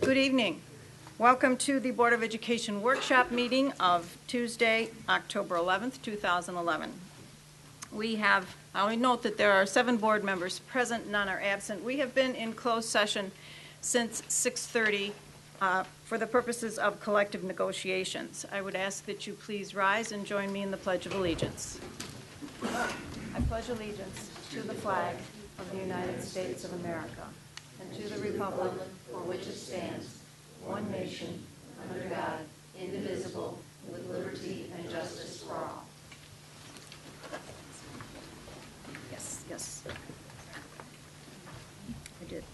Good evening. Welcome to the Board of Education workshop meeting of Tuesday, October 11th, 2011. I only note that there are 7 board members present, none are absent. We have been in closed session since 6:30 for the purposes of collective negotiations. I would ask that you please rise and join me in the Pledge of Allegiance. I pledge allegiance to the flag of the United States of America and to the republic for which it stands, one nation, under God, indivisible, with liberty and justice for all. Yes. I did.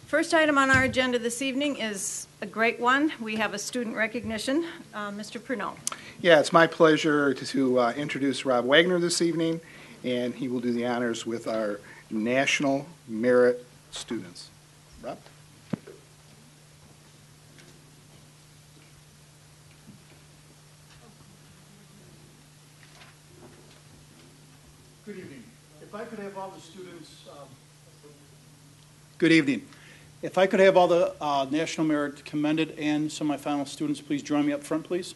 First item on our agenda this evening is a great one. We have a student recognition. Mr. Pernod. Yeah, it's my pleasure to introduce Rob Wagner this evening, and he will do the honors with our National Merit students. Rob? Good evening. If I could have all the students, good evening. If I could have all the National Merit commended and semifinal students, please join me up front, please.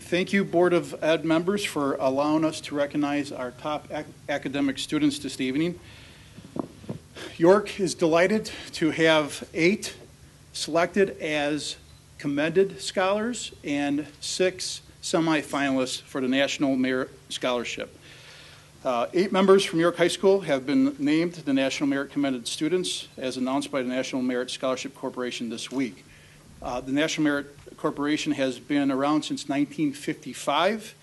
Thank you, Board of Ed members, for allowing us to recognize our top academic students this evening. York is delighted to have 8 selected as commended scholars and 6 semifinalists for the National Merit Scholarship. 8 members from York High School have been named the National Merit Commended Students as announced by the National Merit Scholarship Corporation this week. The National Merit Corporation has been around since 1955,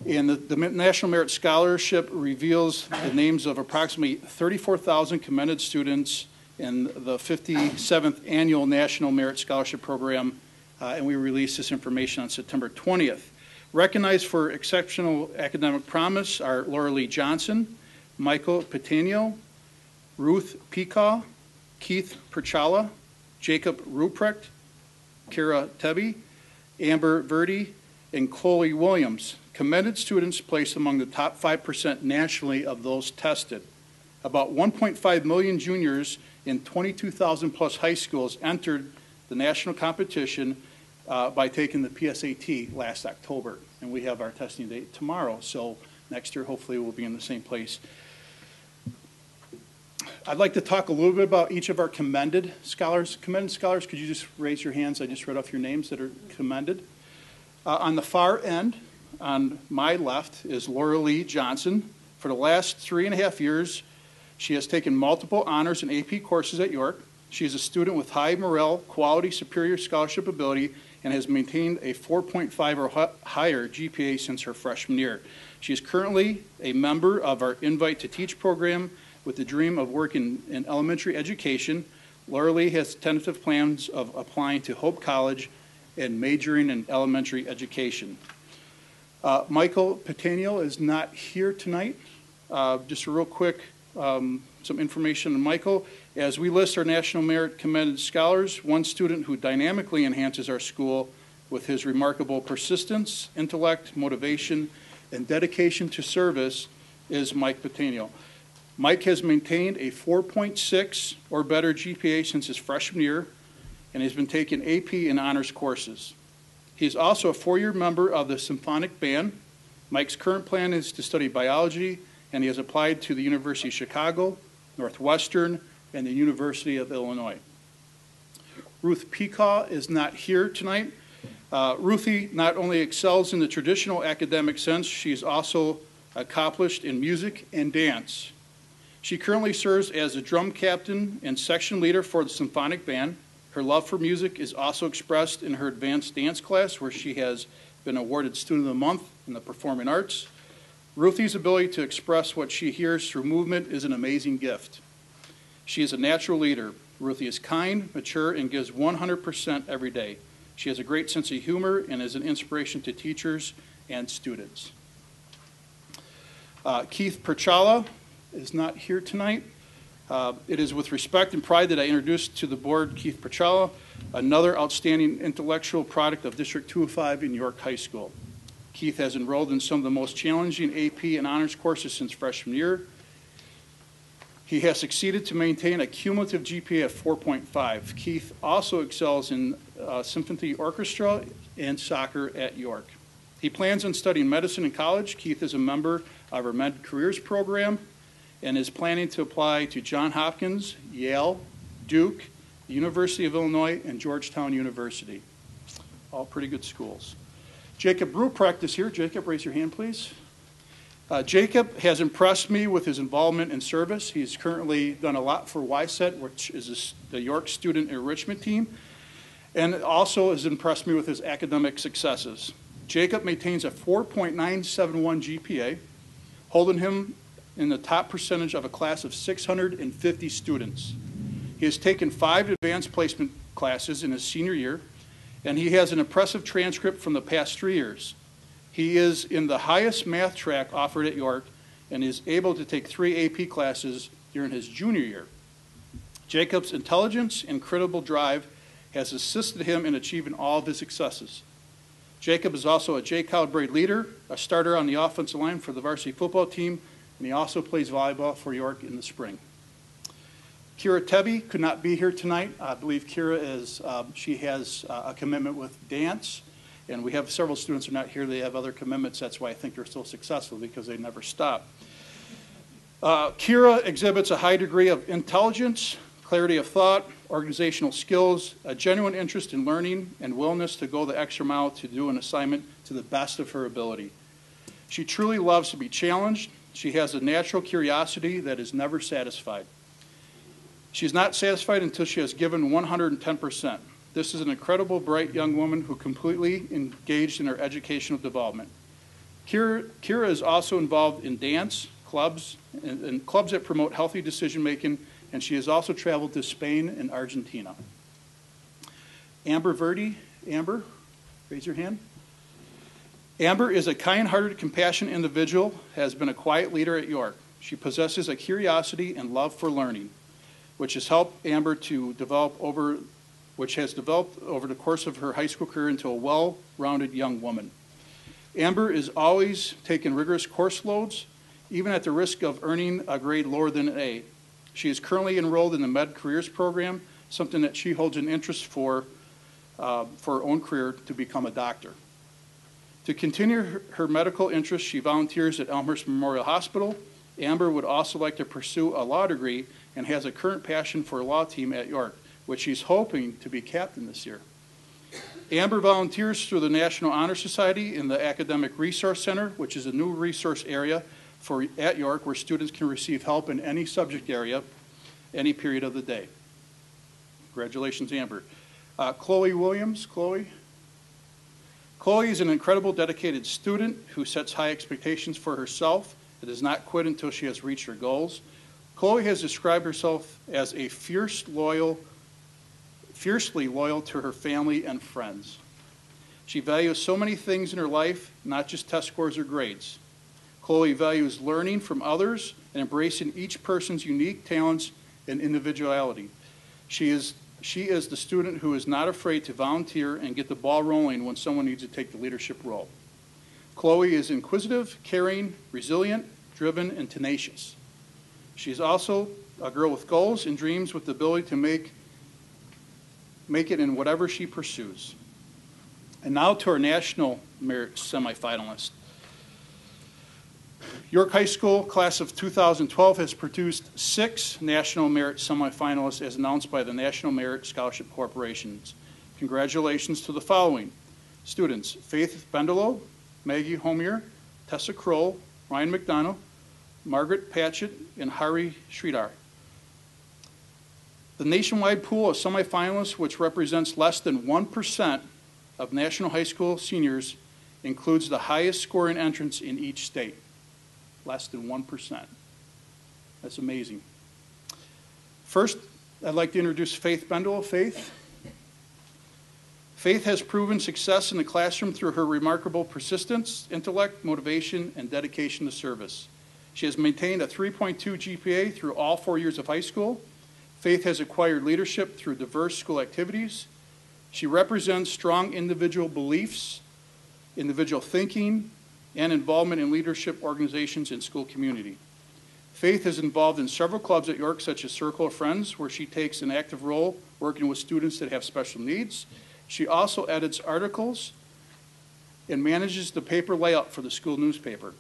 and the National Merit Scholarship reveals the names of approximately 34,000 commended students in the 57th Annual National Merit Scholarship Program, and we released this information on September 20th. Recognized for exceptional academic promise are Laura Lee Johnson, Michael Patino, Ruth Pecaw, Keith Perchala, Jacob Ruprecht, Kara Tebby, Amber Verdi, and Chloe Williams. Commended students placed among the top 5% nationally of those tested. About 1.5 million juniors in 22,000 plus high schools entered the national competition by taking the PSAT last October. And we have our testing date tomorrow, so next year hopefully we'll be in the same place. I'd like to talk a little bit about each of our commended scholars. Commended scholars, could you just raise your hands? I just read off your names that are commended. On the far end, on my left, is Laura Lee Johnson. For the last 3.5 years, she has taken multiple honors and AP courses at York. She is a student with high morale, quality, superior scholarship ability, and has maintained a 4.5 or higher GPA since her freshman year. She is currently a member of our Invite to Teach program. With the dream of working in elementary education, Laura Lee has tentative plans of applying to Hope College and majoring in elementary education. Michael Patino is not here tonight. Just a real quick, some information on Michael. As we list our National Merit Commended Scholars, one student who dynamically enhances our school with his remarkable persistence, intellect, motivation, and dedication to service is Mike Patino. Mike has maintained a 4.6 or better GPA since his freshman year and has been taking AP and honors courses. He is also a 4-year member of the symphonic band. Mike's current plan is to study biology, and he has applied to the University of Chicago, Northwestern, and the University of Illinois. Ruth Pecaw is not here tonight. Ruthie not only excels in the traditional academic sense, she is also accomplished in music and dance. She currently serves as a drum captain and section leader for the symphonic band. Her love for music is also expressed in her advanced dance class, where she has been awarded Student of the Month in the Performing Arts. Ruthie's ability to express what she hears through movement is an amazing gift. She is a natural leader. Ruthie is kind, mature, and gives 100% every day. She has a great sense of humor and is an inspiration to teachers and students. Keith Perchala is not here tonight. It is with respect and pride that I introduce to the board Keith Perchala, another outstanding intellectual product of District 205 in York High School. Keith has enrolled in some of the most challenging AP and honors courses since freshman year. He has succeeded to maintain a cumulative GPA of 4.5. Keith also excels in symphony orchestra and soccer at York. He plans on studying medicine in college. Keith is a member of our Med Careers program and is planning to apply to Johns Hopkins, Yale, Duke, the University of Illinois, and Georgetown University. All pretty good schools. Jacob Ruprecht is here. Jacob, raise your hand, please. Jacob has impressed me with his involvement in service. He's currently done a lot for YSET, which is the York Student Enrichment Team, and also has impressed me with his academic successes. Jacob maintains a 4.971 GPA, holding him in the top percentage of a class of 650 students. He has taken 5 advanced placement classes in his senior year, and he has an impressive transcript from the past 3 years. He is in the highest math track offered at York and is able to take 3 AP classes during his junior year. Jacob's intelligence and credible drive has assisted him in achieving all of his successes. Jacob is also a J. Calibrate leader, a starter on the offensive line for the varsity football team, and he also plays volleyball for York in the spring. Kira Tebby could not be here tonight. I believe Kira she has a commitment with dance, and we have several students who are not here. They have other commitments. That's why I think they're so successful, because they never stop. Kira exhibits a high degree of intelligence, clarity of thought, organizational skills, a genuine interest in learning, and willingness to go the extra mile to do an assignment to the best of her ability. She truly loves to be challenged. She has a natural curiosity that is never satisfied. She is not satisfied until she has given 110%. This is an incredible, bright young woman who completely engaged in her educational development. Kira is also involved in dance, clubs, and clubs that promote healthy decision-making, and she has also traveled to Spain and Argentina. Amber Verdi. Amber, raise your hand. Amber is a kind-hearted, compassionate individual, has been a quiet leader at York. She possesses a curiosity and love for learning, which has helped Amber to develop over the course of her high school career into a well-rounded young woman. Amber is always taking rigorous course loads, even at the risk of earning a grade lower than an A. She is currently enrolled in the Med Careers program, something that she holds an interest for her own career, to become a doctor. To continue her medical interests, she volunteers at Elmhurst Memorial Hospital. Amber would also like to pursue a law degree and has a current passion for a law team at York, which she's hoping to be captain this year. Amber volunteers through the National Honor Society in the Academic Resource Center, which is a new resource area at York where students can receive help in any subject area, any period of the day. Congratulations, Amber. Chloe Williams. Chloe is an incredible, dedicated student who sets high expectations for herself and does not quit until she has reached her goals. Chloe has described herself as a fiercely loyal to her family and friends. She values so many things in her life, not just test scores or grades. Chloe values learning from others and embracing each person's unique talents and individuality. She is the student who is not afraid to volunteer and get the ball rolling when someone needs to take the leadership role. Chloe is inquisitive, caring, resilient, driven, and tenacious. She's also a girl with goals and dreams with the ability to make it in whatever she pursues. And now to our National Merit semifinalists. York High School class of 2012 has produced 6 National Merit semifinalists as announced by the National Merit Scholarship Corporations. Congratulations to the following students: Faith Bendelow, Maggie Homier, Tessa Kroll, Ryan McDonough, Margaret Patchett, and Hari Sridhar. The nationwide pool of semifinalists, which represents less than 1% of national high school seniors, includes the highest scoring entrants in each state. Less than 1%. That's amazing. First, I'd like to introduce Faith Bendelow. Faith has proven success in the classroom through her remarkable persistence, intellect, motivation, and dedication to service. She has maintained a 3.2 GPA through all 4 years of high school. Faith has acquired leadership through diverse school activities. She represents strong individual beliefs, individual thinking, and involvement in leadership organizations and school community. Faith is involved in several clubs at York, such as Circle of Friends, where she takes an active role working with students that have special needs. She also edits articles and manages the paper layout for the school newspaper.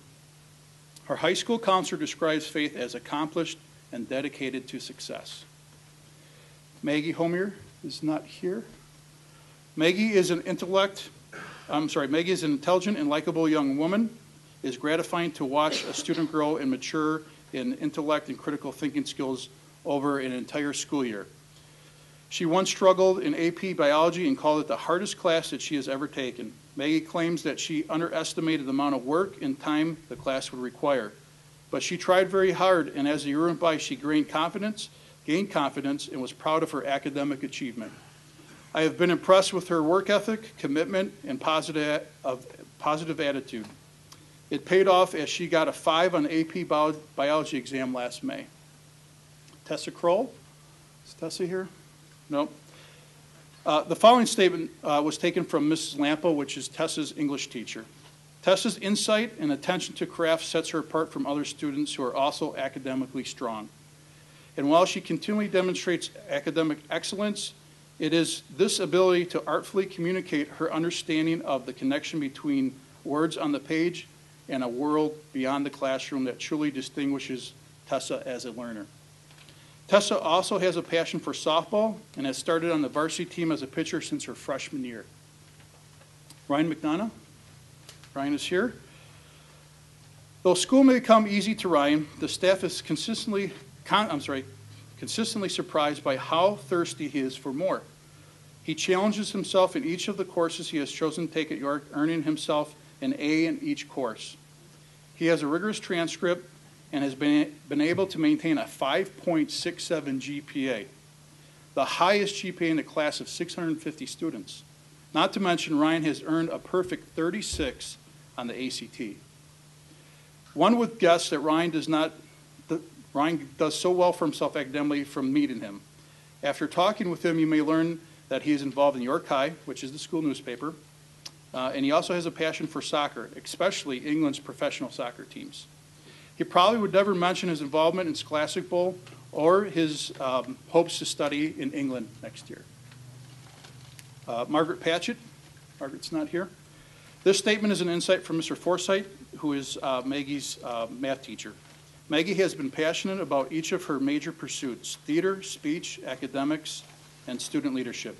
Her high school counselor describes Faith as accomplished and dedicated to success. Maggie Homier is not here. Maggie is an intelligent and likable young woman. It is gratifying to watch a student grow and mature in intellect and critical thinking skills over an entire school year. She once struggled in AP biology and called it the hardest class that she has ever taken. Maggie claims that she underestimated the amount of work and time the class would require. But she tried very hard, and as the year went by, she gained confidence, and was proud of her academic achievement. I have been impressed with her work ethic, commitment, and positive attitude. It paid off as she got a 5 on the AP biology exam last May. Tessa Kroll? Is Tessa here? No. The following statement was taken from Mrs. Lampo, which is Tessa's English teacher. Tessa's insight and attention to craft sets her apart from other students who are also academically strong. And while she continually demonstrates academic excellence, it is this ability to artfully communicate her understanding of the connection between words on the page and a world beyond the classroom that truly distinguishes Tessa as a learner. Tessa also has a passion for softball and has started on the varsity team as a pitcher since her freshman year. Ryan McDonough? Ryan is here. Though school may come easy to Ryan, the staff is consistently surprised by how thirsty he is for more. He challenges himself in each of the courses he has chosen to take at York, earning himself an A in each course. He has a rigorous transcript and has been able to maintain a 5.67 GPA, the highest GPA in the class of 650 students. Not to mention, Ryan has earned a perfect 36 on the ACT. One would guess that Ryan does so well for himself academically from meeting him. After talking with him, you may learn that he is involved in York High, which is the school newspaper, and he also has a passion for soccer, especially England's professional soccer teams. He probably would never mention his involvement in Scholastic Bowl or his hopes to study in England next year. Margaret Patchett. Margaret's not here. This statement is an insight from Mr. Forsythe, who is Maggie's math teacher. Maggie has been passionate about each of her major pursuits: theater, speech, academics, and student leadership.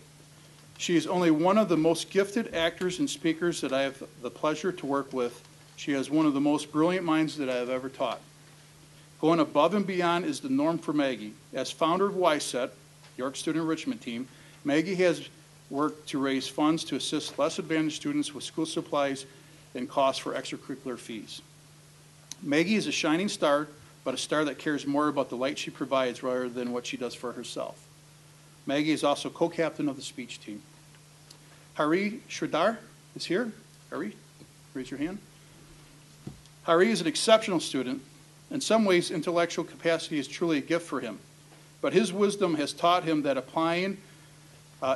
She is only one of the most gifted actors and speakers that I have the pleasure to work with. She has one of the most brilliant minds that I have ever taught. Going above and beyond is the norm for Maggie. As founder of YSET, York Student Enrichment Team, Maggie has worked to raise funds to assist less advantaged students with school supplies and costs for extracurricular fees. Maggie is a shining star, but a star that cares more about the light she provides rather than what she does for herself. Maggie is also co-captain of the speech team. Hari Sridhar is here. Hari, raise your hand. Hari is an exceptional student. In some ways, intellectual capacity is truly a gift for him. But his wisdom has taught him that applying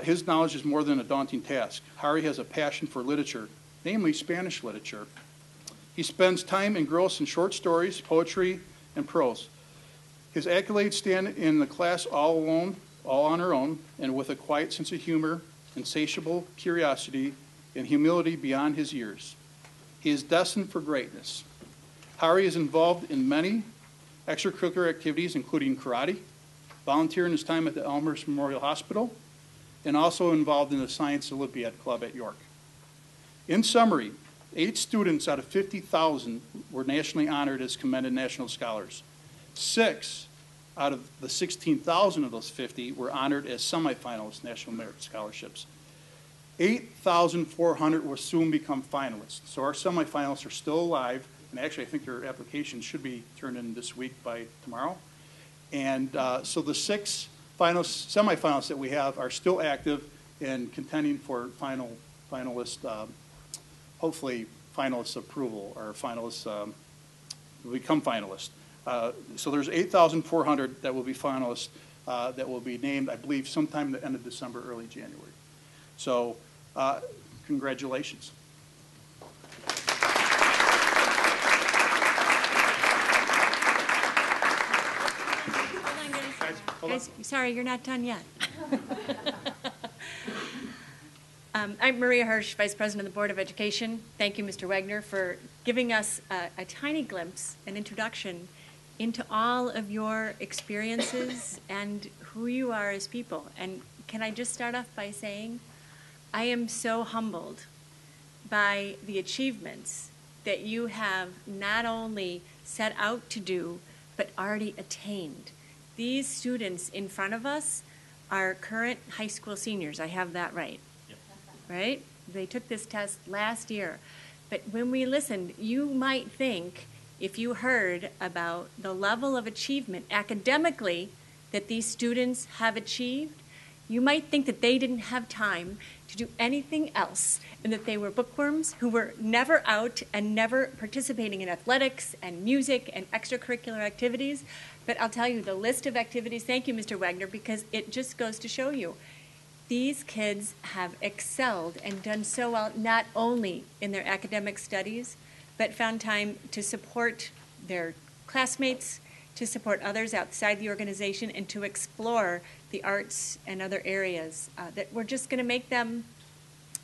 his knowledge is more than a daunting task. Hari has a passion for literature, namely Spanish literature. He spends time engrossed in short stories, poetry, and prose. His accolades stand in the class all alone, all on her own, and with a quiet sense of humor, insatiable curiosity, and humility beyond his years. He is destined for greatness. Hari is involved in many extracurricular activities, including karate, volunteering his time at the Elmhurst Memorial Hospital, and also involved in the Science Olympiad Club at York. In summary, 8 students out of 50,000 were nationally honored as commended national scholars. 6 out of the 16,000 of those 50 were honored as semifinalists, National Merit Scholarships. 8,400 will soon become finalists. So our semifinalists are still alive, and actually I think their applications should be turned in this week by tomorrow. And so the 6 semifinalists that we have are still active and contending for hopefully finalist approval or finalist will become finalists. So there's 8,400 that will be finalists that will be named, I believe, sometime at the end of December, early January. So congratulations. Guys, sorry, you're not done yet. I'm Maria Hirsch, Vice President of the Board of Education. Thank you, Mr. Wagner, for giving us a tiny glimpse, an introduction into all of your experiences and who you are as people. And can I just start off by saying, I am so humbled by the achievements that you have not only set out to do, but already attained. These students in front of us are current high school seniors. I have that right. Yep. Right? They took this test last year. But when we listened, you might think, if you heard about the level of achievement academically that these students have achieved, you might think that they didn't have time to do anything else and that they were bookworms who were never out and never participating in athletics and music and extracurricular activities. But I'll tell you, the list of activities, thank you, Mr. Wagner, because it just goes to show you, these kids have excelled and done so well, not only in their academic studies, but found time to support their classmates, to support others outside the organization, and to explore the arts and other areas that we're just going to make them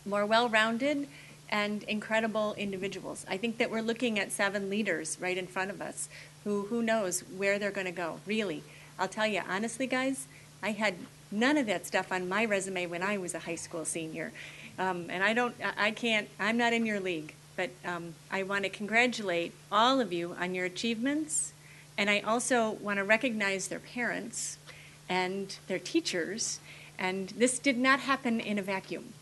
more well-rounded and incredible individuals. I think that we're looking at 7 leaders right in front of us who knows where they're going to go, really. I'll tell you, honestly, guys, I had none of that stuff on my resume when I was a high school senior. And I'm not in your league, but I want to congratulate all of you on your achievements, and I also want to recognize their parents and their teachers, and this did not happen in a vacuum.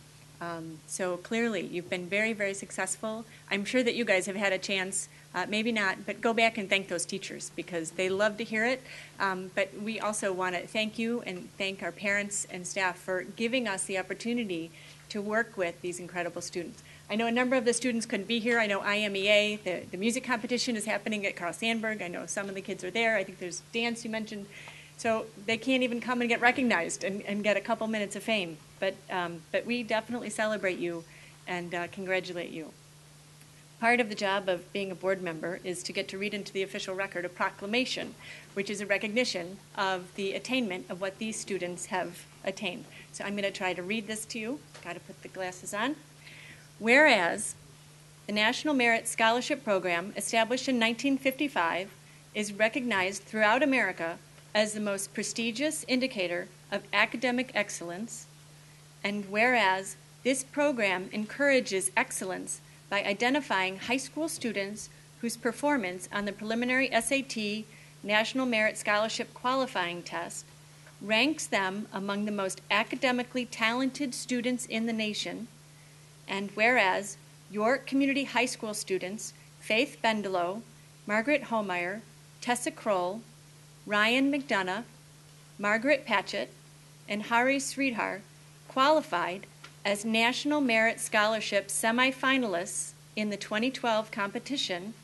So clearly, you've been very, very successful. I'm sure that you guys have had a chance, maybe not, but go back and thank those teachers because they love to hear it. But we also want to thank you and thank our parents and staff for giving us the opportunity to work with these incredible students. I know a number of the students couldn't be here. I know IMEA, the music competition is happening at Carl Sandburg. I know some of the kids are there. I think there's dance you mentioned. So they can't even come and get recognized and get a couple minutes of fame. But we definitely celebrate you and congratulate you. Part of the job of being a board member is to get to read into the official record a proclamation, which is a recognition of the attainment of what these students have attained. So I'm going to try to read this to you. Got to put the glasses on. Whereas the National Merit Scholarship Program, established in 1955, is recognized throughout America as the most prestigious indicator of academic excellence, and whereas this program encourages excellence by identifying high school students whose performance on the preliminary SAT National Merit Scholarship Qualifying Test ranks them among the most academically talented students in the nation, and whereas York Community High School students Faith Bendelow, Margaret Homeyer, Tessa Kroll, Ryan McDonough, Margaret Patchett, and Hari Sridhar qualified as National Merit Scholarship semifinalists in the 2012 competition,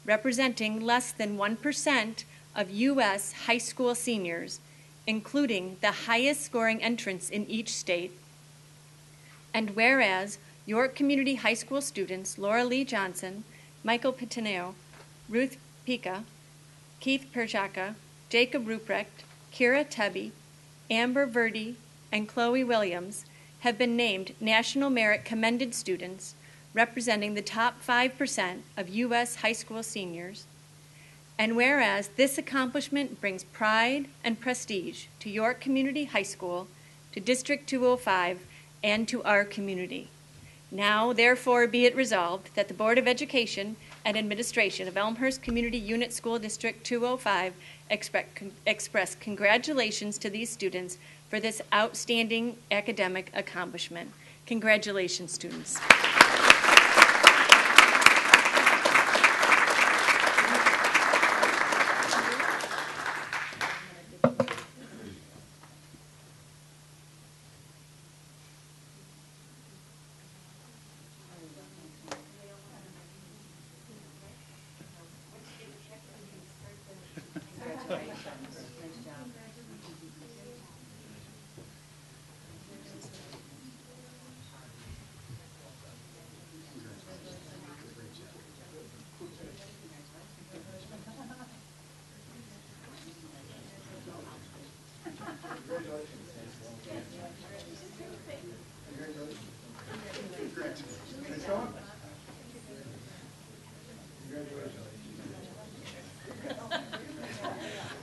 representing less than 1% of U.S. high school seniors, including the highest scoring entrants in each state. And whereas York Community High School students Laura Lee Johnson, Michael Pitaneo, Ruth Pica, Keith Perchaka, Jacob Ruprecht, Kira Tebby, Amber Verdi, and Chloe Williams have been named National Merit Commended Students, representing the top 5% of U.S. high school seniors. And whereas this accomplishment brings pride and prestige to York Community High School, to District 205, and to our community. Now, therefore, be it resolved that the Board of Education and Administration of Elmhurst Community Unit School District 205 express congratulations to these students for this outstanding academic accomplishment. Congratulations, students.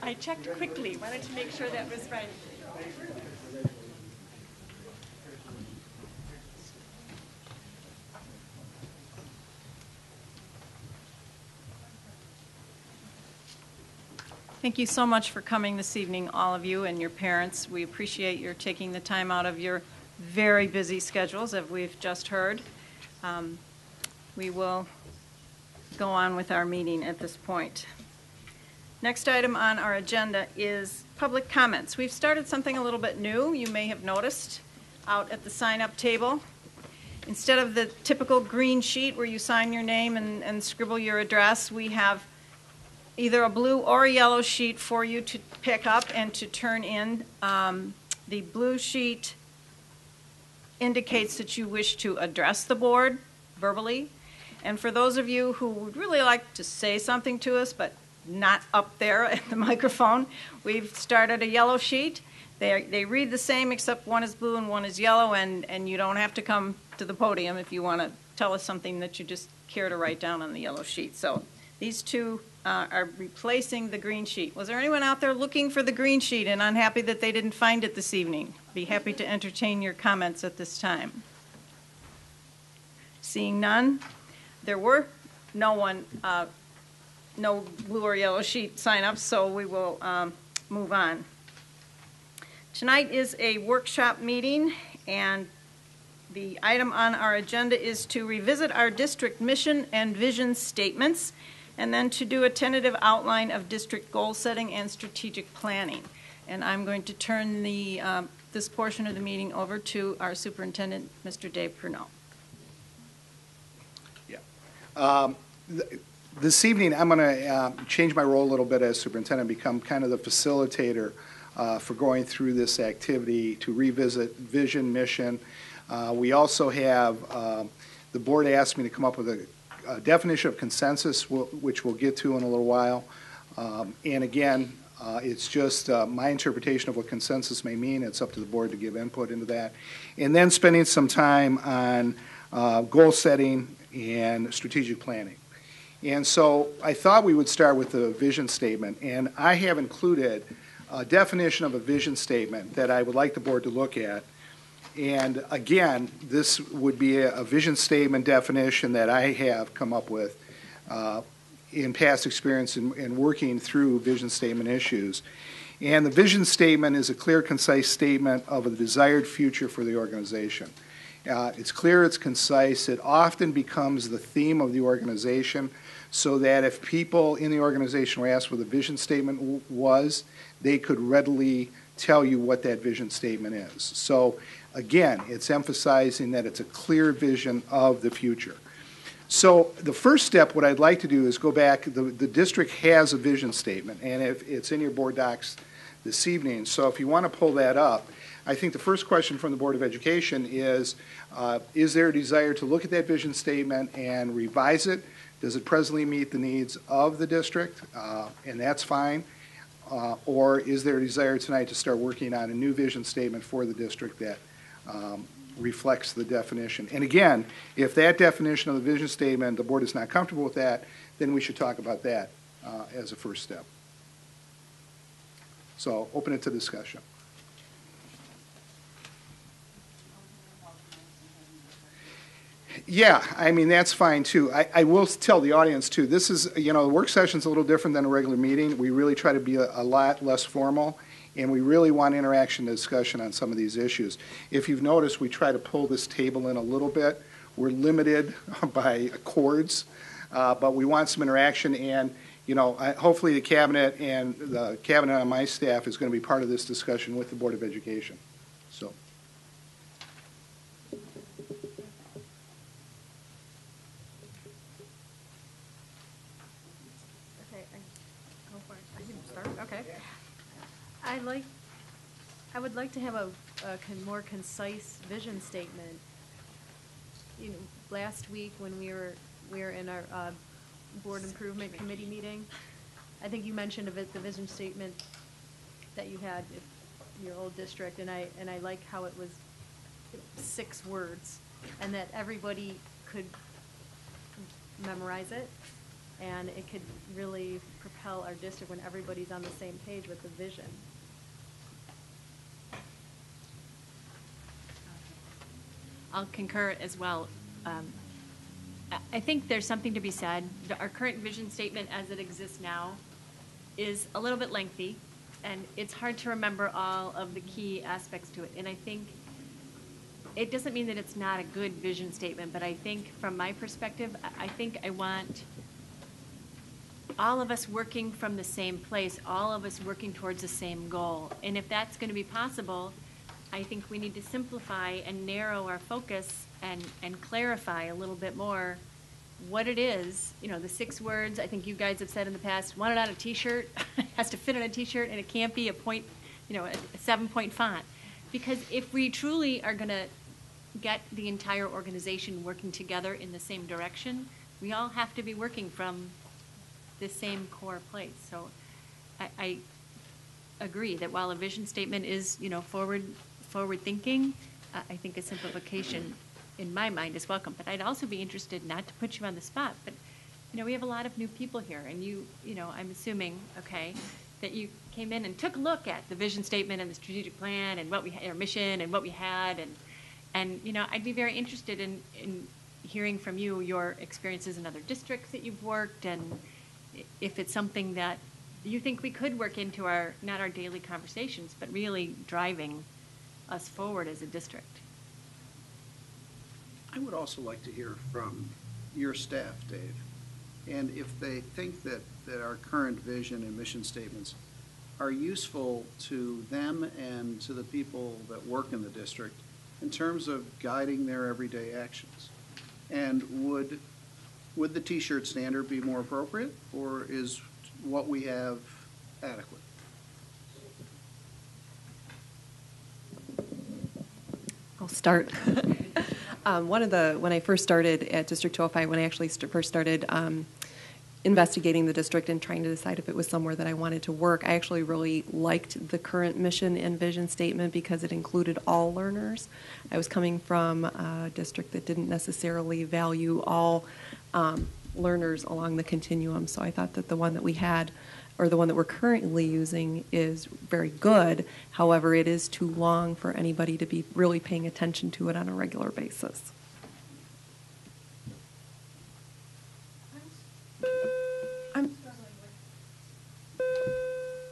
I checked quickly. Wanted to make sure that was right. Thank you so much for coming this evening, all of you and your parents. We appreciate your taking the time out of your very busy schedules, as we've just heard. We will go on with our meeting at this point. Next item on our agenda is public comments. We've started something a little bit new, you may have noticed, out at the sign-up table. Instead of the typical green sheet where you sign your name and scribble your address, we have either a blue or a yellow sheet for you to pick up and to turn in. The blue sheet indicates that you wish to address the board verbally. And for those of you who would really like to say something to us, but not up there at the microphone, we've started a yellow sheet. They read the same, except one is blue and one is yellow, and you don't have to come to the podium if you want to tell us something that you just care to write down on the yellow sheet. So these two are replacing the green sheet. Was there anyone out there looking for the green sheet and unhappy that they didn't find it this evening? Be happy to entertain your comments at this time. Seeing none, there were no blue or yellow sheet sign-ups, so we will move on. Tonight is a workshop meeting, and the item on our agenda is to revisit our district mission and vision statements, and then to do a tentative outline of district goal setting and strategic planning. And I'm going to turn this portion of the meeting over to our superintendent, Mr. Dave Purnell. Yeah. This evening, I'm going to change my role a little bit as superintendent, become kind of the facilitator for going through this activity to revisit vision, mission. We also have, the board asked me to come up with a definition of consensus, which we'll get to in a little while. And again, it's just my interpretation of what consensus may mean. It's up to the board to give input into that. And then spending some time on goal setting and strategic planning. And so I thought we would start with the vision statement. And I have included a definition of a vision statement that I would like the board to look at. And again, this would be a vision statement definition that I have come up with in past experience in working through vision statement issues. And the vision statement is a clear, concise statement of a desired future for the organization. It's clear, it's concise, it often becomes the theme of the organization, so that if people in the organization were asked what the vision statement was, they could readily tell you what that vision statement is. So again, it's emphasizing that it's a clear vision of the future. So the first step, what I'd like to do is go back. The district has a vision statement, and if it's in your board docs this evening. So if you want to pull that up, I think the first question from the Board of Education is there a desire to look at that vision statement and revise it? Does it presently meet the needs of the district? And that's fine. Or is there a desire tonight to start working on a new vision statement for the district that reflects the definition? And again, if that definition of the vision statement, the board is not comfortable with that, then we should talk about that as a first step. So open it to discussion. Yeah, I mean, that's fine, too. I will tell the audience, too, this is, the work session's a little different than a regular meeting. We really try to be a lot less formal, and we really want interaction and discussion on some of these issues. If you've noticed, we try to pull this table in a little bit. We're limited by cords, but we want some interaction, and, hopefully the cabinet and the cabinet on my staff is going to be part of this discussion with the Board of Education. So. Okay. I would like to have a more concise vision statement. Last week when we were in our board improvement committee meeting, I think you mentioned the vision statement that you had. your old district, and I like how it was 6 words, and that everybody could memorize it, and it could really propel our district when everybody's on the same page with the vision. I'll concur as well. I think there's something to be said. Our current vision statement as it exists now is a little bit lengthy, and it's hard to remember all of the key aspects to it. And I think it doesn't mean that it's not a good vision statement, but I think from my perspective, I think I want all of us working from the same place, all of us working towards the same goal. And if that's going to be possible, I think we need to simplify and narrow our focus and clarify a little bit more what it is, the 6 words. I think you guys have said in the past, want it on a t-shirt, it has to fit on a t-shirt, and it can't be a 7-point font. Because if we truly are going to get the entire organization working together in the same direction, we all have to be working from the same core place. So I agree that while a vision statement is, forward thinking, I think a simplification in my mind is welcome. But I'd also be interested, not to put you on the spot, but we have a lot of new people here, and I'm assuming, that you came in and took a look at the vision statement and the strategic plan and our mission and what we had, and I'd be very interested in hearing from you your experiences in other districts that you've worked, and if it's something that you think we could work into not our daily conversations, but really driving us forward as a district. I would also like to hear from your staff, Dave, and if they think that our current vision and mission statements are useful to them and to the people that work in the district in terms of guiding their everyday actions. And would the T-shirt standard be more appropriate, or is what we have adequate? I'll start. When I first started at District 205, when I actually first started investigating the district and trying to decide if it was somewhere that I wanted to work, I actually really liked the current mission and vision statement because it included all learners. I was coming from a district that didn't necessarily value all learners along the continuum, so I thought that the one that we had, or the one that we're currently using, is very good. However, it is too long for anybody to be really paying attention to it on a regular basis.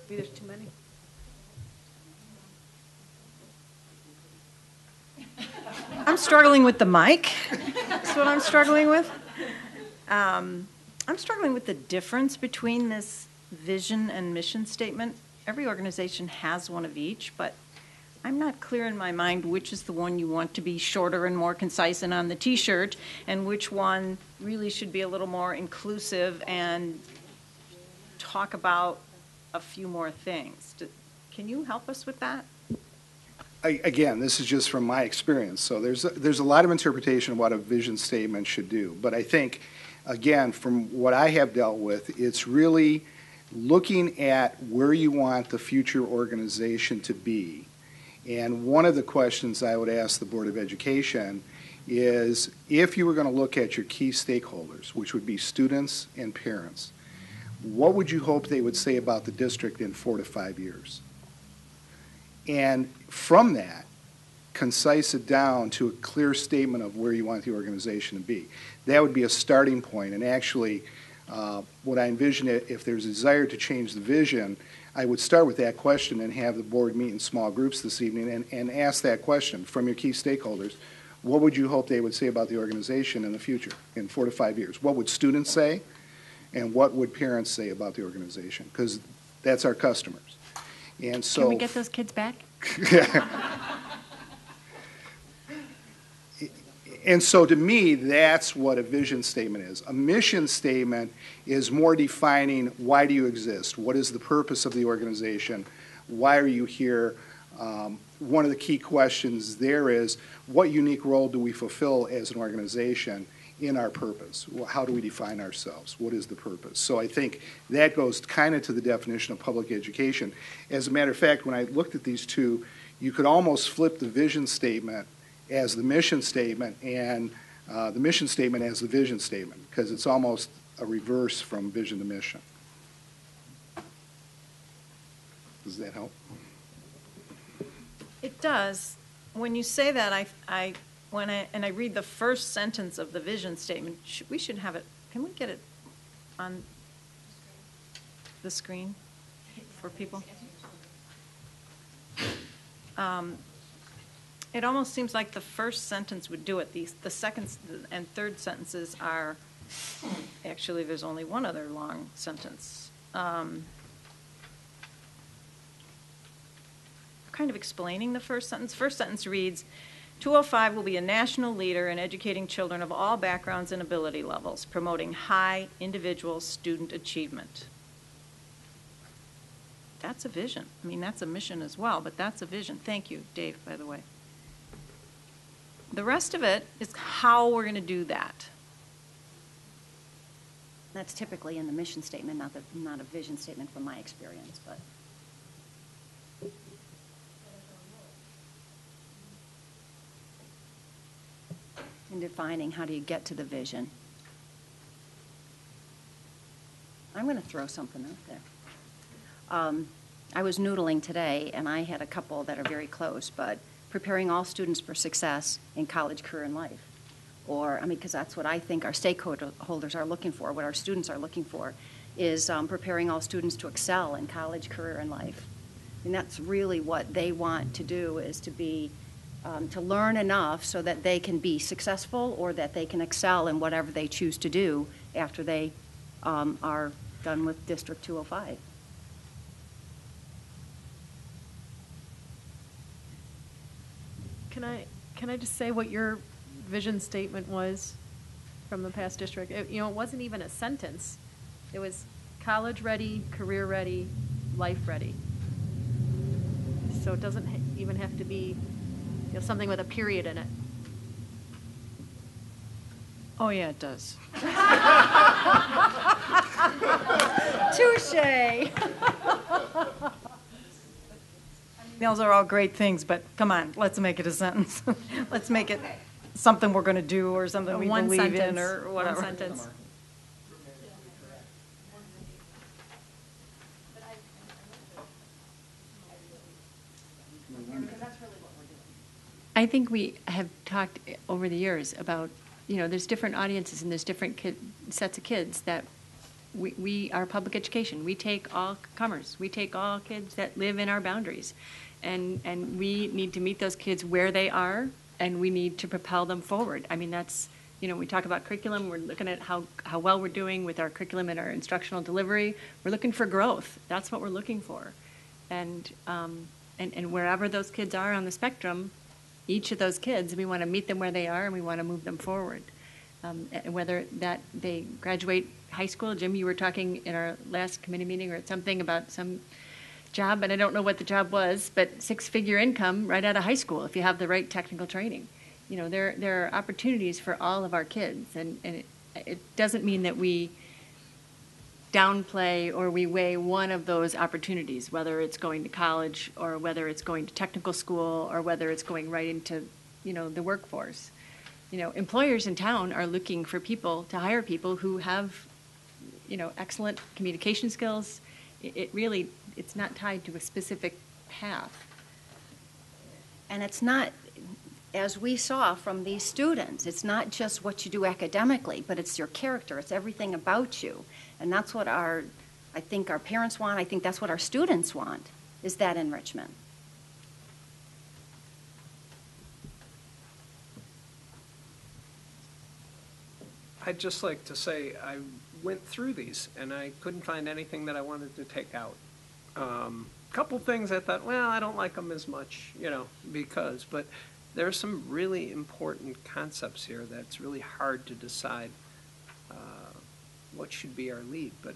Maybe there's too many. I'm struggling with the mic. That's what I'm struggling with. I'm struggling with the difference between this vision and mission statement. Every organization has one of each, but I'm not clear in my mind which is the one you want to be shorter and more concise and on the T-shirt, and which one really should be a little more inclusive and talk about a few more things. Can you help us with that? Again, this is just from my experience. So there's a lot of interpretation of what a vision statement should do. But I think, again, from what I have dealt with, it's really looking at where you want the future organization to be. And one of the questions I would ask the Board of Education is, if you were going to look at your key stakeholders, which would be students and parents, what would you hope they would say about the district in 4 to 5 years? And from that, concise it down to a clear statement of where you want the organization to be. That would be a starting point. And actually, what I envision, if there's a desire to change the vision, I would start with that question and have the board meet in small groups this evening and ask that question from your key stakeholders. What would you hope they would say about the organization in the future, in 4 to 5 years? What would students say? And what would parents say about the organization? Because that's our customers. And so, Can we get those kids back? And so to me, that's what a vision statement is. A mission statement is more defining, why do you exist? What is the purpose of the organization? Why are you here? One of the key questions there is, what unique role do we fulfill as an organization? in our purpose. Well, how do we define ourselves? What is the purpose? So I think that goes kind of to the definition of public education. As a matter of fact, when I looked at these two, you could almost flip the vision statement as the mission statement and the mission statement as the vision statement, because it's almost a reverse from vision to mission. Does that help? It does. When you say that, I read the first sentence of the vision statement, we should have it, can we get it on the screen for people? It almost seems like the first sentence would do it. The second and third sentences are, actually, there's only one other long sentence. Kind of explaining the first sentence. First sentence reads, 205 will be a national leader in educating children of all backgrounds and ability levels, promoting high individual student achievement. That's a vision. I mean, that's a mission as well, but that's a vision. Thank you, Dave, by the way. The rest of it is how we're going to do that. That's typically in the mission statement, not a vision statement from my experience, but. In defining how do you get to the vision. I'm going to throw something out there. I was noodling today, and I had a couple that are very close, but preparing all students for success in college, career, and life. Or, I mean, because that's what I think our stakeholders are looking for, what our students are looking for, is preparing all students to excel in college, career, and life. And that's really what they want to do, is to be, to learn enough so that they can be successful or that they can excel in whatever they choose to do after they are done with District 205. Can I just say what your vision statement was from the past district? It wasn't even a sentence. It was college ready, career ready, life ready. So it doesn't even have to be something with a period in it. Oh, yeah, it does. Touche. Those are all great things, but come on, let's make it a sentence. Let's make it something we're going to do or something we One believe sentence. in or whatever. One sentence. I think we have talked over the years about, there's different audiences and there's different sets of kids that we are public education. We take all comers. We take all kids that live in our boundaries. And we need to meet those kids where they are, and we need to propel them forward. I mean, that's, we talk about curriculum. We're looking at how well we're doing with our curriculum and our instructional delivery. We're looking for growth. That's what we're looking for. And wherever those kids are on the spectrum, each of those kids, we want to meet them where they are and we want to move them forward. Whether that they graduate high school. Jim, you were talking in our last committee meeting or at something about some job, and I don't know what the job was, but 6-figure income right out of high school if you have the right technical training. There are opportunities for all of our kids, and it doesn't mean that we downplay or we weigh one of those opportunities, whether it's going to college or whether it's going to technical school or whether it's going right into, the workforce. Employers in town are looking for people to hire people who have, excellent communication skills. It's not tied to a specific path. And it's not, as we saw from these students, it's not just what you do academically, but it's your character. It's everything about you. And that's what I think our parents want. I think that's what our students want, is that enrichment. I'd just like to say I went through these and I couldn't find anything that I wanted to take out. Couple things I thought, well, I don't like them as much, but there are some really important concepts here that's really hard to decide what should be our lead. But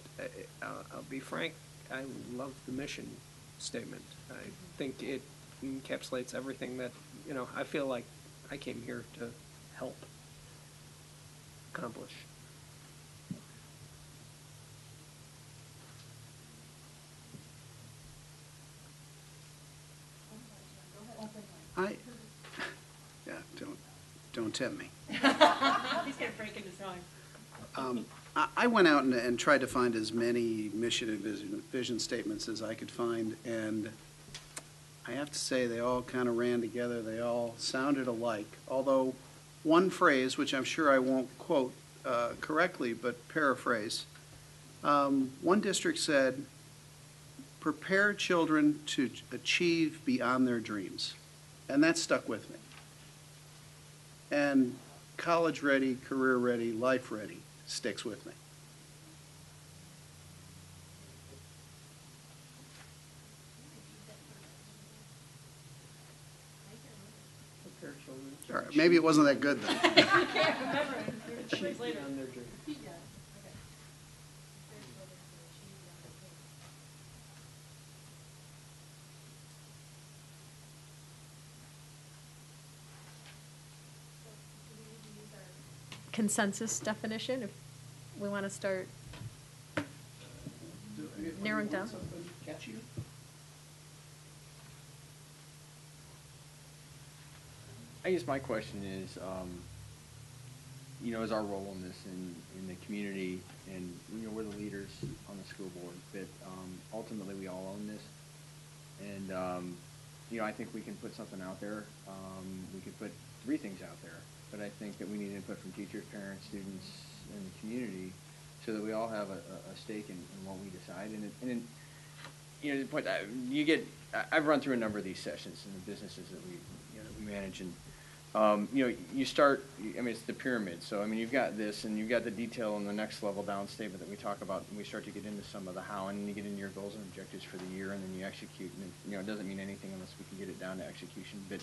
I'll be frank, I love the mission statement. I think it encapsulates everything that, I feel like I came here to help. accomplish. Yeah, don't tempt me. He's gonna break into song. I went out and tried to find as many mission and vision statements as I could find, and I have to say they all kind of ran together. They all sounded alike, although one phrase, which I'm sure I won't quote correctly, but paraphrase, one district said, "Prepare children to achieve beyond their dreams," and that stuck with me. And college ready, career ready, life ready sticks with me. All right, maybe it wasn't that good then. Achieve beyond their dreams. Consensus definition, if we want to start narrowing down. Catch you? I guess my question is, is our role in this in the community, and, we're the leaders on the school board, but ultimately we all own this. And, I think we can put something out there. We could put 3 things out there, but I think that we need input from teachers, parents, students, and the community so that we all have a stake in what we decide. The point I've run through a number of these sessions in the businesses that we manage, and you start. It's the pyramid. So you've got this, and you've got the detail on the next level down statement that we talk about, and we start to get into some of the how, and then you get into your goals and objectives for the year, and then you execute. And it doesn't mean anything unless we can get it down to execution. But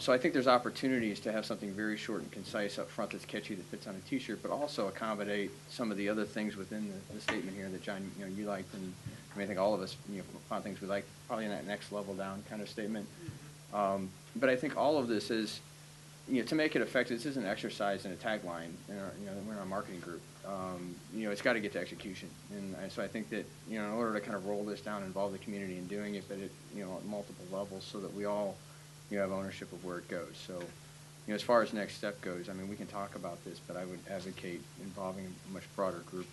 so I think there's opportunities to have something very short and concise up front that's catchy, that fits on a T-shirt, but also accommodate some of the other things within the statement here that, John, you liked, and I think all of us found things we liked, probably in that next level down kind of statement. But I think all of this is, to make it effective, this is an exercise and a tagline. We're in our marketing group. It's got to get to execution, and so I think that in order to kind of roll this down, involve the community in doing it, but at multiple levels, so that we all have ownership of where it goes. So, as far as next step goes, we can talk about this, but I would advocate involving a much broader group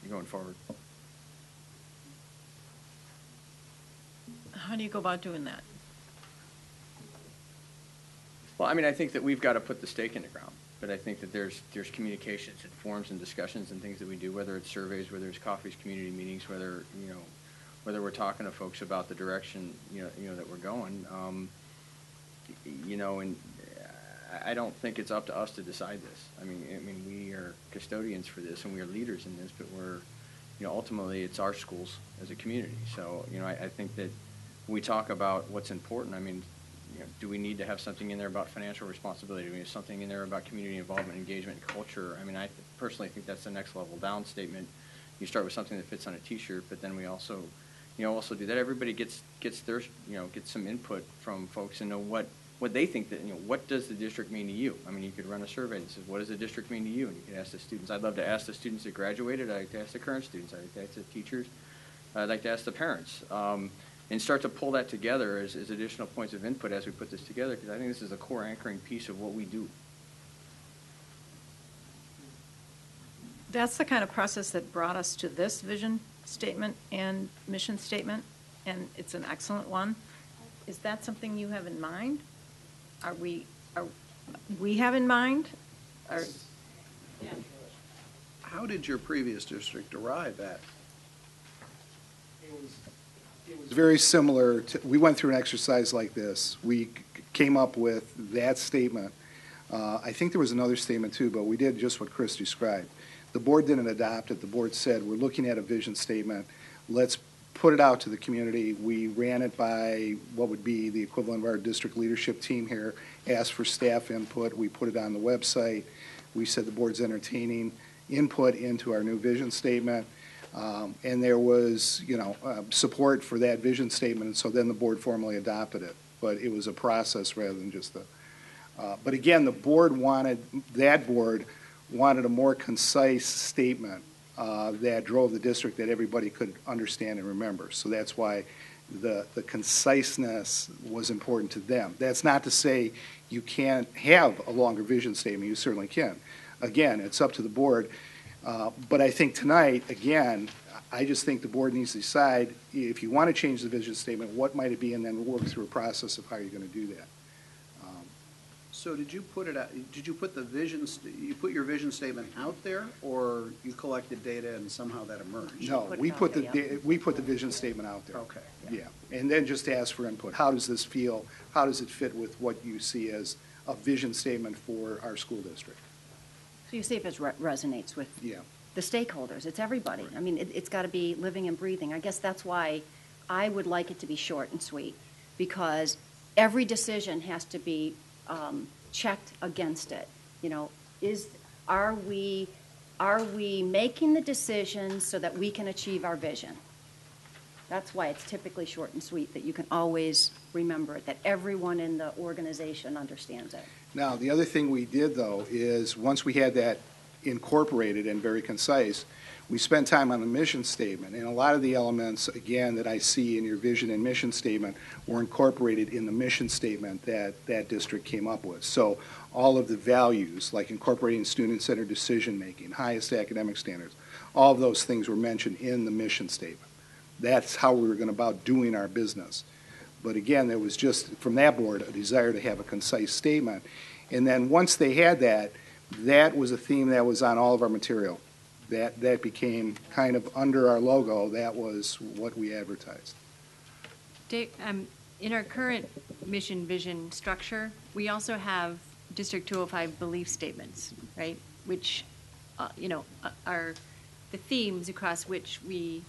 going forward. How do you go about doing that? Well, I think that we've got to put the stake in the ground, but I think that there's communications and forums and discussions and things that we do, whether it's surveys, whether it's coffees, community meetings, whether we're talking to folks about the direction that we're going, and I don't think it's up to us to decide this. We are custodians for this, and we are leaders in this, but we're ultimately it's our schools as a community. So I think that when we talk about what's important, do we need to have something in there about financial responsibility? Do we have something in there about community involvement, engagement, and culture? I personally think that's the next level down statement. You start with something that fits on a T-shirt, but then we also do that. Everybody gets their, gets some input from folks and know what they think that, what does the district mean to you? You could run a survey that says, what does the district mean to you? And you can ask the students. I'd love to ask the students that graduated. I'd like to ask the current students. I'd like to ask the teachers. I'd like to ask the parents. And start to pull that together as additional points of input as we put this together, because I think this is a core anchoring piece of what we do. That's the kind of process that brought us to this vision statement and mission statement, and it's an excellent one. Is that something you have in mind? Are we have in mind? How did your previous district arrive at? It was very similar to, we went through an exercise like this. We came up with that statement. I think there was another statement too, but we did just what Chris described. The board didn't adopt it. The board said, we're looking at a vision statement. Let's put it out to the community. We ran it by what would be the equivalent of our district leadership team here, asked for staff input. We put it on the website. We said the board's entertaining input into our new vision statement. And there was, support for that vision statement, and so then the board formally adopted it. But it was a process rather than just but again, that board wanted a more concise statement that drove the district that everybody could understand and remember. So that's why the conciseness was important to them. That's not to say you can't have a longer vision statement. You certainly can. Again, it's up to the board. But I think tonight, again, I just think the board needs to decide if you want to change the vision statement, what might it be, and then work through a process of how you're going to do that. So did you put it out, did you put the vision, you put your vision statement out there, or you collected data and somehow that emerged? No, put it we out put there, yeah. we put the vision statement out there. Okay. Yeah, and then just ask for input. How does this feel? How does it fit with what you see as a vision statement for our school district? So you see if it resonates with Yeah. the stakeholders. It's everybody. I mean, it's got to be living and breathing. I guess that's why I would like it to be short and sweet, because every decision has to be checked against it. You know, are we making the decisions so that we can achieve our vision? That's why it's typically short and sweet, that you can always remember it, that everyone in the organization understands it. Now, the other thing we did, though, is once we had that incorporated and very concise, we spent time on the mission statement. And a lot of the elements, again, that I see in your vision and mission statement were incorporated in the mission statement that that district came up with. So all of the values, like incorporating student-centered decision-making, highest academic standards, all of those things were mentioned in the mission statement. That's how we were going about doing our business. But again, there was just, from that board, a desire to have a concise statement. And then once they had that, that was a theme that was on all of our material. That became kind of under our logo, that was what we advertised. Dave, in our current mission vision structure, we also have District 205 belief statements, right? Which, are the themes across which we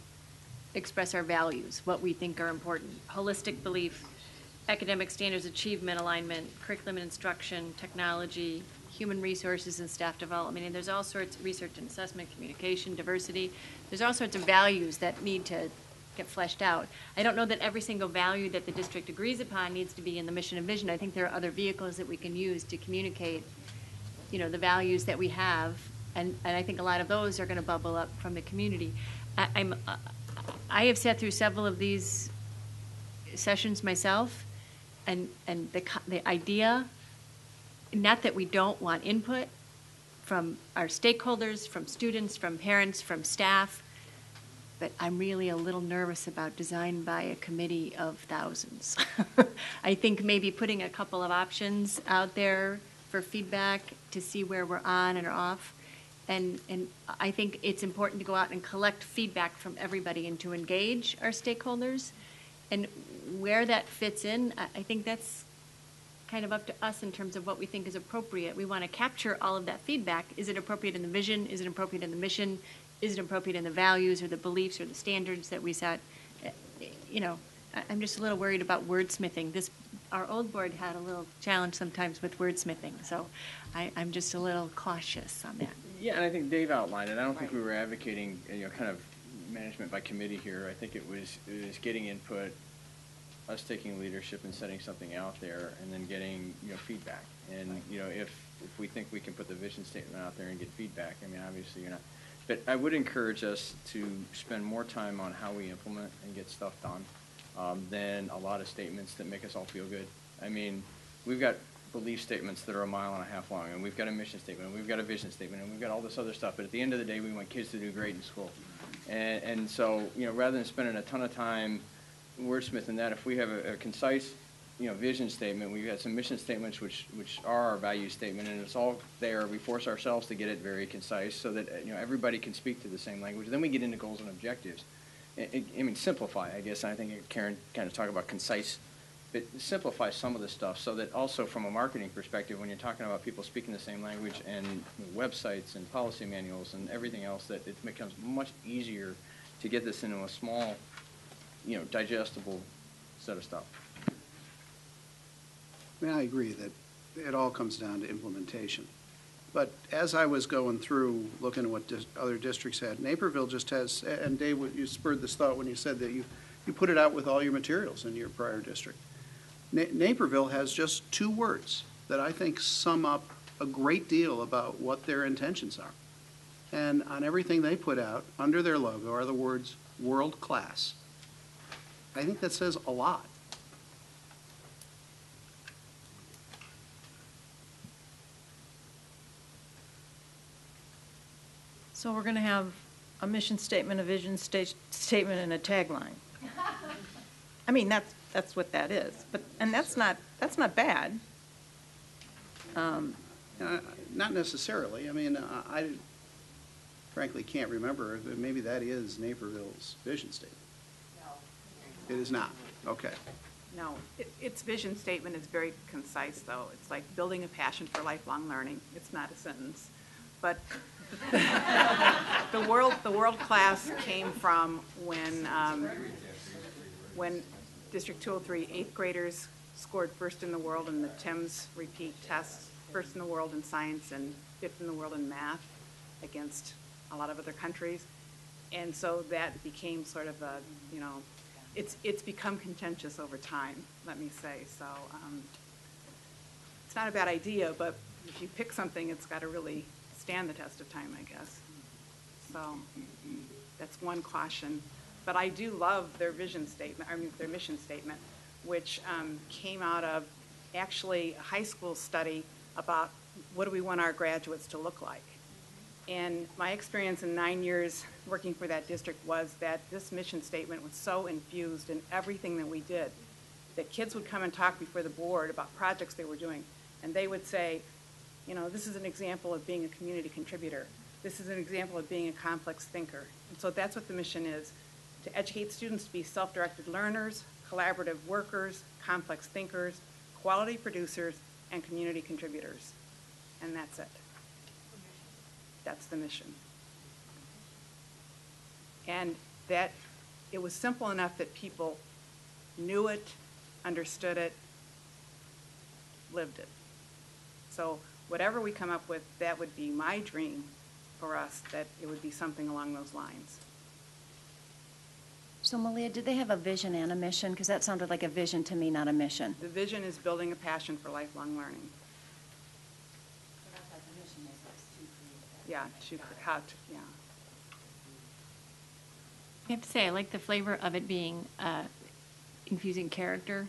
express our values, what we think are important. Holistic belief, academic standards, achievement, alignment, curriculum and instruction, technology, human resources and staff development. And there's all sorts of research and assessment, communication, diversity. There's all sorts of values that need to get fleshed out. I don't know that every single value that the district agrees upon needs to be in the mission and vision. I think there are other vehicles that we can use to communicate, the values that we have. And I think a lot of those are going to bubble up from the community. I have sat through several of these sessions myself, and the idea, not that we don't want input from our stakeholders, from students, from parents, from staff, but I'm really a little nervous about design by a committee of thousands. I think maybe putting a couple of options out there for feedback to see where we're on and off. And I think it's important to go out and collect feedback from everybody and to engage our stakeholders. And where that fits in, I think that's kind of up to us in terms of what we think is appropriate. We want to capture all of that feedback. Is it appropriate in the vision? Is it appropriate in the mission? Is it appropriate in the values or the beliefs or the standards that we set? I'm just a little worried about wordsmithing. Our old board had a little challenge sometimes with wordsmithing, so I'm just a little cautious on that. Yeah, and I think Dave outlined it. I don't think we were advocating, kind of management by committee here. I think it was getting input, us taking leadership and setting something out there, and then getting feedback. And if we think we can put the vision statement out there and get feedback, I mean, obviously you're not. But I would encourage us to spend more time on how we implement and get stuff done than a lot of statements that make us all feel good. I mean, we've got belief statements that are 1.5 miles long, and we've got a mission statement, and we've got a vision statement, and we've got all this other stuff. But at the end of the day, we want kids to do great in school. And so, rather than spending a ton of time wordsmithing that, if we have a concise, vision statement, we've got some mission statements which are our value statement, and it's all there. We force ourselves to get it very concise so that everybody can speak to the same language. Then we get into goals and objectives. Simplify, I guess. I think Karen kind of talked about concise, but simplify some of the stuff so that also from a marketing perspective, when you're talking about people speaking the same language and websites and policy manuals and everything else, that it becomes much easier to get this into a small, digestible set of stuff. I mean, I agree that it all comes down to implementation. But as I was going through, looking at what other districts had, Naperville just has, and Dave, you spurred this thought when you said that you put it out with all your materials in your prior district. Naperville has just 2 words that I think sum up a great deal about what their intentions are. And on everything they put out, under their logo, are the words "world class." I think that says a lot. So we're going to have a mission statement, a vision statement, and a tagline. I mean, that's what that is. And that's not bad. Not necessarily. I mean, I frankly can't remember. Maybe that is Naperville's vision statement. No. It is not. Okay. No, its vision statement is very concise, though. It's like building a passion for lifelong learning. It's not a sentence. But the world class came from when District 203 eighth graders scored first in the world in the TIMSS repeat tests, first in the world in science and fifth in the world in math against a lot of other countries. And so that became sort of a, it's become contentious over time, let me say. So it's not a bad idea, but if you pick something, it's got to really stand the test of time, I guess. So that's one caution. But I do love their vision statement, their mission statement, which came out of actually a high school study about what do we want our graduates to look like. And my experience in 9 years working for that district was that this mission statement was so infused in everything that we did that kids would come and talk before the board about projects they were doing, and they would say, this is an example of being a community contributor. This is an example of being a complex thinker. And so that's what the mission is, to educate students to be self-directed learners, collaborative workers, complex thinkers, quality producers, and community contributors. And that's it. That's the mission. And that it was simple enough that people knew it, understood it, lived it. So whatever we come up with, that would be my dream for us, that it would be something along those lines. So Malia, did they have a vision and a mission? Because that sounded like a vision to me, not a mission. The vision is building a passion for lifelong learning. Yeah, yeah. I have to say, I like the flavor of it being infusing character.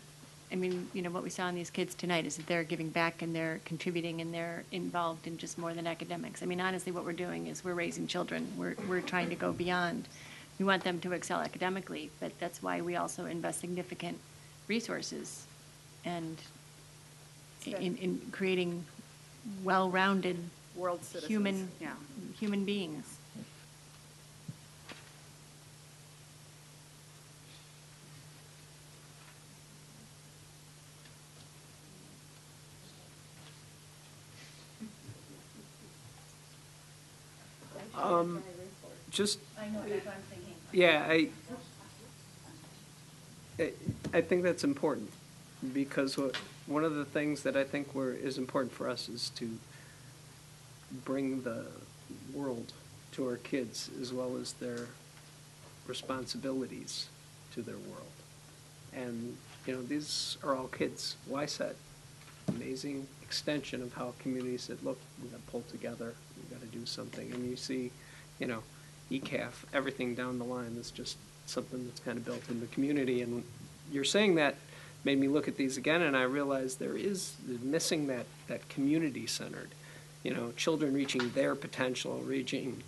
I mean, what we saw in these kids tonight is that they're giving back and they're contributing and they're involved in just more than academics. I mean, honestly, what we're doing is we're raising children. We're trying to go beyond. We want them to excel academically, but that's why we also invest significant resources and in creating well-rounded world citizens. human beings. Just, I know, that's what I'm thinking. yeah, I think that's important, because one of the things that I think is important for us is to bring the world to our kids, as well as their responsibilities to their world. And, these are all kids. YSET, amazing extension of how communities said, look, we've got to pull together, we've got to do something. And you see, ECAF, everything down the line is just something that's kind of built in the community. And you're saying that made me look at these again, and I realized they're missing that community-centered, children reaching their potential, reaching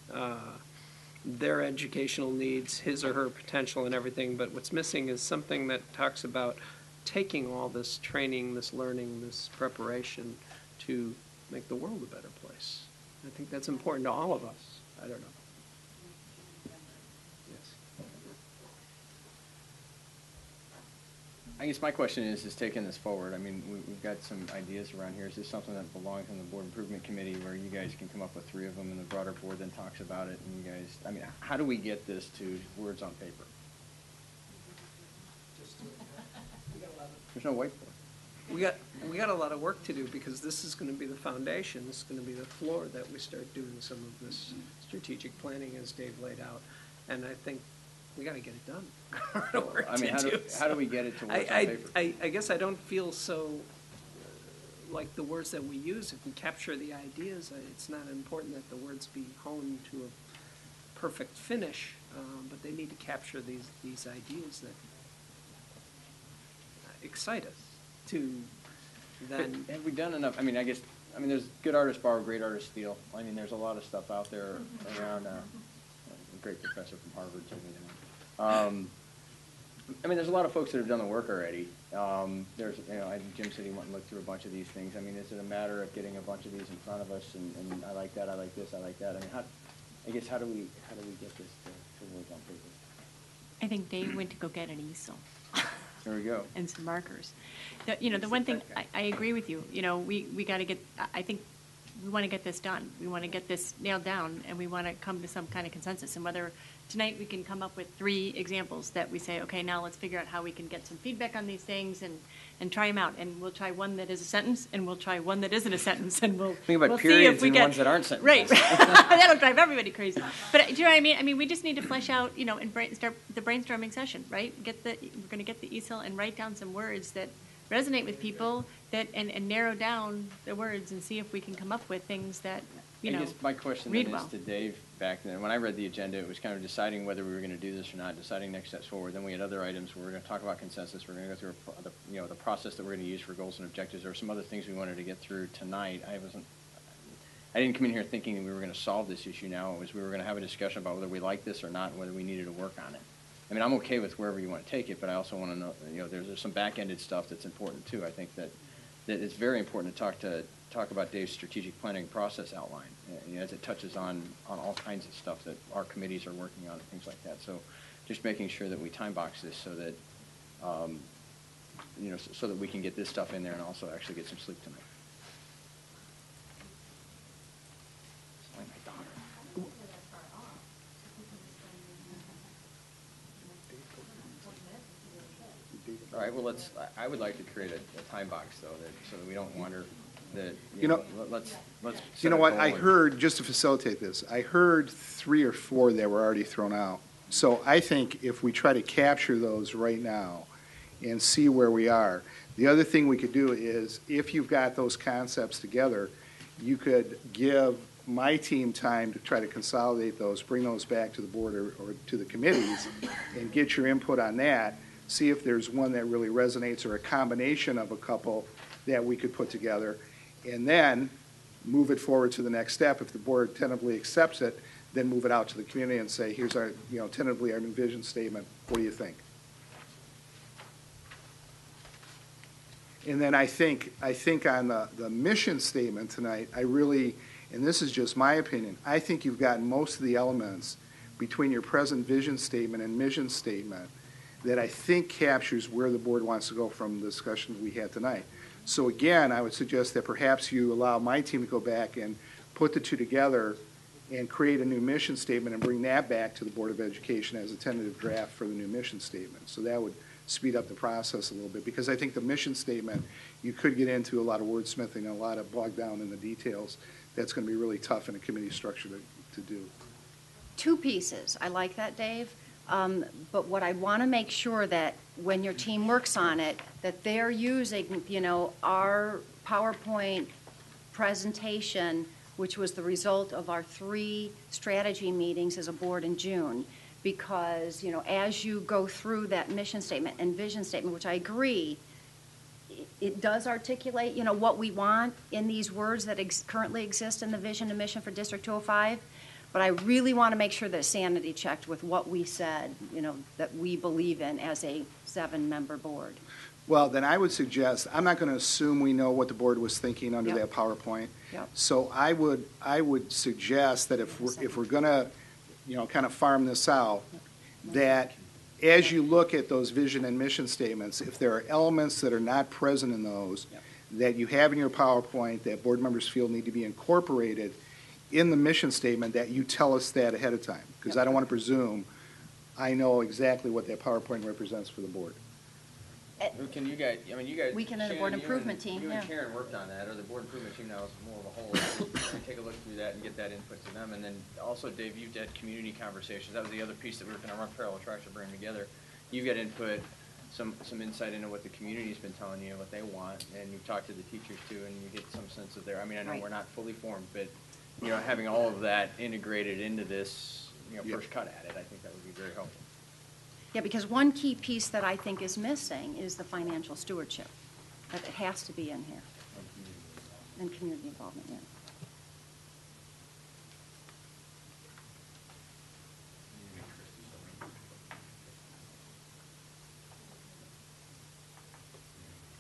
their educational needs, his or her potential and everything. But what's missing is something that talks about taking all this training, this learning, this preparation to make the world a better place. I think that's important to all of us. I don't know. I guess my question is taking this forward. I mean, we've got some ideas around here. Is this something that belongs in the Board Improvement Committee where you guys can come up with 3 of them and the broader board then talks about it and you guys, I mean, how do we get this to words on paper? There's no whiteboard. We got a lot of work to do, because this is going to be the foundation. This is going to be the floor that we start doing some of this strategic planning, as Dave laid out. And I think we got to get it done. I mean, how do we get it to words on paper? I guess I don't feel so like the words that we use, if we capture the ideas, it's not important that the words be honed to a perfect finish, but they need to capture these ideas that excite us to then. Have we done enough? I mean, there's good artists borrow, great artists steal. I mean, there's a lot of stuff out there around. A great professor from Harvard told me that. I mean, there's a lot of folks that have done the work already. There's, I think Jim said he went and looked through a bunch of these things. I mean, is it a matter of getting a bunch of these in front of us and I like that, I like this, I like that? I mean, how do we get this to work on paper? I think Dave went to go get an easel. There we go. And some markers. The one thing, I agree with you, we got to get, I think we want to get this done. We want to get this nailed down, and we want to come to some kind of consensus. And whether tonight we can come up with 3 examples that we say, okay, now let's figure out how we can get some feedback on these things and try them out. And we'll try one that is a sentence, and we'll try one that isn't a sentence, and we'll think about we'll periods see if we and get ones that aren't sentences. Right. That'll drive everybody crazy. But do you know what I mean? I mean, we just need to flesh out, and start the brainstorming session, right? We're going to get the easel and write down some words that resonate with people and narrow down the words and see if we can come up with things that, I guess my question read then well. is to Dave back then. When I read the agenda, it was kind of deciding whether we were going to do this or not, deciding next steps forward. Then we had other items where we were going to talk about consensus. We're going to go through the process that we're going to use for goals and objectives. There were some other things we wanted to get through tonight. I didn't come in here thinking that we were going to solve this issue now. It was we were going to have a discussion about whether we like this or not and whether we needed to work on it. I mean, I'm okay with wherever you want to take it, but I also want to know, there's some back-ended stuff that's important too. I think that it's very important to talk about Dave's strategic planning process outline, as it touches on all kinds of stuff that our committees are working on and things like that. So just making sure that we time box this so that, so that we can get this stuff in there and also actually get some sleep tonight. It's like my daughter. All right, well, I would like to create a time box, though, so that we don't wonder that, let's You know what, I heard, just to facilitate this, I heard 3 or 4 that were already thrown out. So I think if we try to capture those right now and see where we are, the other thing we could do is, if you've got those concepts together, you could give my team time to try to consolidate those, bring those back to the board or to the committees, and get your input on that. See if there's one that really resonates or a combination of a couple that we could put together, and then move it forward to the next step. If the board tentatively accepts it, then move it out to the community and say, here's our, tentatively our new vision statement. What do you think? And then I think on the mission statement tonight, and this is just my opinion, I think you've got most of the elements between your present vision statement and mission statement that I think captures where the board wants to go from the discussions we had tonight. So again, I would suggest that perhaps you allow my team to go back and put the 2 together and create a new mission statement and bring that back to the Board of Education as a tentative draft for the new mission statement. So that would speed up the process a little bit, because I think the mission statement, you could get into a lot of wordsmithing and a lot of bogged down in the details. That's going to be really tough in a committee structure to do. 2 pieces. I like that, Dave. But what I want to make sure that when your team works on it, that they're using, our PowerPoint presentation, which was the result of our 3 strategy meetings as a board in June. Because, as you go through that mission statement and vision statement, which I agree, it does articulate, what we want in these words that currently exist in the vision and mission for District 205. But I really want to make sure that it's sanity checked with what we said, that we believe in as a 7-member board. Well, then I would suggest, I'm not going to assume we know what the board was thinking under that PowerPoint. Yep. So I would suggest that if we're going to, kind of farm this out, that as you look at those vision and mission statements, if there are elements that are not present in those that you have in your PowerPoint that board members feel need to be incorporated in the mission statement, that you tell us that ahead of time, because I don't want to presume I know exactly what that PowerPoint represents for the board. Can you guys, We can, as a board improvement team, You and Karen worked on that, or the board improvement team now is more of a whole. Take a look through that and get that input to them. And then also, Dave, you've had community conversations. That was the other piece that we were going to run parallel tracks to bring together. You've got input some insight into what the community's been telling you, what they want, and you talk to the teachers too, and you get some sense of I mean, I know Right. we're not fully formed, but, you know, having all of that integrated into this, you know, Yeah. first cut at it, I think that would be very helpful. Yeah, because one key piece that I think is missing is the financial stewardship. That it has to be in here. And community involvement, yeah.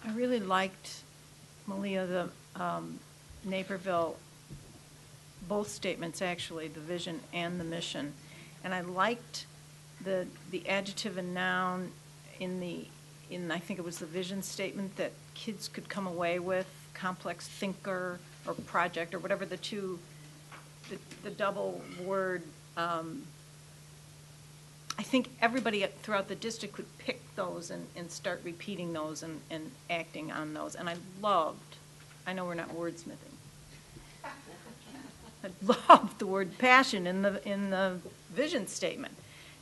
I really liked, Malia, the Naperville, both statements actually, the vision and the mission. And I liked the adjective and noun in I think it was the vision statement that kids could come away with, complex thinker or project or whatever the two, the double word. I think everybody throughout the district could pick those and start repeating those and acting on those. And I know we're not wordsmithing. I loved the word passion in the vision statement.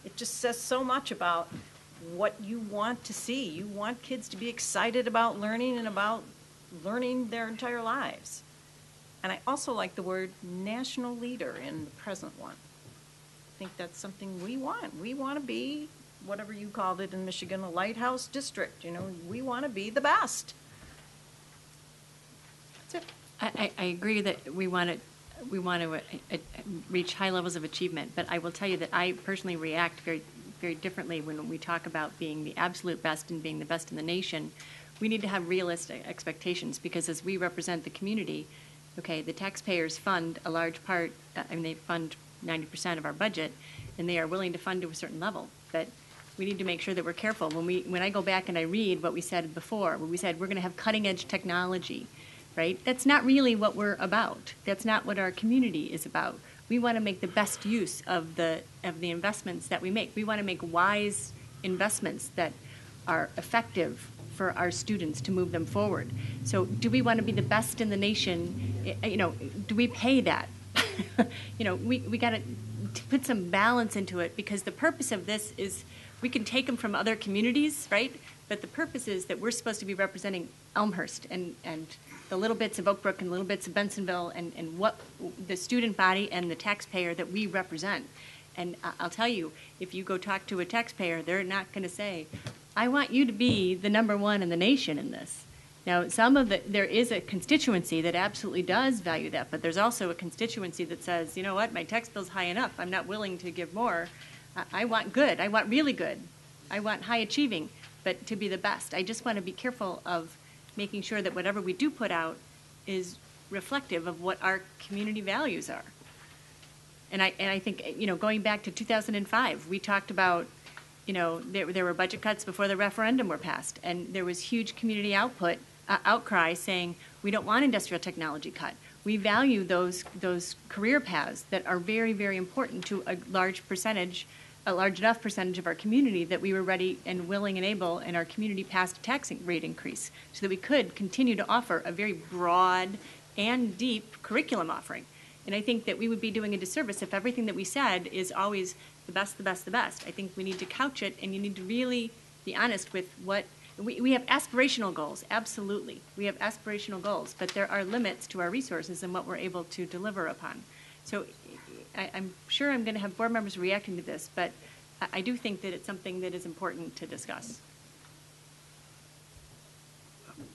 It just says so much about what you want to see. You want kids to be excited about learning and about learning their entire lives. And I also like the word national leader in the present one. I think that's something we want. We want to be, whatever you called it in Michigan, a lighthouse district. You know, we want to be the best. That's it. I agree that we want to reach high levels of achievement, but I will tell you that I personally react very, very differently when we talk about being the absolute best and being the best in the nation. We need to have realistic expectations because as we represent the community, okay, the taxpayers fund a large part, they fund 90% of our budget, and they are willing to fund to a certain level. But we need to make sure that we're careful. When I go back and I read what we said before, when we said we're going to have cutting-edge technology, right? That's not really what we're about. That's not what our community is about. We want to make the best use of the investments that we make. We want to make wise investments that are effective for our students to move them forward. So do we want to be the best in the nation? You know, do we pay that? You know, we got to put some balance into it because the purpose of this is we can take them from other communities, right? But the purpose is that we're supposed to be representing Elmhurst and the little bits of Oak Brook and little bits of Bensonville and what the student body and the taxpayer that we represent. And I'll tell you, if you go talk to a taxpayer, they're not going to say, I want you to be the number one in the nation in this. Now, there is a constituency that absolutely does value that, but there's also a constituency that says, you know what, my tax bill's high enough. I'm not willing to give more. I want good. I want really good. I want high achieving, but to be the best. I just want to be careful of making sure that whatever we do put out is reflective of what our community values are. And I think, you know, going back to 2005, we talked about, you know, there were budget cuts before the referendum were passed, and there was huge community outcry saying we don't want industrial technology cut. We value those career paths that are very, very important to a large enough percentage of our community that we were ready and willing and able, and our community passed a tax rate increase so that we could continue to offer a very broad and deep curriculum offering. And I think that we would be doing a disservice if everything that we said is always the best, the best, the best. I think we need to couch it, and you need to really be honest with what we have aspirational goals, absolutely. We have aspirational goals, but there are limits to our resources and what we're able to deliver upon. So I'm sure I'm going to have board members reacting to this, but I do think that it's something that is important to discuss.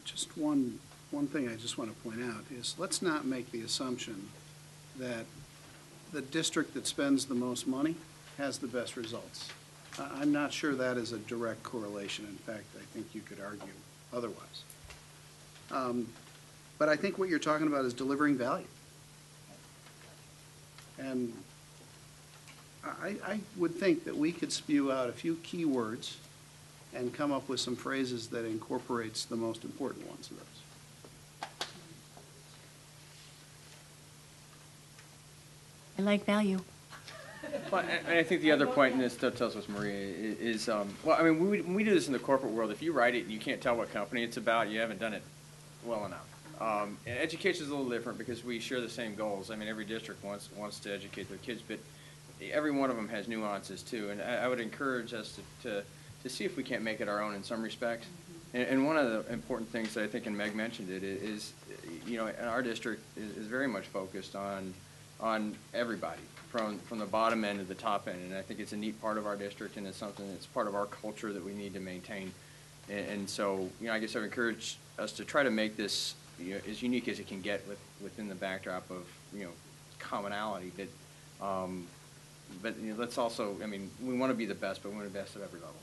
Just one thing I just want to point out is let's not make the assumption that the district that spends the most money has the best results. I'm not sure that is a direct correlation. In fact, I think you could argue otherwise. But I think what you're talking about is delivering value. And I would think that we could spew out a few key words and come up with some phrases that incorporates the most important ones of those. I like value. Well, and I think the other point, and this tells us, Maria, is, well, I mean, when we do this in the corporate world, if you write it and you can't tell what company it's about, you haven't done it well enough. And education is a little different because we share the same goals. I mean, every district wants to educate their kids, but every one of them has nuances too. And I would encourage us to to see if we can't make it our own in some respects. And one of the important things that I think, and Meg mentioned it, is, you know, our district is very much focused on everybody, from the bottom end to the top end. And I think it's a neat part of our district, and it's something that's part of our culture that we need to maintain. And so, you know, I guess I've encouraged us to try to make this, you know, as unique as it can get within the backdrop of, you know, commonality. But you know, let's also, I mean, we want to be the best, but we want to be the best at every level.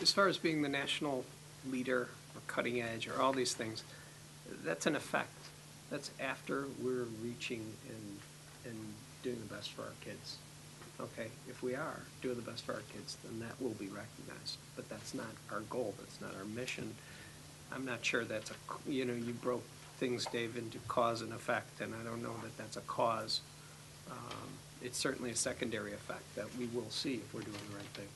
As far as being the national leader or cutting edge or all these things, that's an effect. That's after we're reaching and doing the best for our kids. Okay, if we are doing the best for our kids, then that will be recognized. But that's not our goal. That's not our mission. I'm not sure that's you know, you broke things, Dave, into cause and effect, and I don't know that that's a cause. It's certainly a secondary effect that we will see if we're doing the right thing.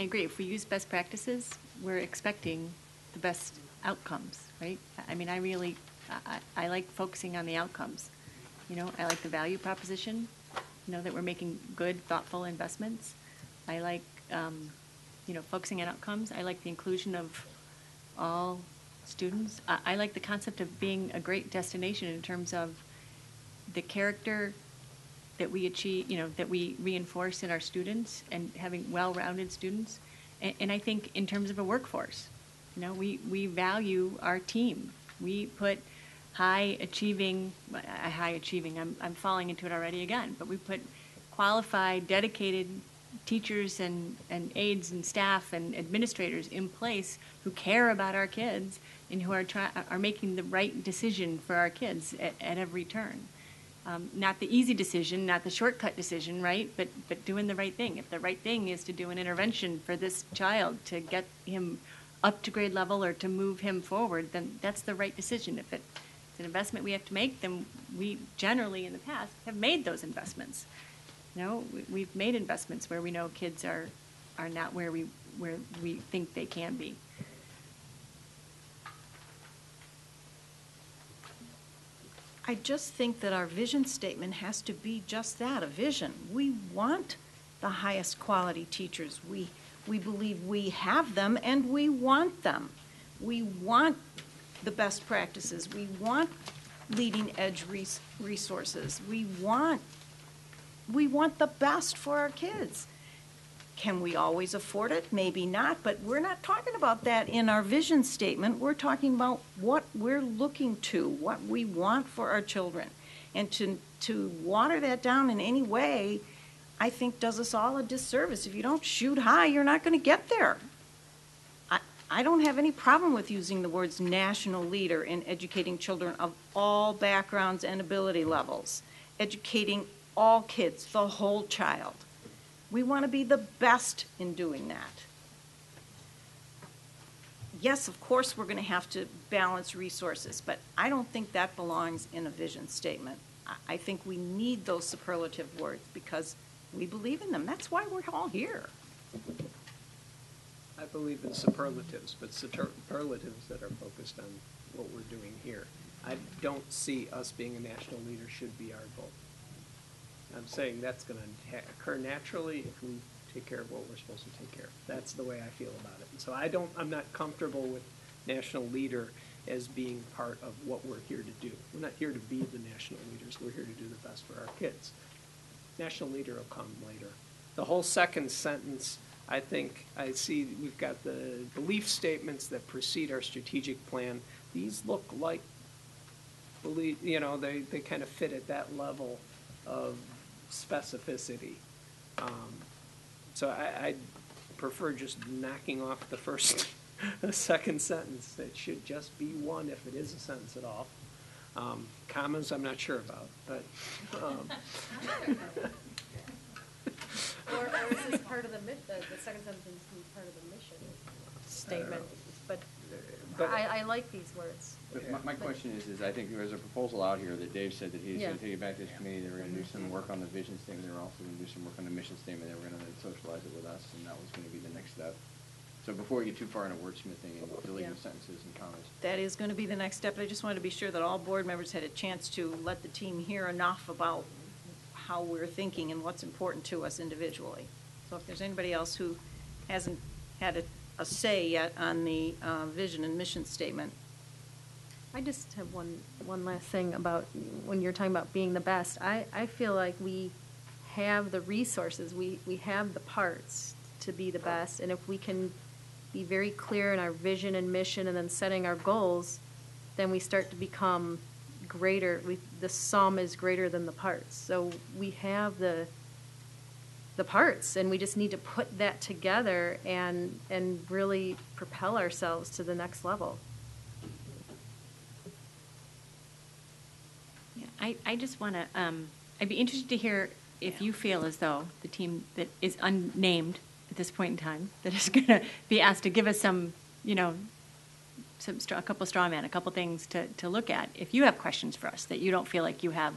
I agree. If we use best practices, we're expecting the best outcomes, right? I mean, I like focusing on the outcomes. You know, I like the value proposition, you know, that we're making good, thoughtful investments. I like, you know, focusing on outcomes. I like the inclusion of all students. I like the concept of being a great destination in terms of the character that we achieve, you know, that we reinforce in our students and having well-rounded students. And I think in terms of a workforce, you know, we value our team. We put high achieving, I'm falling into it already again, but we put qualified, dedicated teachers and aides and staff and administrators in place who care about our kids and who are making the right decision for our kids at every turn. Not the easy decision, not the shortcut decision, right? But doing the right thing. If the right thing is to do an intervention for this child to get him up to grade level or to move him forward, then that's the right decision. If it's an investment we have to make, then we generally in the past have made those investments. You know, we've made investments where we know kids are not where we think they can be. I just think that our vision statement has to be just that, a vision. We want the highest quality teachers. We believe we have them and we want them. We want the best practices. We want leading edge resources. We want the best for our kids. Can we always afford it? Maybe not, but we're not talking about that in our vision statement. We're talking about what we're looking to, what we want for our children. And to water that down in any way, I think does us all a disservice. If you don't shoot high, you're not going to get there. I don't have any problem with using the words national leader in educating children of all backgrounds and ability levels, educating all kids, the whole child. We want to be the best in doing that. Yes, of course, we're going to have to balance resources, but I don't think that belongs in a vision statement. I think we need those superlative words because we believe in them. That's why we're all here. I believe in superlatives, but superlatives that are focused on what we're doing here. I don't see us being a national leader should be our goal. I'm saying that's going to occur naturally if we take care of what we're supposed to take care of. That's the way I feel about it. And so I'm not comfortable with national leader as being part of what we're here to do. We're not here to be the national leaders. We're here to do the best for our kids. National leader will come later. The whole second sentence, I think I see we've got the belief statements that precede our strategic plan. These look like, they kind of fit at that level of specificity. So I prefer just knocking off the second sentence. It should just be one if it is a sentence at all. Commas I'm not sure about, but. Or is this part of the second sentence is part of the mission statement? But I like these words. But my question is I think there's a proposal out here that Dave said that he's going to take it back to his committee. They were going to do some work on the vision statement. They were also going to do some work on the mission statement. They were going to socialize it with us, and that was going to be the next step. So before we get too far into wordsmithing and deleting Yeah. sentences and commas. That is going to be the next step. I just wanted to be sure that all board members had a chance to let the team hear enough about how we're thinking and what's important to us individually. So if there's anybody else who hasn't had a say yet on the vision and mission statement. I just have one last thing about when you're talking about being the best. I feel like we have the resources, we have the parts to be the best, and if we can be very clear in our vision and mission and then setting our goals, then we start to become greater. The sum is greater than the parts. So we have the parts, and we just need to put that together and really propel ourselves to the next level. Yeah, I just want to, I'd be interested to hear if you feel as though the team that is unnamed at this point in time, that is going to be asked to give us some, a couple straw man, a couple things to look at. If you have questions for us that you don't feel like you have,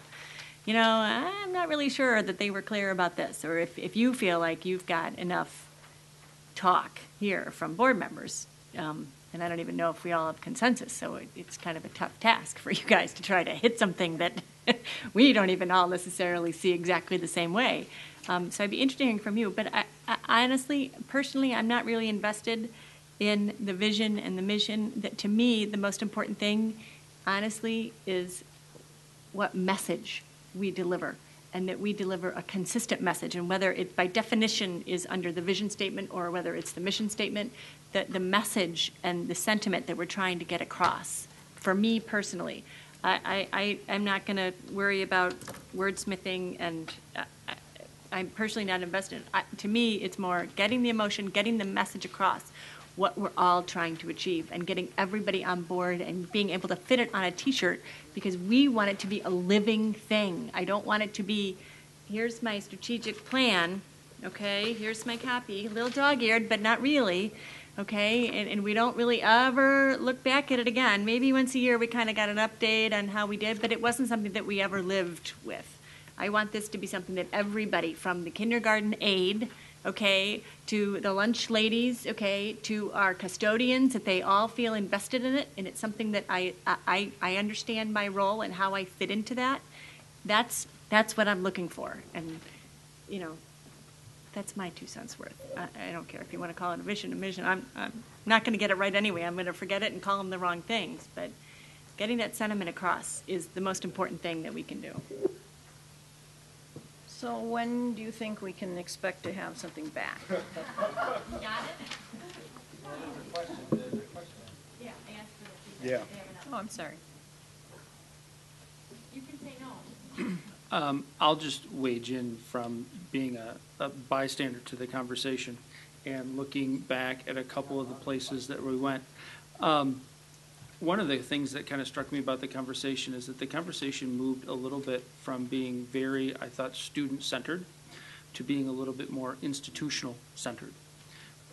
I'm not really sure that they were clear about this, or if you feel like you've got enough talk here from board members, and I don't even know if we all have consensus, so it's kind of a tough task for you guys to try to hit something that we don't even all necessarily see exactly the same way. So I'd be interested in hearing from you, but I honestly, personally, I'm not really invested in the vision and the mission. That to me, the most important thing, honestly, is what message we deliver, and that we deliver a consistent message. And whether it, by definition, is under the vision statement or whether it's the mission statement, the message and the sentiment that we're trying to get across. For me personally, I'm not going to worry about wordsmithing, and I'm personally not invested. To me, it's more getting the emotion, getting the message across, what we're all trying to achieve, and getting everybody on board and being able to fit it on a T-shirt, because we want it to be a living thing. I don't want it to be, here's my strategic plan, okay, here's my copy, a little dog-eared, but not really, okay, and we don't really ever look back at it again. Maybe once a year we kind of got an update on how we did, but it wasn't something that we ever lived with. I want this to be something that everybody, from the kindergarten aide, okay, to the lunch ladies, okay, to our custodians, that they all feel invested in it, and it's something that I understand my role and how I fit into that. That's what I'm looking for, and that's my 2 cents worth. I don't care if you want to call it a mission. I'm not going to get it right anyway. I'm going to forget it and call them the wrong things. But getting that sentiment across is the most important thing that we can do. So when do you think we can expect to have something back? You got it? Yeah, I asked for the feedback. Yeah. Oh, I'm sorry. You can say no. I'll just wage in from being a bystander to the conversation and looking back at a couple of the places that we went. One of the things that kind of struck me about the conversation is that the conversation moved a little bit from being very, I thought, student-centered to being a little bit more institutional-centered.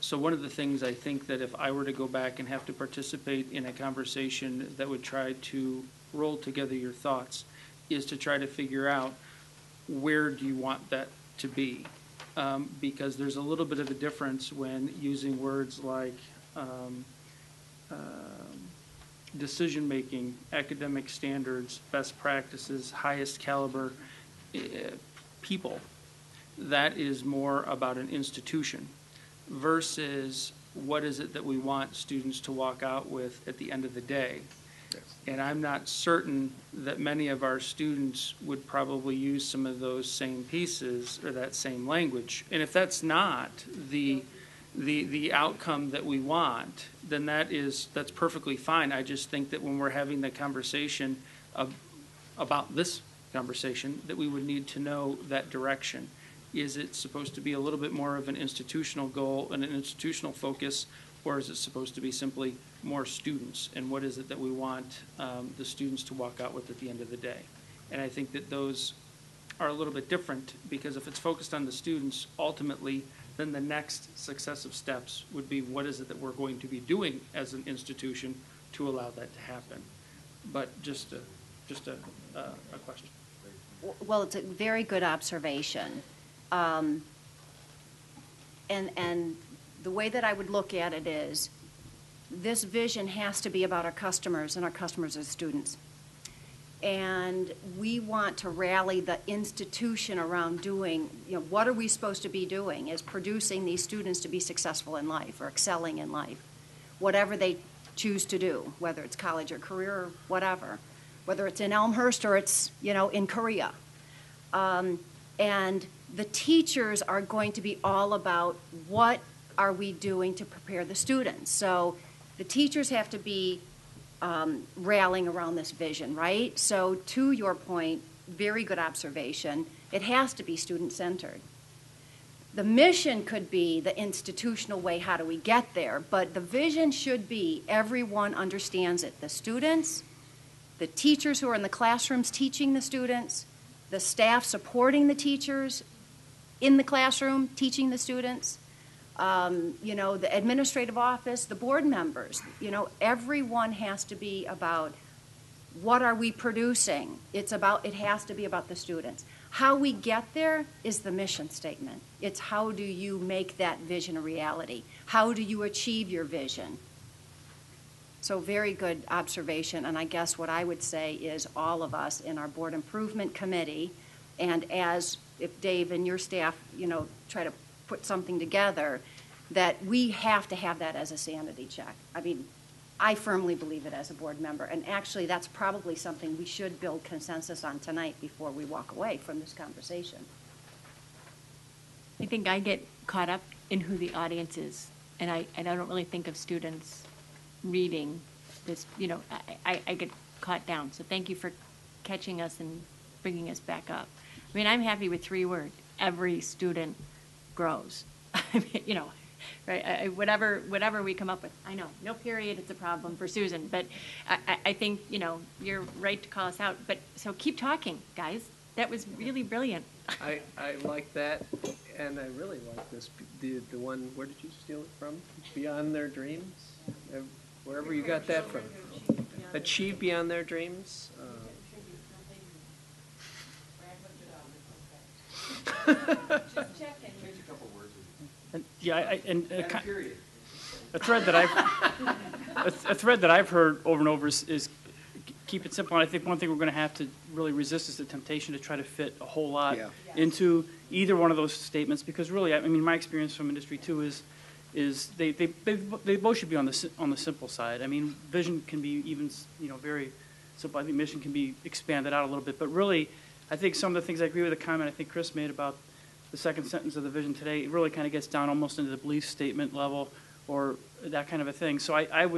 So one of the things I think that if I were to go back and have to participate in a conversation that would try to roll together your thoughts is to try to figure out where do you want that to be. Because there's a little bit of a difference when using words like decision-making, academic standards, best practices, highest caliber people. That is more about an institution versus what is it that we want students to walk out with at the end of the day. Yes. And I'm not certain that many of our students would probably use some of those same pieces or that same language. And if that's not the outcome that we want, then that's perfectly fine. I just think that when we're having the conversation about this conversation, that we would need to know that direction. Is it supposed to be a little bit more of an institutional goal and an institutional focus, or is it supposed to be simply more students? And what is it that we want the students to walk out with at the end of the day? And I think that those are a little bit different, because if it's focused on the students, ultimately, then the next successive steps would be what is it that we're going to be doing as an institution to allow that to happen. But just a question. Well, it's a very good observation. And the way that I would look at it is, this vision has to be about our customers, and our customers are students. And we want to rally the institution around doing, what are we supposed to be doing, is producing these students to be successful in life or excelling in life, whatever they choose to do, whether it's college or career or whatever, whether it's in Elmhurst or it's, in Korea. And the teachers are going to be all about what are we doing to prepare the students. So the teachers have to be rallying around this vision, right? So to your point, very good observation, it has to be student-centered. The mission could be the institutional way, how do we get there? But the vision should be everyone understands it. The students, the teachers who are in the classrooms teaching the students, the staff supporting the teachers in the classroom teaching the students, the administrative office, the board members, everyone has to be about what are we producing. It has to be about the students. How we get there is the mission statement. It's how do you make that vision a reality? How do you achieve your vision? So very good observation, and I guess what I would say is all of us in our board improvement committee, and if Dave and your staff, try to put something together, that we have to have that as a sanity check. I mean, I firmly believe it as a board member, and actually that's probably something we should build consensus on tonight before we walk away from this conversation. I think I get caught up in who the audience is, and I don't really think of students reading this, I get caught down. So thank you for catching us and bringing us back up. I mean, I'm happy with 3 words. Every student grows. I mean, right? Whatever we come up with. I know, no period, it's a problem for Susan, but I think, you're right to call us out. But so keep talking, guys. That was really brilliant. I like that, and I really like this, the one, where did you steal it from? Beyond Their Dreams? Wherever you got that from. Achieve Beyond Their Dreams? Yeah, a thread that I've heard over and over is keep it simple. And I think one thing we're going to have to really resist is the temptation to try to fit a whole lot into either one of those statements, because really, I mean, my experience from industry too is they both should be on the simple side. I mean, vision can be even very simple. I think mission can be expanded out a little bit, but really, I think some of the things, I agree with the comment I think Chris made about the second sentence of the vision today. It really kind of gets down almost into the belief statement level or that kind of a thing. So I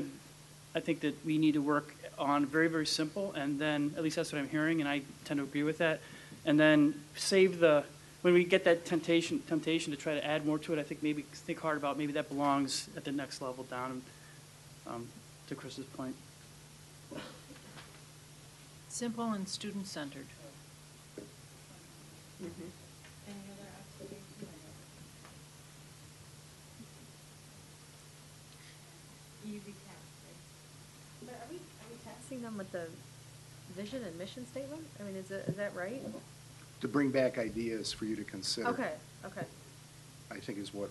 think that we need to work on very, very simple, and then, at least that's what I'm hearing, and I tend to agree with that, and then when we get that temptation to try to add more to it, I think maybe think hard about maybe that belongs at the next level down, to Chris's point. Simple and student-centered. Mm-hmm. Easy task, right? But are we taxing them with the vision and mission statement? I mean, is that right? To bring back ideas for you to consider. Okay. I think is what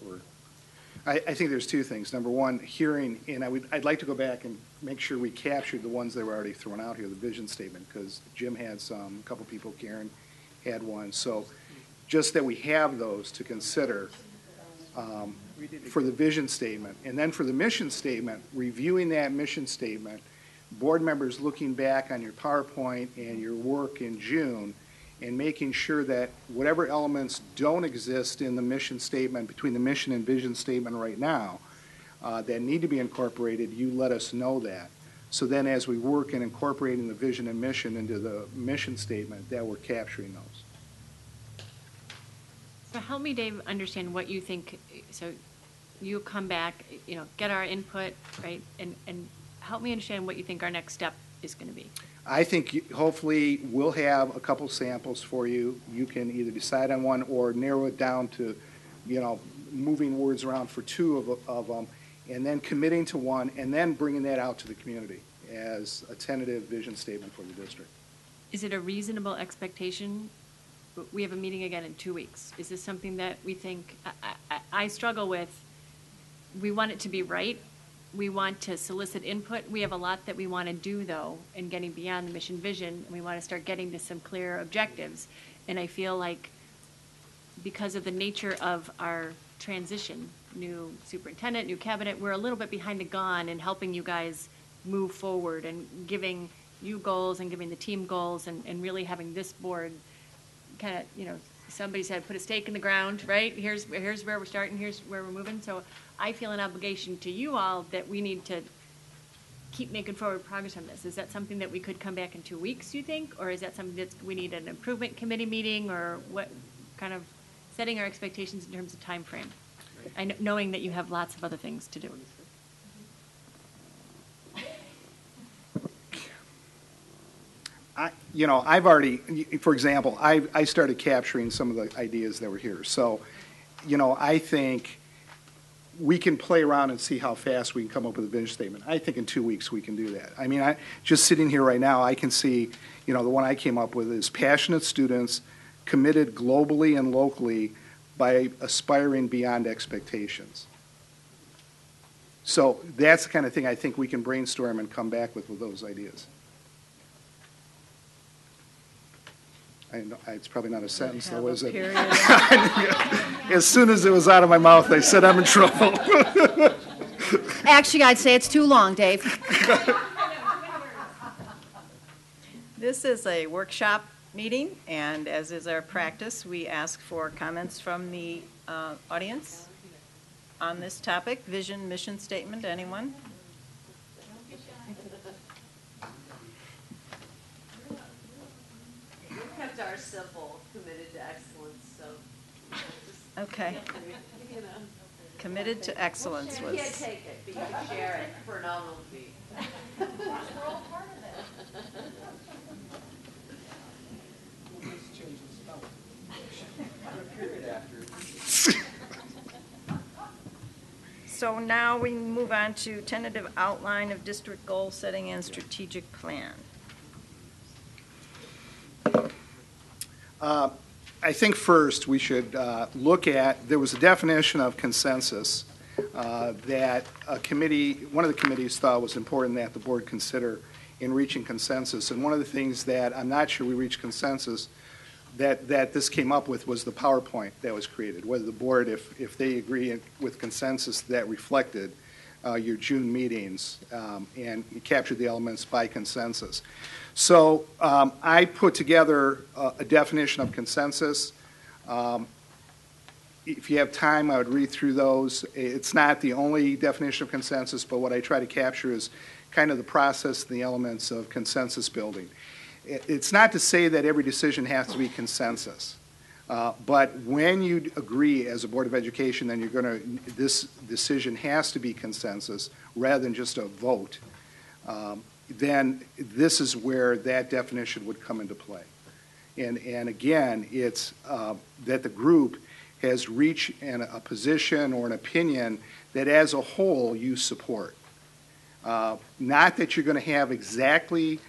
I think there's 2 things. Number one, hearing, and I'd like to go back and make sure we captured the ones that were already thrown out here, the vision statement, because Jim had some, a couple people, Karen had one. So just that we have those to consider for the vision statement. And then for the mission statement, reviewing that mission statement, board members looking back on your PowerPoint and your work in June, and making sure that whatever elements don't exist in the mission statement, between the mission and vision statement right now, that need to be incorporated, you let us know that. So then as we work in incorporating the vision and mission into the mission statement, that we're capturing those. So help me, Dave, understand what you think. So you come back, get our input, right, and help me understand what you think our next step is going to be. I think hopefully we'll have a couple samples for you. You can either decide on one or narrow it down to, moving words around for 2 of them, and then committing to one, and then bringing that out to the community as a tentative vision statement for the district. Is it a reasonable expectation? We have a meeting again in 2 weeks. Is this something that we think, I struggle with we want it to be right. We want to solicit input. We have a lot that we want to do, though, in getting beyond the mission vision, and we want to start getting to some clear objectives. And I feel like because of the nature of our transition, new superintendent, new cabinet, we're a little bit behind the gun in helping you guys move forward and giving you goals and giving the team goals and really having this board kind of, you know, somebody said, put a stake in the ground, right? Here's where we're starting, here's where we're moving. So I feel an obligation to you all that we need to keep making forward progress on this. Is that something that we could come back in 2 weeks, you think? Or is that something that we need an improvement committee meeting, or what kind of setting our expectations in terms of time frame? Knowing that you have lots of other things to do. I've already, for example, I started capturing some of the ideas that were here. So, I think we can play around and see how fast we can come up with a vision statement. I think in 2 weeks we can do that. I mean, just sitting here right now, I can see, the one I came up with is passionate students committed globally and locally by aspiring beyond expectations. So that's the kind of thing I think we can brainstorm and come back with those ideas. It's probably not a sentence, though, is it? As soon as it was out of my mouth, I said I'm in trouble. Actually, I'd say it's too long, Dave. This is a workshop meeting, and as is our practice, we ask for comments from the audience on this topic. Vision, mission statement, anyone? Kept our simple, committed to excellence, so. Okay. Committed to excellence was. You can't take it, but you can share it for a nominal fee. We're all part of it. So now we move on to tentative outline of district goal setting and strategic plan. I think first we should look at, there was a definition of consensus that one of the committees thought was important that the board consider in reaching consensus. And one of the things that I'm not sure we reached consensus that this came up with was the PowerPoint that was created, whether the board, if they agree with consensus that reflected your June meetings and you captured the elements by consensus. So I put together a definition of consensus. If you have time, I would read through those. It's not the only definition of consensus, but what I try to capture is kind of the process and the elements of consensus building. It's not to say that every decision has to be consensus, but when you agree as a Board of Education, then this decision has to be consensus rather than just a vote. Then this is where that definition would come into play. And again, it's that the group has reached a position or an opinion that as a whole you support. Not that you're going to have exactly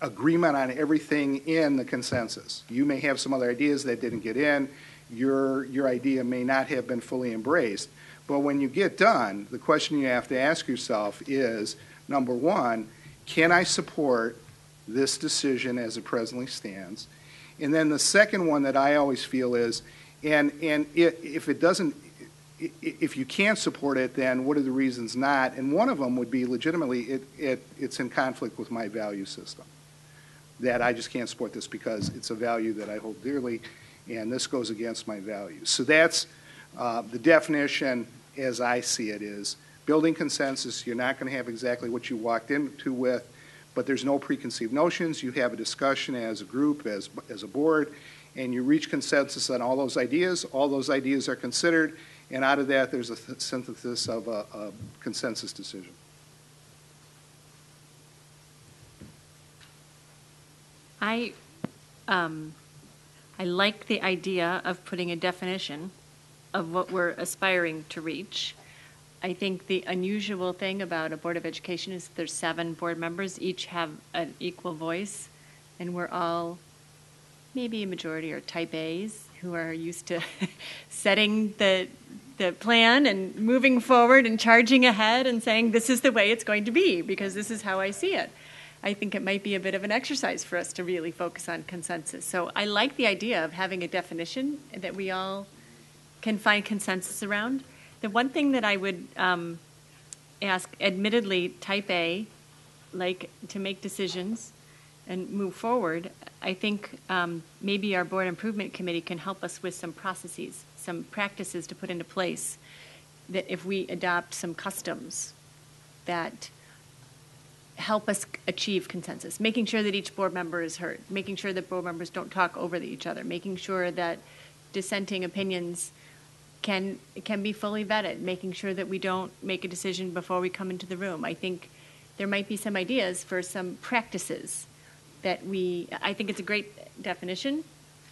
agreement on everything in the consensus. You may have some other ideas that didn't get in. Your idea may not have been fully embraced. But when you get done, the question you have to ask yourself is, number one, can I support this decision as it presently stands? And then the second one that I always feel is, if it doesn't, if you can't support it, then what are the reasons not? And one of them would be legitimately it's in conflict with my value system. That I just can't support this because it's a value that I hold dearly, and this goes against my values. So that's the definition as I see it is building consensus. You're not going to have exactly what you walked into with, but there's no preconceived notions. You have a discussion as a group, as a board, and you reach consensus on all those ideas. All those ideas are considered, and out of that there's a synthesis of a consensus decision. I like the idea of putting a definition of what we're aspiring to reach. I think the unusual thing about a Board of Education is there's 7 board members, each have an equal voice, and we're all maybe a majority or type A's who are used to setting the the plan and moving forward and charging ahead and saying, this is the way it's going to be, because this is how I see it. I think it might be a bit of an exercise for us to really focus on consensus. So I like the idea of having a definition that we all can find consensus around. The one thing that I would ask, admittedly, type A, like to make decisions and move forward, I think maybe our board improvement committee can help us with some processes, some practices to put into place, that if we adopt some customs that help us achieve consensus, making sure that each board member is heard, making sure that board members don't talk over each other, making sure that dissenting opinions can be fully vetted, making sure that we don't make a decision before we come into the room. I think there might be some ideas for some practices that I think it's a great definition,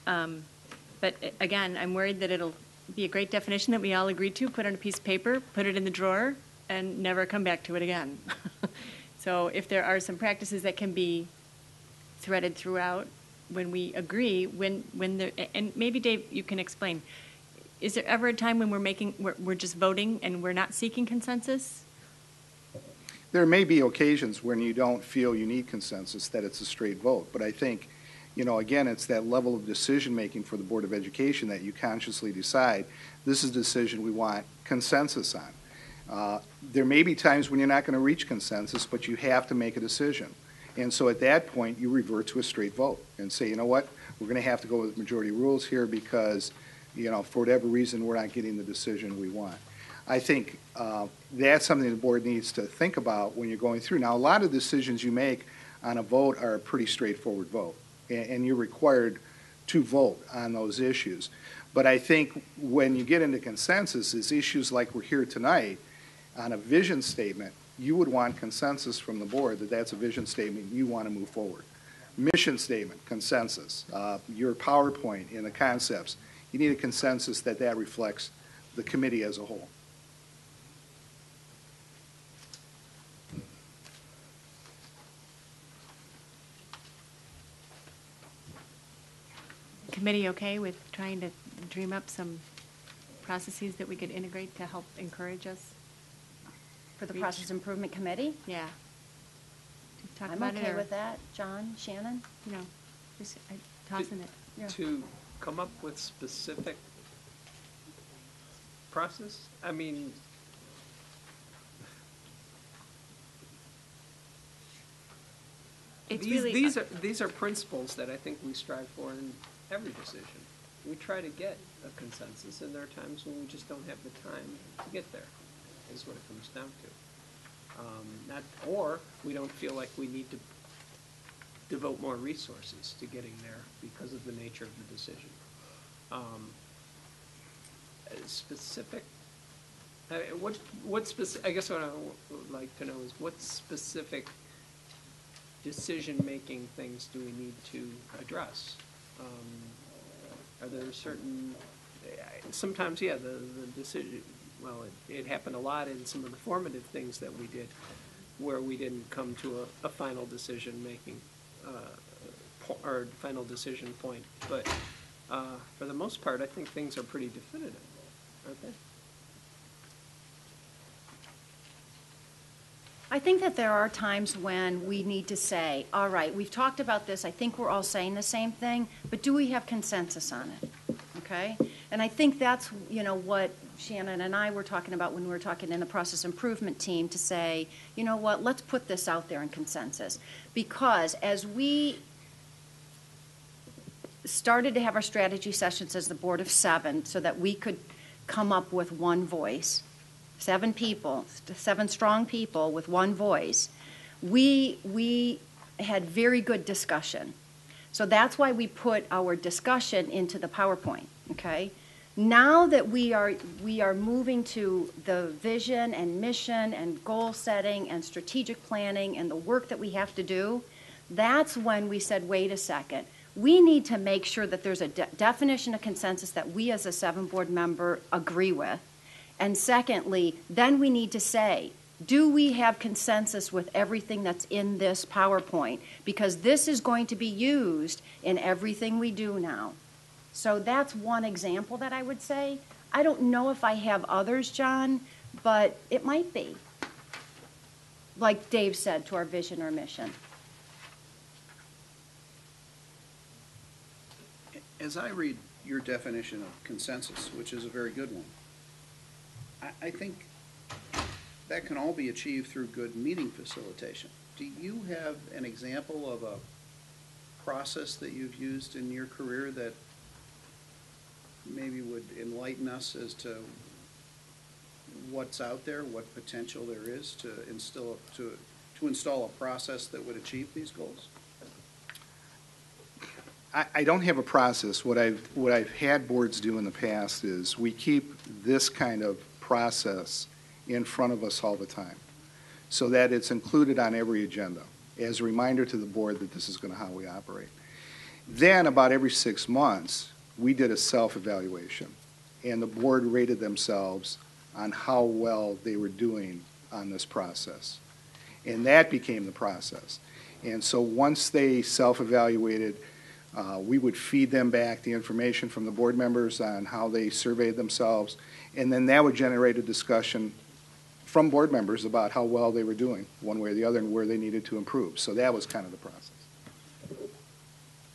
but again, I'm worried that it'll be a great definition that we all agree to, put on a piece of paper, put it in the drawer, and never come back to it again. So if there are some practices that can be threaded throughout when we agree, and maybe Dave, you can explain, is there ever a time when we're just voting and we're not seeking consensus? There may be occasions when you don't feel you need consensus, that it's a straight vote. But I think, again, it's that level of decision-making for the Board of Education that you consciously decide, this is a decision we want consensus on. There may be times when you're not going to reach consensus, but you have to make a decision. And so at that point, you revert to a straight vote and say, you know what, we're going to have to go with majority rules here because, for whatever reason, we're not getting the decision we want. I think that's something the board needs to think about when you're going through. Now, a lot of decisions you make on a vote are a pretty straightforward vote, and you're required to vote on those issues. But I think when you get into consensus, is issues like we're here tonight, on a vision statement, you would want consensus from the board that that's a vision statement you want to move forward. Mission statement, consensus. Your PowerPoint and the concepts, you need a consensus that reflects the committee as a whole. Committee okay with trying to dream up some processes that we could integrate to help encourage us? For the Process Improvement Committee? Yeah. Talk I'm about okay it, with that. John, Shannon? Just tossing it. Yeah. To come up with specific process? I mean, these are principles that I think we strive for in every decision. We try to get a consensus, and there are times when we just don't have the time to get there, is what it comes down to. Or we don't feel like we need to devote more resources to getting there because of the nature of the decision. Specific, I guess what I would like to know is what specific decision-making things do we need to address? Are there certain, sometimes, yeah, the decision, well, it happened a lot in some of the formative things that we did where we didn't come to a final decision-making or final decision point. But for the most part, I think things are pretty definitive, aren't they? I think that there are times when we need to say, all right, we've talked about this, I think we're all saying the same thing, but do we have consensus on it? Okay? And I think that's, what Shannon and I were talking about when we were talking in the process improvement team, to say, you know what, let's put this out there in consensus. Because as we started to have our strategy sessions as the board of 7 so that we could come up with one voice, 7 people, 7 strong people with one voice, we had very good discussion. So that's why we put our discussion into the PowerPoint, okay? Now that we are moving to the vision and mission and goal setting and strategic planning and the work that we have to do, that's when we said, wait a second. We need to make sure that there's a definition of consensus that we as a 7 board member agree with. And secondly, then we need to say, do we have consensus with everything that's in this PowerPoint? Because this is going to be used in everything we do now. So that's one example that I would say I don't know if I have others, John, but it might be. Like Dave said, to our vision or mission. As I read your definition of consensus, which is a very good one, I think that can all be achieved through good meeting facilitation. Do you have an example of a process that you've used in your career that maybe would enlighten us as to what's out there, what potential there is to install a process that would achieve these goals? I don't have a process. What I've had boards do in the past is we keep this kind of process in front of us all the time, so that it's included on every agenda as a reminder to the board that this is going to how we operate. Then about every 6 months, we did a self-evaluation, and the board rated themselves on how well they were doing on this process. And that became the process. And so once they self-evaluated, we would feed them back the information from the board members on how they surveyed themselves, and then that would generate a discussion from board members about how well they were doing, one way or the other, and where they needed to improve. So that was kind of the process.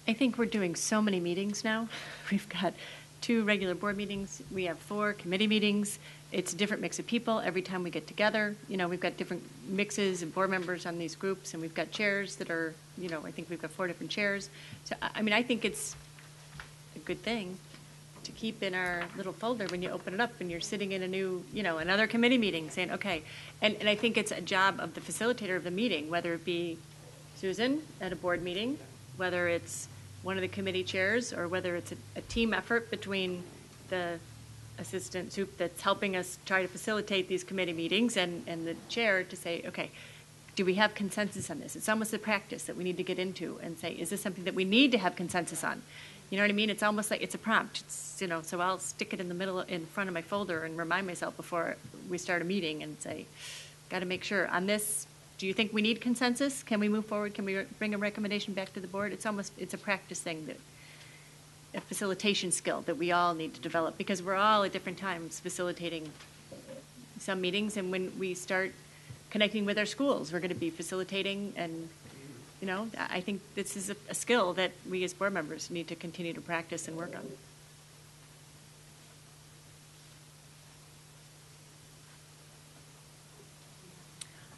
I think we're doing so many meetings now. We've got 2 regular board meetings. We have 4 committee meetings. It's a different mix of people every time we get together. You know, we've got different mixes of board members on these groups, and we've got chairs that are, you know, I think we've got 4 different chairs. So, I mean, I think it's a good thing to keep in our little folder when you open it up and you're sitting in a new, you know, another committee meeting saying, okay. And I think it's a job of the facilitator of the meeting, whether it be Susan at a board meeting, whether it's one of the committee chairs, or whether it's a team effort between the assistant soup that's helping us try to facilitate these committee meetings and the chair to say, okay, do we have consensus on this? It's almost a practice that we need to get into and say, is this something that we need to have consensus on? You know what I mean? It's almost like it's a prompt. It's, you know, so I'll stick it in the middle, in front of my folder, and remind myself before we start a meeting and say, got to make sure on this. Do you think we need consensus? Can we move forward? Can we bring a recommendation back to the board? It's a practice thing, that a facilitation skill that we all need to develop, because we're all at different times facilitating some meetings, and when we start connecting with our schools, we're going to be facilitating. And you know, I think this is a skill that we as board members need to continue to practice and work on.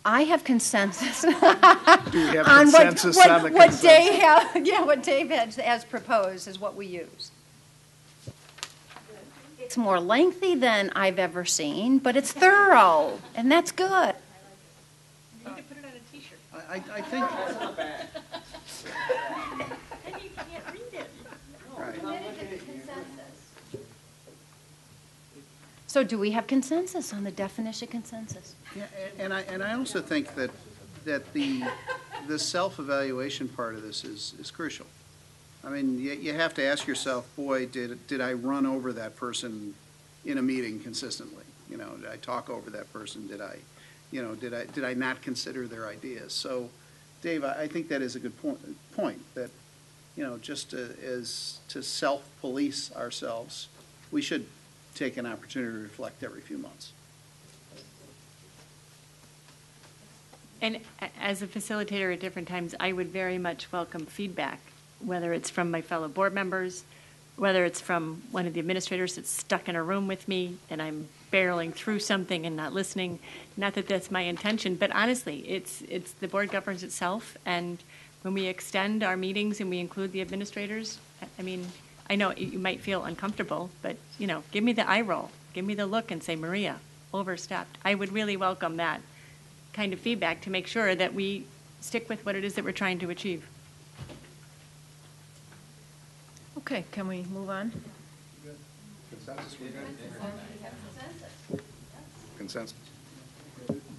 I have consensus. Do we have consensus on the what consensus? What Dave has proposed is what we use. It's more lengthy than I've ever seen, but it's thorough, and that's good. You need to put it on a T-shirt. I think. Then you can't read it. Right. So do we have consensus on the definition of consensus? Yeah, and I also think that the self-evaluation part of this is crucial. I mean, you have to ask yourself, boy, did I run over that person in a meeting consistently? You know, did I talk over that person? Did I not consider their ideas? So, Dave, I think that is a good point that, you know, just as to self-police ourselves, we should take an opportunity to reflect every few months. And as a facilitator at different times, I would very much welcome feedback, whether it's from my fellow board members, whether it's from one of the administrators that's stuck in a room with me and I'm barreling through something and not listening. Not that that's my intention, but honestly, it's the board governs itself. And when we extend our meetings and we include the administrators, I mean, I know you might feel uncomfortable, but, you know, give me the eye roll. Give me the look and say, Maria, overstepped. I would really welcome that kind of feedback to make sure that we stick with what it is that we're trying to achieve. Okay, can we move on? Consensus, we're good? Consensus.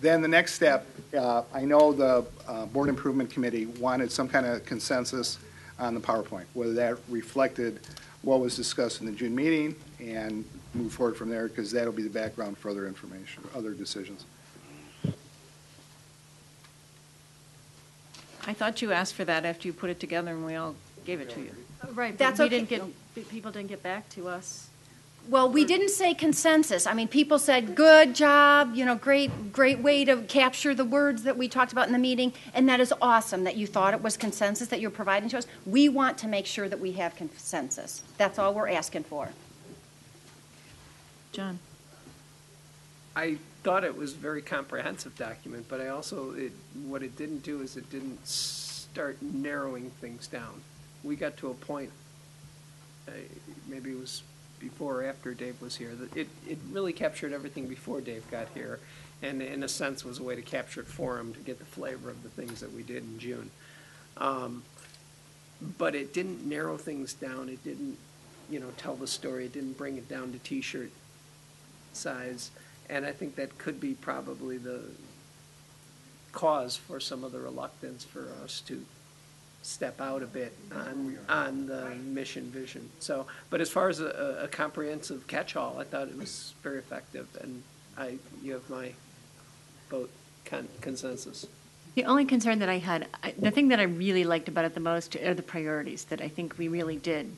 Then the next step, I know the Board Improvement Committee wanted some kind of consensus on the PowerPoint, whether that reflected what was discussed in the June meeting, and move forward from there, because that'll be the background for other information, other decisions. I thought you asked for that after you put it together and we all gave it to you. Right, That's but okay. people didn't get back to us Well, we didn't say consensus. I mean, people said, good job, great way to capture the words that we talked about in the meeting, and that is awesome that you thought it was consensus that you're providing to us. We want to make sure that we have consensus. That's all we're asking for. John? I thought it was a very comprehensive document, but I also, what it didn't do is it didn't start narrowing things down. We got to a point, maybe it was before or after Dave was here, that it really captured everything before Dave got here, and in a sense was a way to capture it for him to get the flavor of the things that we did in June. But it didn't narrow things down. It didn't, tell the story. It didn't bring it down to T-shirt size, and I think that could be probably the cause for some of the reluctance for us to step out a bit on the mission vision. So, but as far as a comprehensive catch-all, I thought it was very effective, and you have my vote consensus. The only concern that I had, the thing that I really liked about it the most are the priorities that I think we really did.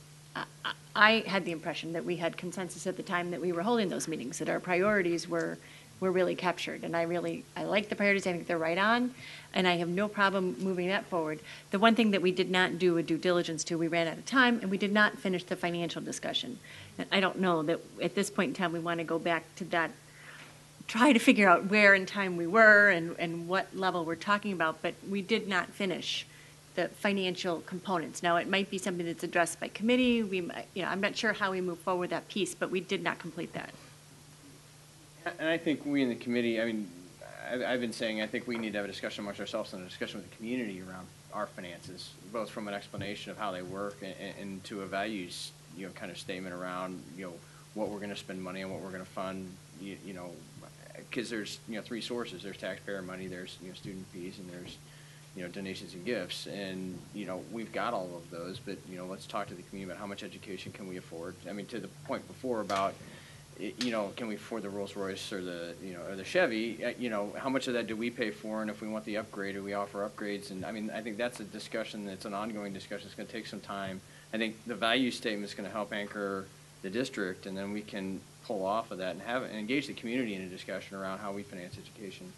I had the impression that we had consensus at the time that we were holding those meetings, that our priorities were really captured. And I like the priorities. I think they're right on. And I have no problem moving that forward. The one thing that we did not do a due diligence to, we ran out of time, and we did not finish the financial discussion. And I don't know that at this point in time we want to go back to that, try to figure out where in time we were and what level we're talking about, but we did not finish the financial components. Now, it might be something that's addressed by committee. I'm not sure how we move forward with that piece, but we did not complete that. And I think we in the committee, I've been saying, I think we need to have a discussion amongst ourselves and a discussion with the community around our finances, both from an explanation of how they work and to a values, kind of statement around, what we're going to spend money on, what we're going to fund, because there's, three sources. There's taxpayer money, there's, student fees, and there's, donations and gifts. And, we've got all of those, but, let's talk to the community about how much education can we afford. To the point before about, can we afford the Rolls Royce or the, or the Chevy? How much of that do we pay for? And if we want the upgrade, do we offer upgrades? And I think that's a discussion that's an ongoing discussion. It's going to take some time. I think the value statement is going to help anchor the district, and then we can pull off of that and engage the community in a discussion around how we finance education,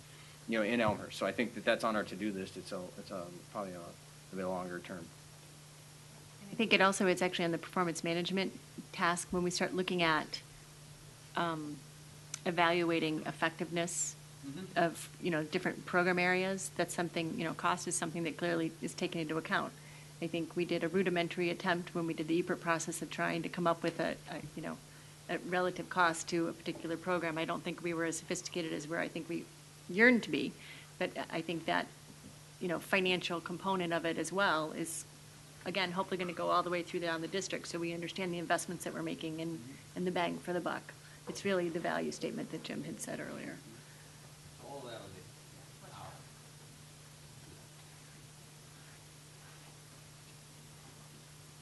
in Elmhurst. So I think that's on our to-do list. It's probably a bit longer term. I think it's actually on the performance management task when we start looking at evaluating effectiveness of, different program areas. That's something, cost is something that clearly is taken into account. I think we did a rudimentary attempt when we did the EPRT process of trying to come up with a relative cost to a particular program. I don't think we were as sophisticated as where I think we yearn to be, but I think that, financial component of it as well is, again, hopefully going to go all the way through down the district so we understand the investments that we're making and the bang for the buck. It's really the value statement that Jim had said earlier.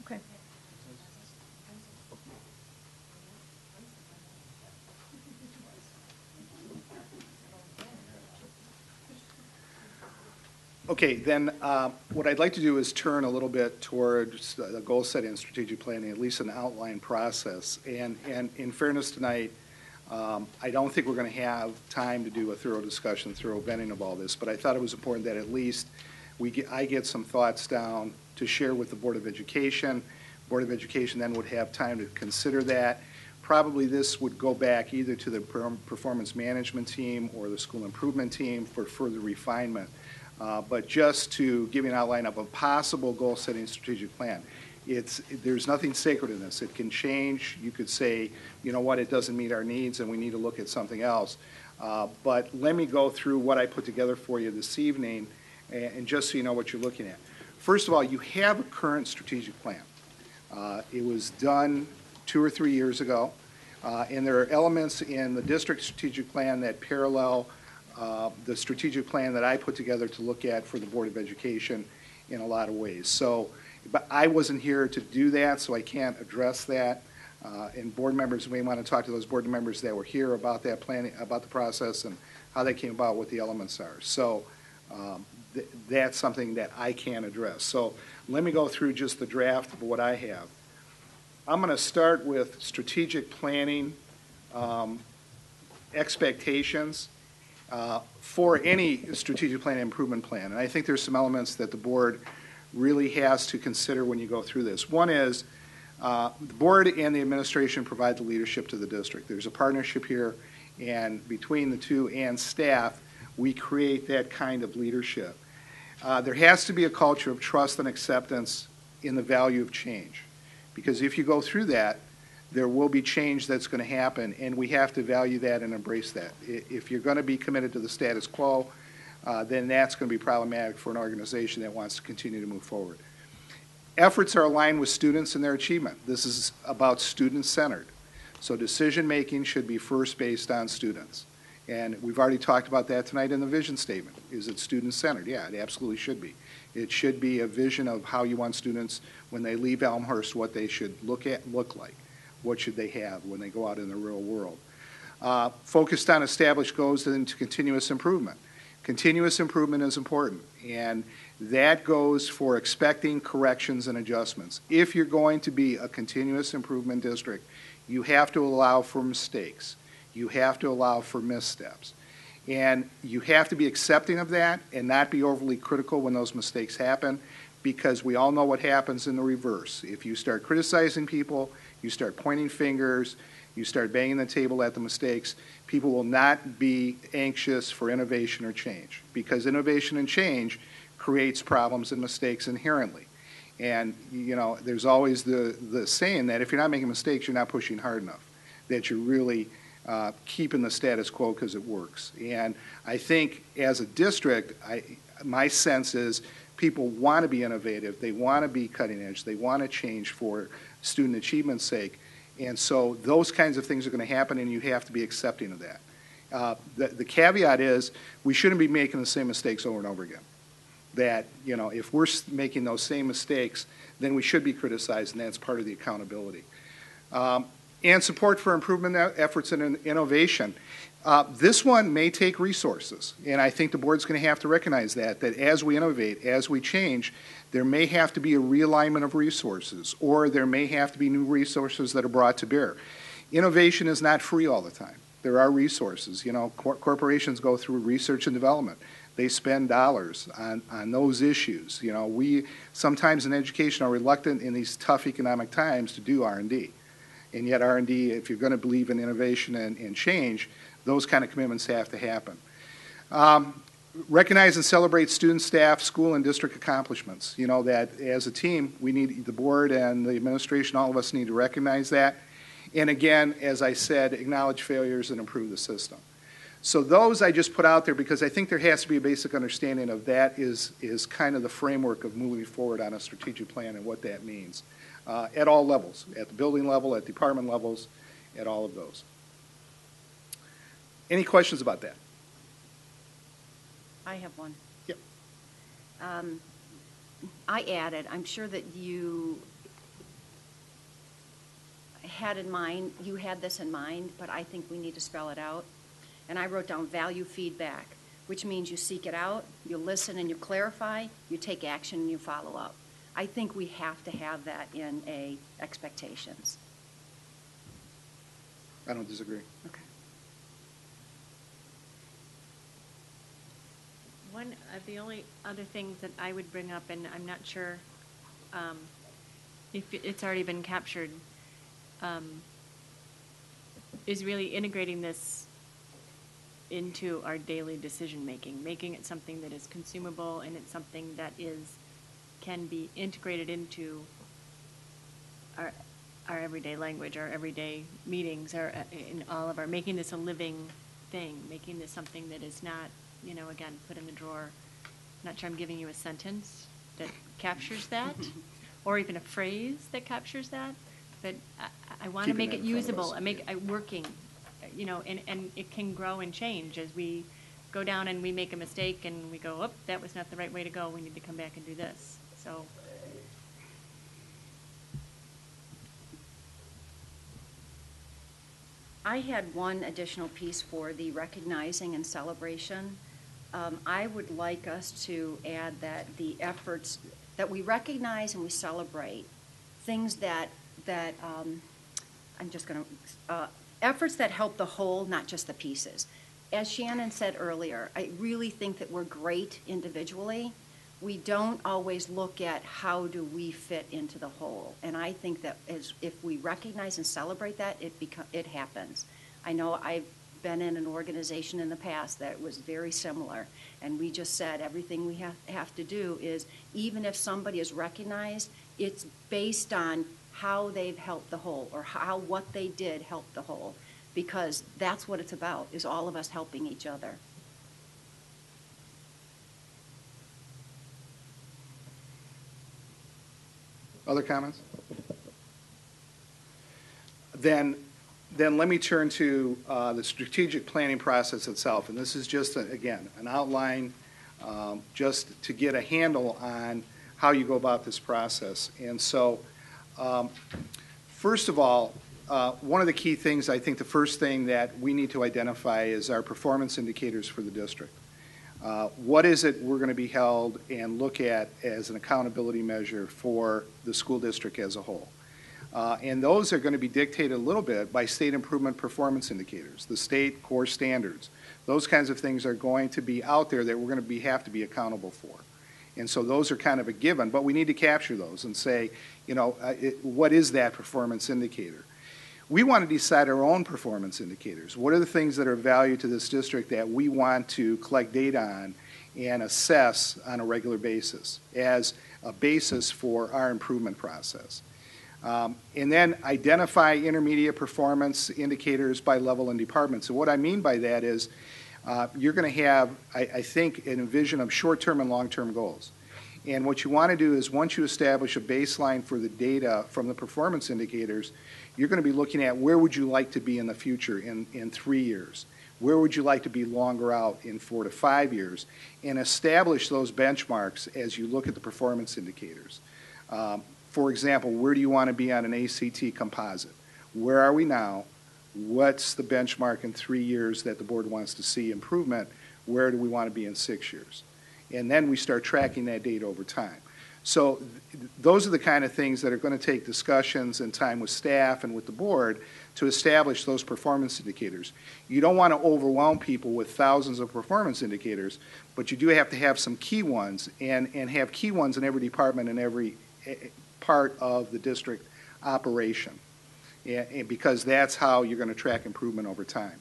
Okay. Okay, then what I'd like to do is turn a little bit towards the goal setting and strategic planning, at least an outline process. And in fairness tonight, I don't think we're going to have time to do a thorough discussion, thorough vetting of all this, but I thought it was important that at least I get some thoughts down to share with the Board of Education. Board of Education then would have time to consider that. Probably this would go back either to the performance management team or the school improvement team for further refinement. But just to give you an outline of a possible goal-setting strategic plan, there's nothing sacred in this. It can change. You could say, you know what, it doesn't meet our needs and we need to look at something else. But let me go through what I put together for you this evening, and just so you know what you're looking at. First of all, you have a current strategic plan. It was done 2 or 3 years ago, and there are elements in the district strategic plan that parallel the strategic plan that I put together to look at for the Board of Education in a lot of ways. So, but I wasn't here to do that, so I can't address that. And board members may want to talk to those board members that were here about that planning, about the process and how they came about, what the elements are. So that's something that I can't address. So let me go through just the draft of what I have. I'm going to start with strategic planning expectations for any strategic plan improvement plan. And I think there's some elements that the board really has to consider when you go through this. One is the board and the administration provide the leadership to the district. There's a partnership here, and between the two and staff, we create that kind of leadership. There has to be a culture of trust and acceptance in the value of change, because if you go through that, there will be change that's going to happen, and we have to value that and embrace that. If you're going to be committed to the status quo, then that's going to be problematic for an organization that wants to continue to move forward. Efforts are aligned with students and their achievement. This is about student-centered. So decision-making should be first based on students. And we've already talked about that tonight in the vision statement. Is it student-centered? Yeah, it absolutely should be. It should be a vision of how you want students, when they leave Elmhurst, what they should look like. What should they have when they go out in the real world? Focused on established goals into continuous improvement. Continuous improvement is important, and that goes for expecting corrections and adjustments. If you're going to be a continuous improvement district, you have to allow for mistakes. You have to allow for missteps. And you have to be accepting of that and not be overly critical when those mistakes happen, because we all know what happens in the reverse. If you start criticizing people, you start pointing fingers, you start banging the table at the mistakes, people will not be anxious for innovation or change, because innovation and change creates problems and mistakes inherently. And, you know, there's always the saying that if you're not making mistakes, you're not pushing hard enough, that you're really keeping the status quo because it works. And I think as a district, my sense is people want to be innovative, they want to be cutting edge, they want to change for student achievement's sake. And so those kinds of things are going to happen, and you have to be accepting of that. The caveat is we shouldn't be making the same mistakes over and over again. That, you know, if we're making those same mistakes, then we should be criticized, and that's part of the accountability. And support for improvement efforts in innovation. This one may take resources, and I think the board's going to have to recognize that as we innovate, as we change, there may have to be a realignment of resources, or there may have to be new resources that are brought to bear. Innovation is not free all the time. There are resources. You know, corporations go through research and development. They spend dollars on those issues. You know, we sometimes in education are reluctant in these tough economic times to do R&D. And yet R&D, if you're going to believe in innovation and change, those kind of commitments have to happen. Recognize and celebrate student, staff, school, and district accomplishments. You know, that as a team, we need, the board and the administration, all of us need to recognize that. And again, as I said, acknowledge failures and improve the system. So those I just put out there because I think there has to be a basic understanding of that is kind of the framework of moving forward on a strategic plan and what that means at all levels, at the building level, at department levels, at all of those. Any questions about that? I have one. Yep. I added, I'm sure that you had this in mind, but I think we need to spell it out. And I wrote down value feedback, which means you seek it out, you listen and you clarify, you take action and you follow up. I think we have to have that in expectations. I don't disagree. Okay. One of the only other things that I would bring up, and I'm not sure if it's already been captured, is really integrating this into our daily decision-making, making it something that is consumable and it's something that can be integrated into our everyday language, our everyday meetings, in all of our, making this a living thing, making this something that is not, you know, again, put in the drawer. Not sure I'm giving you a sentence that captures that, or even a phrase that captures that, but I want to make it usable, working, you know, and it can grow and change as we go down and we make a mistake and we go, oh, that was not the right way to go, we need to come back and do this. So. I had one additional piece for the recognizing and celebration. I would like us to add that the efforts that we recognize and we celebrate things that that, I'm just going to, efforts that help the whole, not just the pieces. As Shannon said earlier, I really think that we're great individually. We don't always look at how do we fit into the whole. And I think that if we recognize and celebrate that, it happens. I know I've been in an organization in the past that was very similar, and we just said everything we have to do is, even if somebody is recognized, it's based on how they've helped the whole, or how what they did helped the whole, because that's what it's about, is all of us helping each other. Other comments? Then let me turn to the strategic planning process itself. And this is just, again, an outline just to get a handle on how you go about this process. And so, first of all, one of the key things, I think the first thing that we need to identify is our performance indicators for the district. What is it we're going to be held and look at as an accountability measure for the school district as a whole? And those are going to be dictated a little bit by state improvement performance indicators, the state core standards. Those kinds of things are going to be out there that we're going to have to be accountable for. And so those are kind of a given, but we need to capture those and say, you know, what is that performance indicator? We want to decide our own performance indicators. What are the things that are of value to this district that we want to collect data on and assess on a regular basis as a basis for our improvement process? And then identify intermediate performance indicators by level and department. So what I mean by that is you're going to have, I think, a vision of short-term and long-term goals. And what you want to do is, once you establish a baseline for the data from the performance indicators, you're going to be looking at where would you like to be in the future in 3 years? Where would you like to be longer out in 4 to 5 years? And establish those benchmarks as you look at the performance indicators. For example, where do you want to be on an ACT composite? Where are we now? What's the benchmark in 3 years that the board wants to see improvement? Where do we want to be in 6 years? And then we start tracking that data over time. So those are the kind of things that are going to take discussions and time with staff and with the board to establish those performance indicators. You don't want to overwhelm people with thousands of performance indicators, but you do have to have some key ones and have key ones in every department and every part of the district operation, and because that's how you're going to track improvement over time.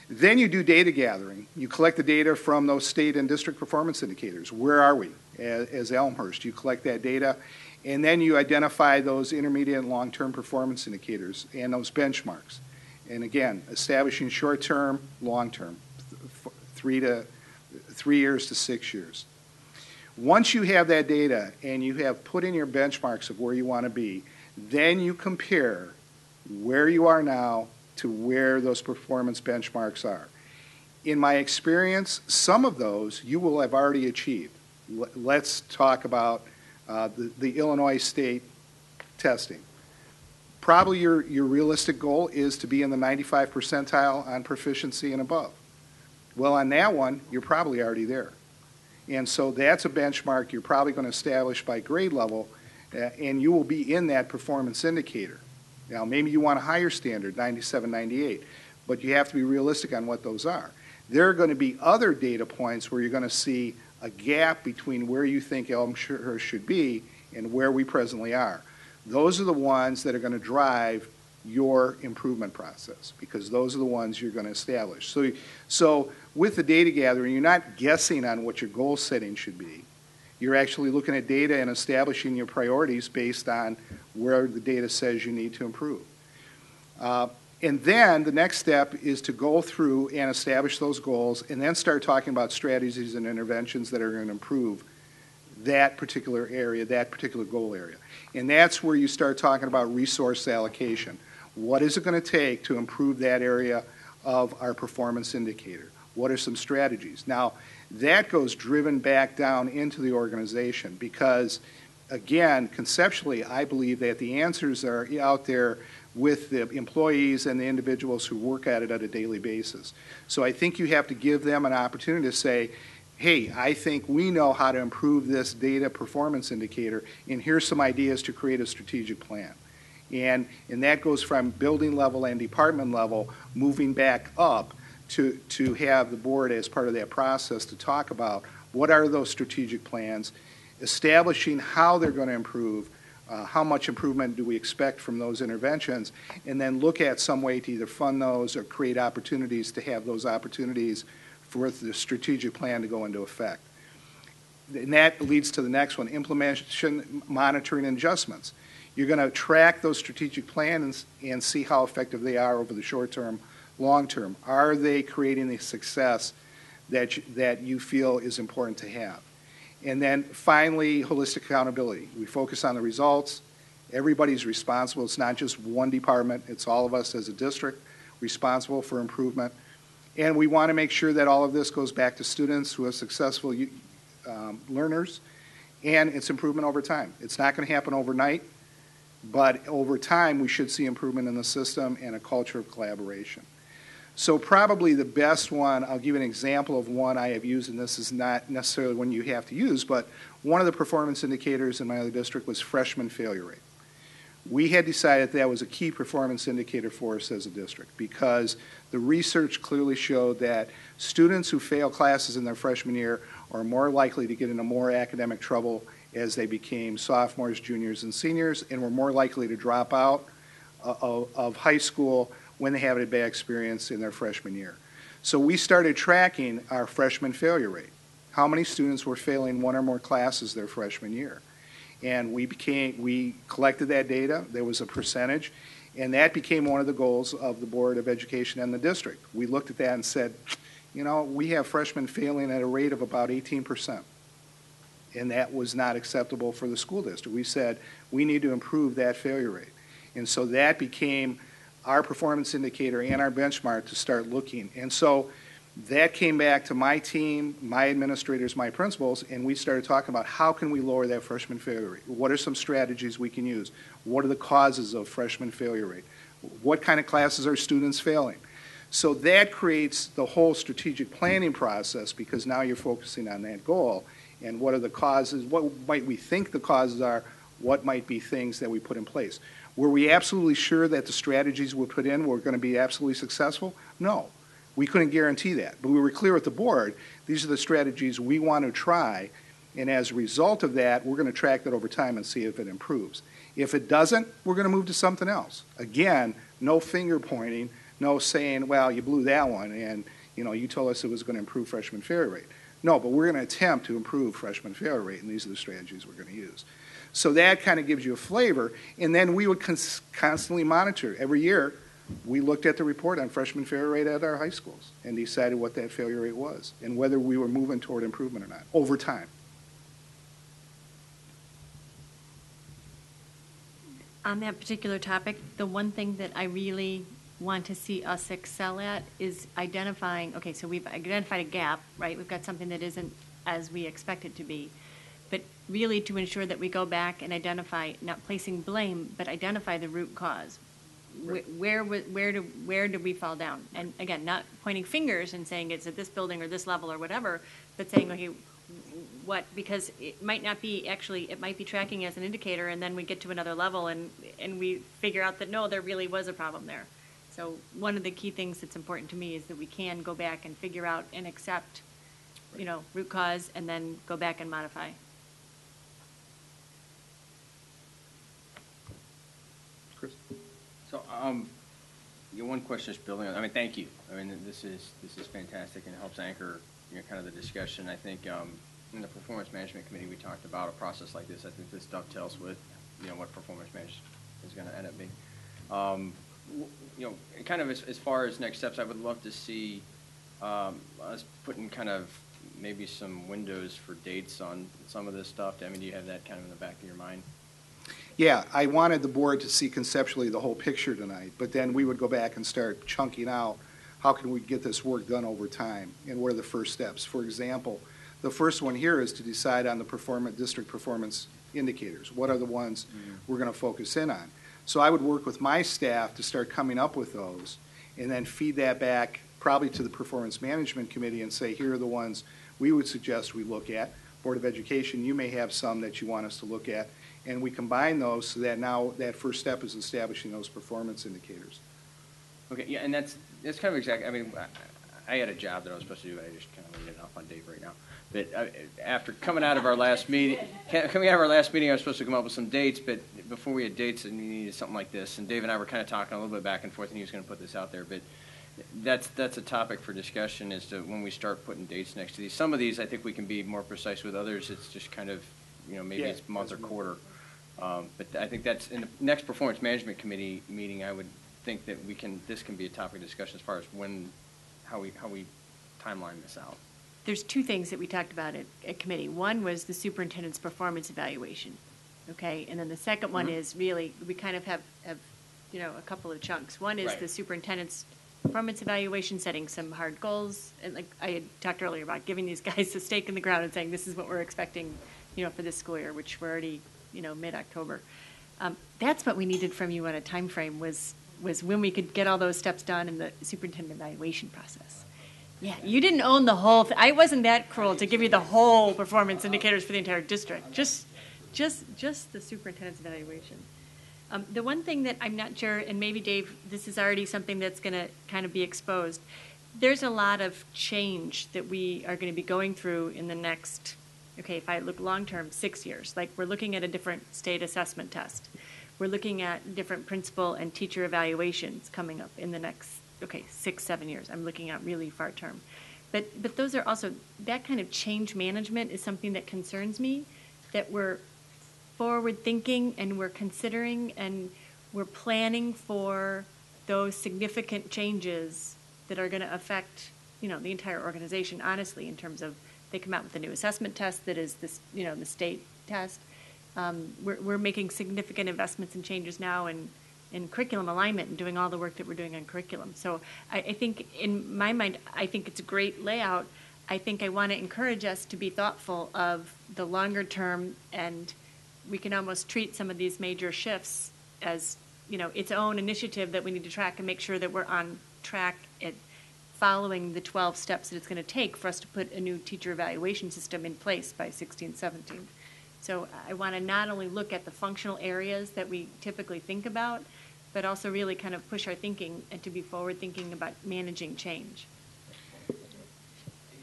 Then you do data gathering. You collect the data from those state and district performance indicators. Where are we as Elmhurst? You collect that data, and then you identify those intermediate and long-term performance indicators and those benchmarks. And again, establishing short-term, long-term, 3 years to 6 years. Once you have that data and you have put in your benchmarks of where you want to be, then you compare where you are now to where those performance benchmarks are. In my experience, some of those you will have already achieved. Let's talk about the Illinois state testing. Probably your realistic goal is to be in the 95th percentile on proficiency and above. Well, on that one, you're probably already there. And so that's a benchmark you're probably going to establish by grade level, and you will be in that performance indicator. Now, maybe you want a higher standard, 97, 98, but you have to be realistic on what those are. There are going to be other data points where you're going to see a gap between where you think Elmhurst should be and where we presently are. Those are the ones that are going to drive your improvement process, because those are the ones you're going to establish. So with the data gathering, you're not guessing on what your goal setting should be. You're actually looking at data and establishing your priorities based on where the data says you need to improve. And then the next step is to go through and establish those goals and then start talking about strategies and interventions that are going to improve that particular area, that particular goal area. And that's where you start talking about resource allocation. What is it going to take to improve that area of our performance indicator? What are some strategies? Now, that goes driven back down into the organization because, again, conceptually, I believe that the answers are out there with the employees and the individuals who work at it on a daily basis. So I think you have to give them an opportunity to say, hey, I think we know how to improve this data performance indicator, and here's some ideas to create a strategic plan. And that goes from building level and department level, moving back up to have the board as part of that process to talk about what are those strategic plans, establishing how they're going to improve, how much improvement do we expect from those interventions, and then look at some way to either fund those or create opportunities to have those opportunities for the strategic plan to go into effect. And that leads to the next one, implementation, monitoring, and adjustments. You're going to track those strategic plans and see how effective they are over the short term, long term. Are they creating the success that you feel is important to have? And then finally, holistic accountability. We focus on the results. Everybody's responsible. It's not just one department. It's all of us as a district responsible for improvement. And we want to make sure that all of this goes back to students who are successful learners, and it's improvement over time. It's not going to happen overnight, but over time we should see improvement in the system and a culture of collaboration. So probably the best one, I'll give you an example of one I have used, and this is not necessarily one you have to use, but one of the performance indicators in my other district was freshman failure rate. We had decided that was a key performance indicator for us as a district because the research clearly showed that students who fail classes in their freshman year are more likely to get into more academic trouble as they became sophomores, juniors, and seniors, and were more likely to drop out of high school when they have a bad experience in their freshman year. So we started tracking our freshman failure rate. How many students were failing one or more classes their freshman year? And we collected that data. There was a percentage, and that became one of the goals of the Board of Education and the district. We looked at that and said, you know, we have freshmen failing at a rate of about 18%. And that was not acceptable for the school district. We said, we need to improve that failure rate. And so that became our performance indicator and our benchmark to start looking. And so that came back to my team, my administrators, my principals, and we started talking about how can we lower that freshman failure rate? What are some strategies we can use? What are the causes of freshman failure rate? What kind of classes are students failing? So that creates the whole strategic planning process because now you're focusing on that goal and what are the causes, what might we think the causes are, what might be things that we put in place. Were we absolutely sure that the strategies we put in were going to be absolutely successful? No. We couldn't guarantee that. But we were clear at the board, these are the strategies we want to try, and as a result of that, we're going to track that over time and see if it improves. If it doesn't, we're going to move to something else. Again, no finger pointing, no saying, well, you blew that one, and you told us it was going to improve freshman failure rate. No, but we're going to attempt to improve freshman failure rate, and these are the strategies we're going to use. So that kind of gives you a flavor, and then we would constantly monitor. Every year, we looked at the report on freshman failure rate at our high schools and decided what that failure rate was and whether we were moving toward improvement or not over time. On that particular topic, the one thing that I really want to see us excel at is identifying, okay, so we've identified a gap, right? We've got something that isn't as we expect it to be. But really to ensure that we go back and identify, not placing blame, but identify the root cause. Right. Where do we fall down? And again, not pointing fingers and saying it's at this building or this level or whatever, but saying, okay, what, because it might not be actually, it might be tracking as an indicator and then we get to another level and we figure out that no, there really was a problem there. So one of the key things that's important to me is that we can go back and figure out and accept, root cause and then go back and modify. Chris? So, one question is building on. Thank you. This is fantastic and it helps anchor, kind of the discussion. I think in the performance management committee we talked about a process like this. I think this dovetails with, what performance management is going to end up being. Kind of as far as next steps, I would love to see us putting kind of maybe some windows for dates on some of this stuff. Do you have that kind of in the back of your mind? Yeah, I wanted the board to see conceptually the whole picture tonight, but then we would go back and start chunking out how can we get this work done over time and what are the first steps. For example, the first one here is to decide on the district performance indicators. What are the ones we're going to focus in on? So I would work with my staff to start coming up with those and then feed that back probably to the performance management committee and say, here are the ones we would suggest we look at. Board of Education, you may have some that you want us to look at. And we combine those so that now that first step is establishing those performance indicators. Okay, yeah, and that's kind of exactly, I mean, I had a job that I was supposed to do, but I just kind of laid it off on Dave right now. But after coming out of our last meeting, I was supposed to come up with some dates, but before we had dates, and we needed something like this. And Dave and I were kind of talking a little bit back and forth, and he was going to put this out there. But that's a topic for discussion as to when we start putting dates next to these. Some of these, I think we can be more precise with. Others, it's just kind of, maybe it's month or quarter. But I think that's in the next performance management committee meeting. I would think that this can be a topic of discussion as far as how we timeline this out. There's two things that we talked about at committee. One was the superintendent's performance evaluation, okay? And then the second one is really, we kind of have a couple of chunks. One is the superintendent's performance evaluation, setting some hard goals. And like I had talked earlier about giving these guys a stake in the ground and saying, this is what we're expecting, for this school year, which we're already, mid-October. That's what we needed from you on a time frame was when we could get all those steps done in the superintendent evaluation process. Yeah, you didn't own the whole I wasn't that cruel to give you the whole performance indicators for the entire district. Just the superintendent's evaluation. The one thing that I'm not sure, and maybe Dave, this is already something that's going to kind of be exposed. There's a lot of change that we are going to be going through in the next, if I look long-term, 6 years. Like we're looking at a different state assessment test. We're looking at different principal and teacher evaluations coming up in the next 6-7 years. I'm looking at really far term. But those are also, that kind of change management is something that concerns me, that we're forward thinking and we're considering and we're planning for those significant changes that are going to affect, the entire organization, honestly, in terms of they come out with a new assessment test that is this, the state test. We're making significant investments and changes now in curriculum alignment and doing all the work that we're doing on curriculum. So I think in my mind, I think it's a great layout. I think I want to encourage us to be thoughtful of the longer term, and we can almost treat some of these major shifts as, its own initiative that we need to track and make sure that we're on track at following the 12 steps that it's going to take for us to put a new teacher evaluation system in place by 16-17. So I want to not only look at the functional areas that we typically think about, but also really kind of push our thinking and to be forward thinking about managing change.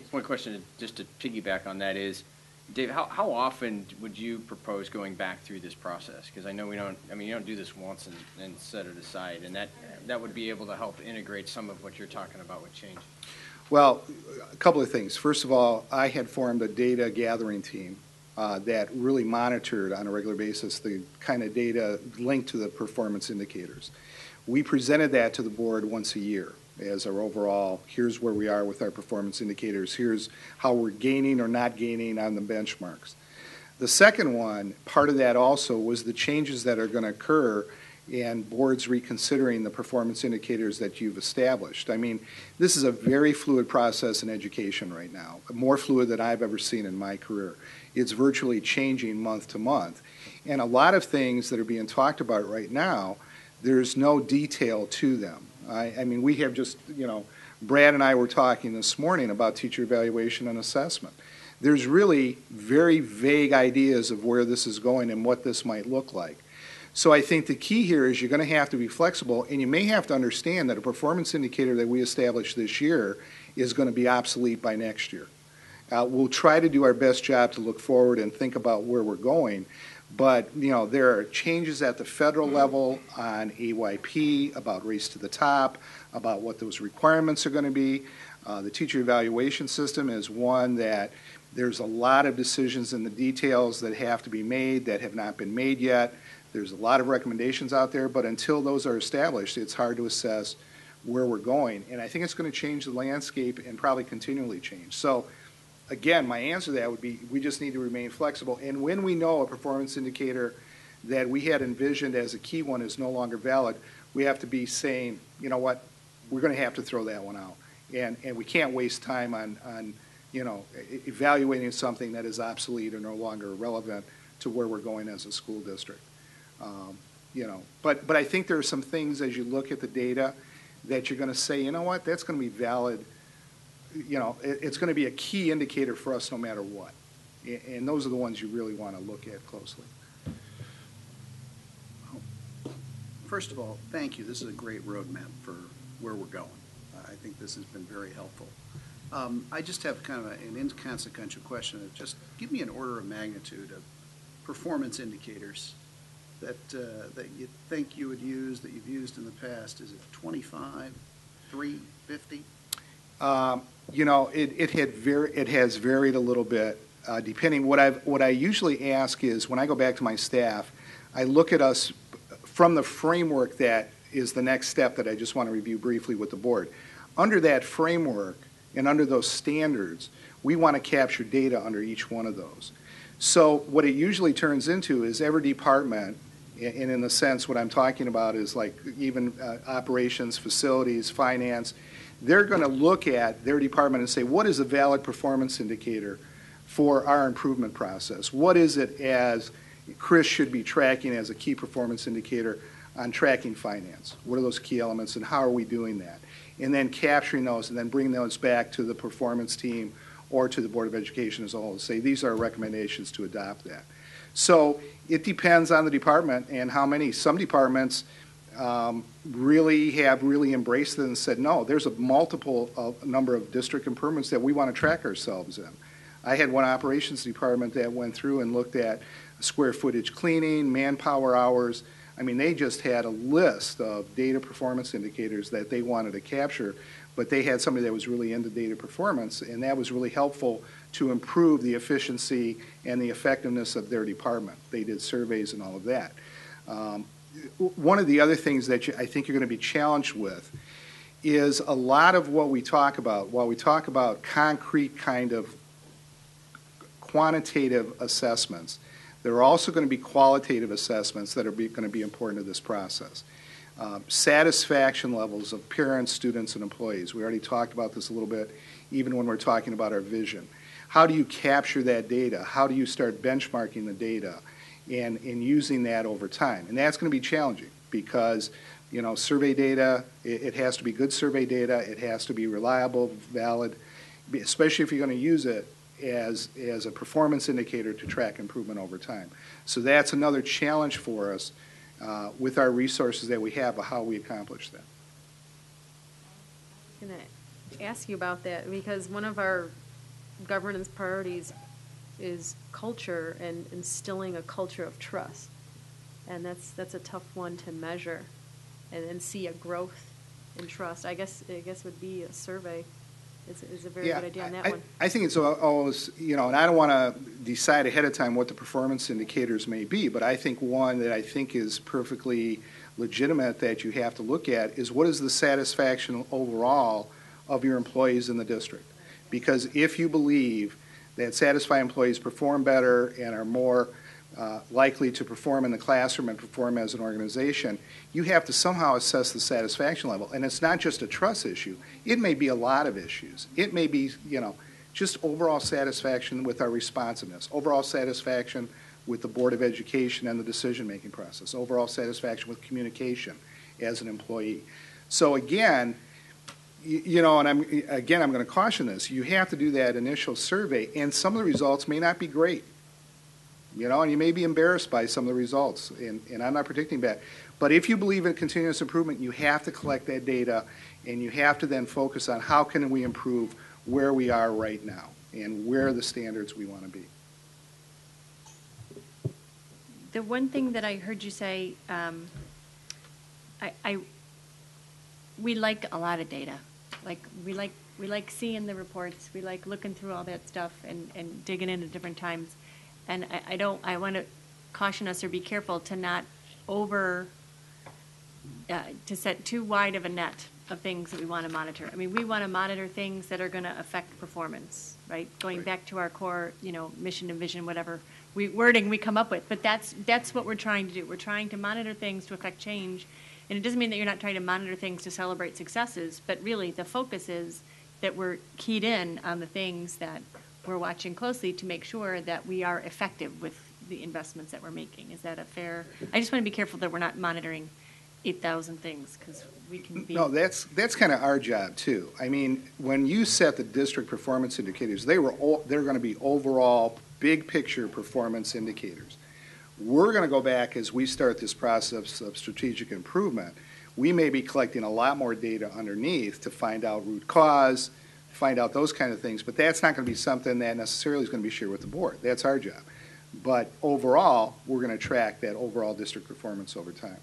One question, just to piggyback on that is, Dave, how often would you propose going back through this process? Because I know you don't do this once and set it aside, and that would be able to help integrate some of what you're talking about with change. Well, a couple of things. First of all, I had formed a data gathering team that really monitored on a regular basis the kind of data linked to the performance indicators. We presented that to the board once a year as our overall, here's where we are with our performance indicators, here's how we're gaining or not gaining on the benchmarks. The second one, part of that also was the changes that are going to occur and boards reconsidering the performance indicators that you've established. I mean, this is a very fluid process in education right now, more fluid than I've ever seen in my career. It's virtually changing month to month. And a lot of things that are being talked about right now, there's no detail to them. I mean, we have just, Brad and I were talking this morning about teacher evaluation and assessment. There's really very vague ideas of where this is going and what this might look like. So I think the key here is you're going to have to be flexible, and you may have to understand that a performance indicator that we established this year is going to be obsolete by next year. We'll try to do our best job to look forward and think about where we're going, but there are changes at the federal level on AYP, about Race to the Top, about what those requirements are going to be. The teacher evaluation system is one that there's a lot of decisions in the details that have to be made that have not been made yet. There's a lot of recommendations out there, but until those are established, it's hard to assess where we're going. And I think it's going to change the landscape and probably continually change. So, again, my answer to that would be we just need to remain flexible. And when we know a performance indicator that we had envisioned as a key one is no longer valid, we have to be saying, you know what, we're going to have to throw that one out. And we can't waste time on evaluating something that is obsolete or no longer relevant to where we're going as a school district. But I think there are some things as you look at the data that you're going to say, you know what, that's going to be valid. It's going to be a key indicator for us no matter what. And those are the ones you really want to look at closely. first of all, thank you. This is a great roadmap for where we're going. I think this has been very helpful. I just have kind of an inconsequential question. Just give me an order of magnitude of performance indicators that you think you would use, that you've used in the past. Is it 25, 3, 50? You know, it has varied a little bit, depending. What I usually ask is, when I go back to my staff, I look at us from the framework that is the next step that I just want to review briefly with the board. Under that framework and under those standards, we want to capture data under each one of those. So what it usually turns into is every department, and in the sense what I'm talking about is like even operations, facilities, finance, they're going to look at their department and say, what is a valid performance indicator for our improvement process? What is it as Chris should be tracking as a key performance indicator on tracking finance? What are those key elements and how are we doing that? And then capturing those and then bringing those back to the performance team or to the Board of Education as a whole to say these are recommendations to adopt that. So it depends on the department and how many. Some departments really have embraced it and said, no, there's a multiple number of district improvements that we want to track ourselves in. I had one operations department that went through and looked at square footage cleaning, manpower hours. I mean, they just had a list of data performance indicators that they wanted to capture, but they had somebody that was really into data performance, and that was really helpful to improve the efficiency and the effectiveness of their department. They did surveys and all of that. One of the other things that I think you're going to be challenged with is a lot of what we talk about, while we talk about concrete kind of quantitative assessments, there are also going to be qualitative assessments that are going to be important to this process. Satisfaction levels of parents, students, and employees. We already talked about this a little bit, even when we're talking about our vision. How do you capture that data? How do you start benchmarking the data and using that over time? And that's going to be challenging because, you know, survey data, it has to be good survey data. It has to be reliable, valid, especially if you're going to use it as a performance indicator to track improvement over time. So that's another challenge for us with our resources that we have of how we accomplish that. I'm going to ask you about that because one of our governance priorities is culture and instilling a culture of trust. And that's a tough one to measure and see a growth in trust. I guess would be a survey. Is a very good idea on that one. I think it's always, you know, and I don't want to decide ahead of time what the performance indicators may be, but I think one that I think is perfectly legitimate that you have to look at is what is the satisfaction overall of your employees in the district? Because if you believe that satisfied employees perform better and are more likely to perform in the classroom and perform as an organization, you have to somehow assess the satisfaction level. And it's not just a trust issue. It may be a lot of issues. It may be, you know, just overall satisfaction with our responsiveness, overall satisfaction with the Board of Education and the decision-making process, overall satisfaction with communication as an employee. So again, you know, and I'm going to caution this. You have to do that initial survey, and some of the results may not be great. You know, and you may be embarrassed by some of the results, and I'm not predicting that. But if you believe in continuous improvement, you have to collect that data, and you have to then focus on how can we improve where we are right now and where are the standards we want to be. The one thing that I heard you say, we like a lot of data. Like we like seeing the reports. We like looking through all that stuff and digging in at different times. And I want to caution us or be careful to not to set too wide of a net of things that we want to monitor. I mean, we want to monitor things that are going to affect performance, right? Going back to our core, you know, mission and vision, whatever wording we come up with. But that's what we're trying to do. We're trying to monitor things to affect change. And it doesn't mean that you're not trying to monitor things to celebrate successes, but really the focus is that we're keyed in on the things that we're watching closely to make sure that we are effective with the investments that we're making. Is that a fair? I just want to be careful that we're not monitoring 8,000 things because we can be. No, that's kind of our job too. I mean, when you set the district performance indicators, they're going to be overall big picture performance indicators. We're going to go back as we start this process of strategic improvement. We may be collecting a lot more data underneath to find out root cause, find out those kind of things, but that's not going to be something that necessarily is going to be shared with the board. That's our job. But overall, we're going to track that overall district performance over time.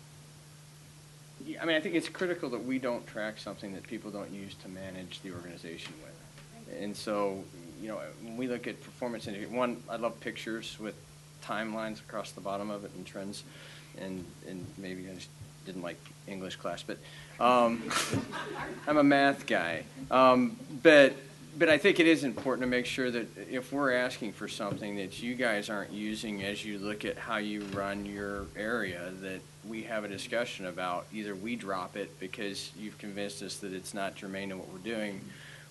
Yeah, I mean, I think it's critical that we don't track something that people don't use to manage the organization with. And so, you know, when we look at performance indicators, one, I love pictures with timelines across the bottom of it and trends, and maybe I just didn't like English class, but I'm a math guy. But I think it is important to make sure that if we're asking for something that you guys aren't using as you look at how you run your area, that we have a discussion about either we drop it because you've convinced us that it's not germane to what we're doing,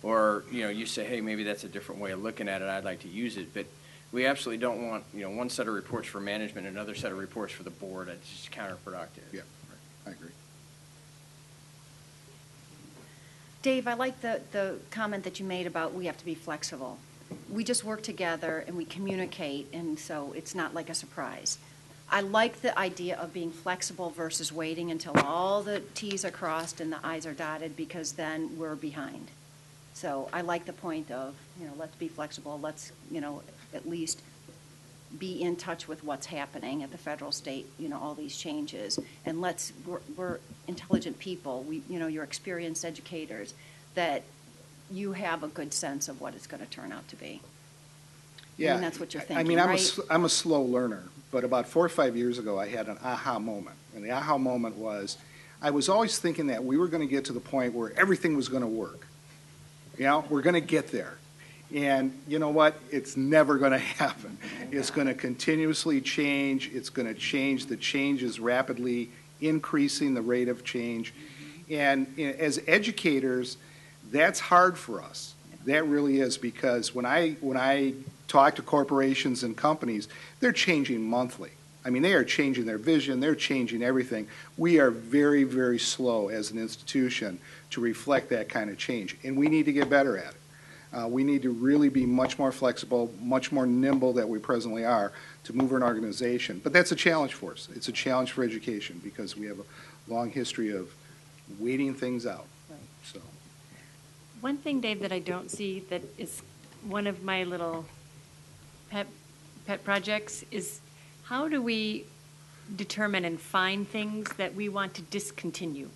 or, you know, you say, hey, maybe that's a different way of looking at it, I'd like to use it. But we absolutely don't want, you know, one set of reports for management and another set of reports for the board. It's just counterproductive. Yeah, I agree. Dave, I like the comment that you made about we have to be flexible. We just work together and we communicate, and so it's not like a surprise. I like the idea of being flexible versus waiting until all the T's are crossed and the I's are dotted, because then we're behind. So I like the point of, you know, let's be flexible. Let's, you know, at least be in touch with what's happening at the federal, state, you know, all these changes. And we're intelligent people. We, you know, you're experienced educators, that you have a good sense of what it's going to turn out to be. Yeah. And that's what you're thinking, I mean, right? I'm a slow learner, but about 4 or 5 years ago, I had an aha moment. And the aha moment was, I was always thinking that we were going to get to the point where everything was going to work. You know, we're going to get there. And you know what? It's never going to happen. It's going to continuously change. It's going to change. The change is rapidly increasing, the rate of change. And as educators, that's hard for us. That really is, because when I talk to corporations and companies, they're changing monthly. I mean, they are changing their vision. They're changing everything. We are very, very slow as an institution to reflect that kind of change, and we need to get better at it. We need to really be much more flexible, much more nimble than we presently are to move an organization. But that's a challenge for us. It's a challenge for education, because we have a long history of waiting things out. Right. So, One thing, Dave, that I don't see that is one of my little pet projects is, how do we determine and find things that we want to discontinue?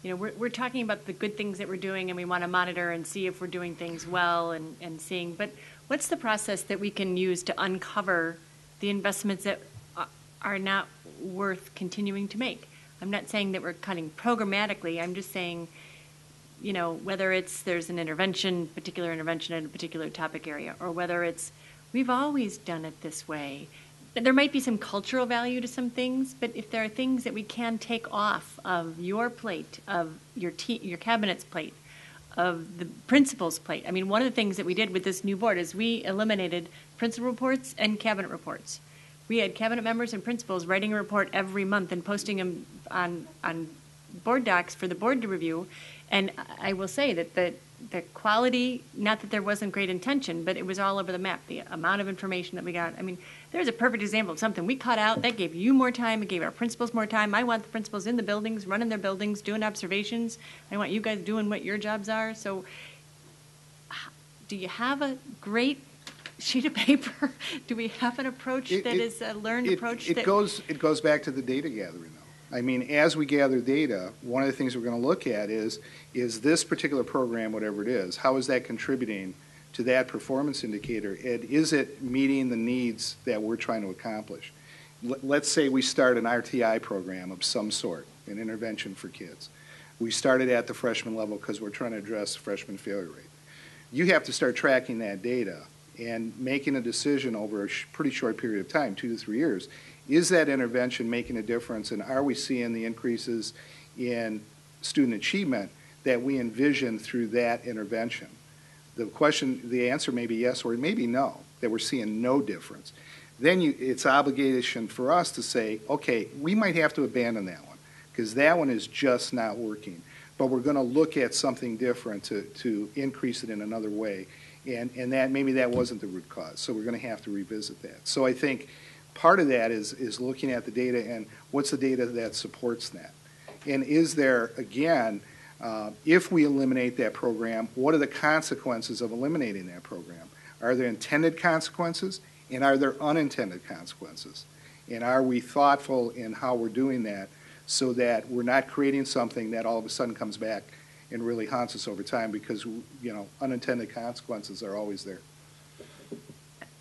You know, we're talking about the good things that we're doing, and we want to monitor and see if we're doing things well and seeing, but what's the process that we can use to uncover the investments that are not worth continuing to make? I'm not saying that we're cutting programmatically. I'm just saying, you know, whether it's there's an particular intervention in a particular topic area, or whether it's we've always done it this way. There might be some cultural value to some things, but if there are things that we can take off of your plate, of your cabinet's plate, of the principal's plate. I mean, one of the things that we did with this new board is we eliminated principal reports and cabinet reports. We had cabinet members and principals writing a report every month and posting them on board docs for the board to review. And I will say that the quality, not that there wasn't great intention, but it was all over the map, the amount of information that we got. I mean, there's a perfect example of something we cut out. That gave you more time. It gave our principals more time. I want the principals in the buildings, running their buildings, doing observations. I want you guys doing what your jobs are. So do you have a great sheet of paper? Do we have an approach that is a learned approach? It goes back to the data gathering, though. I mean, as we gather data, one of the things we're going to look at is this particular program, whatever it is, how is that contributing to that performance indicator? And is it meeting the needs that we're trying to accomplish? Let's say we start an RTI program of some sort, an intervention for kids. We started at the freshman level because we're trying to address freshman failure rate. You have to start tracking that data and making a decision over a pretty short period of time, 2 to 3 years. Is that intervention making a difference, and are we seeing the increases in student achievement that we envision through that intervention? The answer may be yes or maybe no, that we're seeing no difference. Then it's obligation for us to say, okay, we might have to abandon that one because that one is just not working. But we're going to look at something different to increase it in another way. And that maybe that wasn't the root cause, so we're going to have to revisit that. So I think part of that is looking at the data and what's the data that supports that. And is there, again, if we eliminate that program, what are the consequences of eliminating that program? Are there intended consequences, and are there unintended consequences? And are we thoughtful in how we're doing that so that we're not creating something that all of a sudden comes back and really haunts us over time, because, you know, unintended consequences are always there.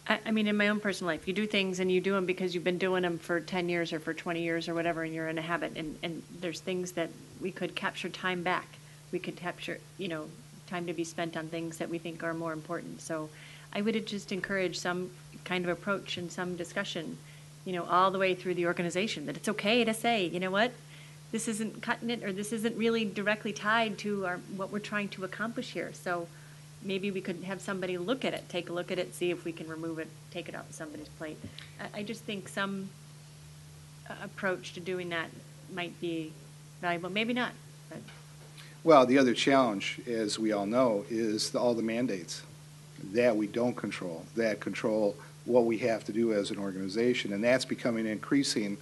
I mean, in my own personal life, you do things and you do them because you've been doing them for 10 years or for 20 years or whatever, and you're in a habit. And there's things that we could capture time back. We could capture, you know, time to be spent on things that we think are more important. So I would just encourage some kind of approach and some discussion, you know, all the way through the organization, that it's okay to say, you know what, this isn't cutting it, or this isn't really directly tied to what we're trying to accomplish here. So maybe we could have somebody look at it, take a look at it, see if we can remove it, take it off somebody's plate. I just think some approach to doing that might be valuable. Maybe not. But. Well, the other challenge, as we all know, is all the mandates that we don't control, that control what we have to do as an organization, and that's becoming increasing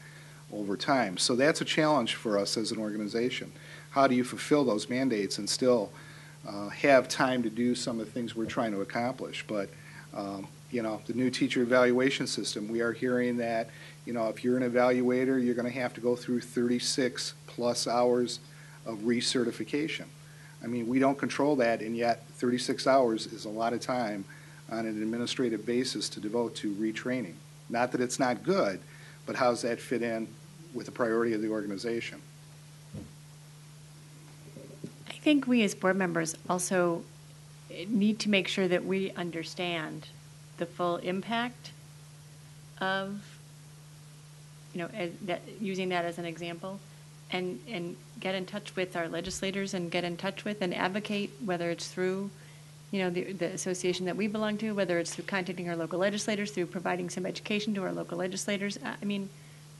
over time. So that's a challenge for us as an organization. How do you fulfill those mandates and still have time to do some of the things we're trying to accomplish? But, you know, the new teacher evaluation system, we are hearing that, you know, if you're an evaluator, you're going to have to go through 36 plus hours of recertification. I mean, we don't control that, and yet 36 hours is a lot of time on an administrative basis to devote to retraining. Not that it's not good, but how does that fit in with the priority of the organization? I think we as board members also need to make sure that we understand the full impact of, you know, using that as an example, and get in touch with our legislators and get in touch with and advocate, whether it's through, you know, the association that we belong to, whether it's through contacting our local legislators, through providing some education to our local legislators. I mean,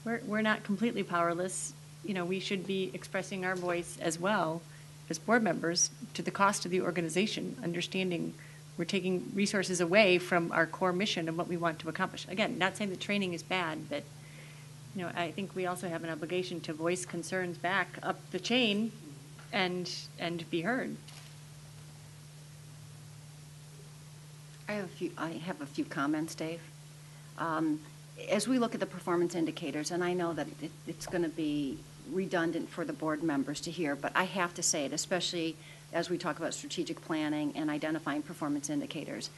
we're not completely powerless. You know, we should be expressing our voice as well as board members to the cost of the organization, understanding we're taking resources away from our core mission of what we want to accomplish. Again, not saying that training is bad, but, you know, I think we also have an obligation to voice concerns back up the chain and be heard. I have a few comments, Dave. As we look at the performance indicators, and I know that it's going to be redundant for the board members to hear, but I have to say it, especially as we talk about strategic planning and identifying performance indicators.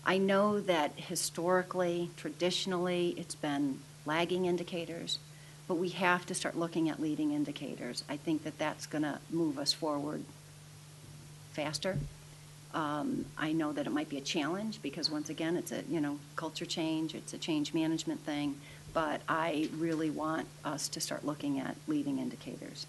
I know that historically, traditionally, it's been lagging indicators, but we have to start looking at leading indicators. I think that that's going to move us forward faster. I know that it might be a challenge because, once again, it's a, you know, culture change, it's a change management thing, but I really want us to start looking at leading indicators.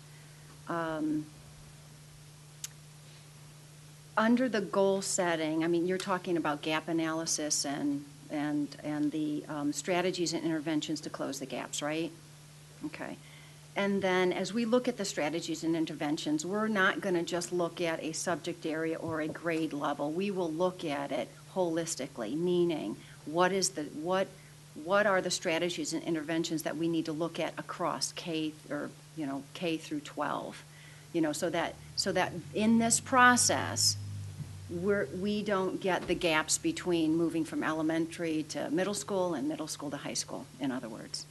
Under the goal setting, I mean, you're talking about gap analysis and the strategies and interventions to close the gaps, right? Okay. And then as we look at the strategies and interventions, we're not going to just look at a subject area or a grade level. We will look at it holistically, meaning what are the strategies and interventions that we need to look at across K through 12, you know, so that in this process we don't get the gaps between moving from elementary to middle school and middle school to high school, in other words.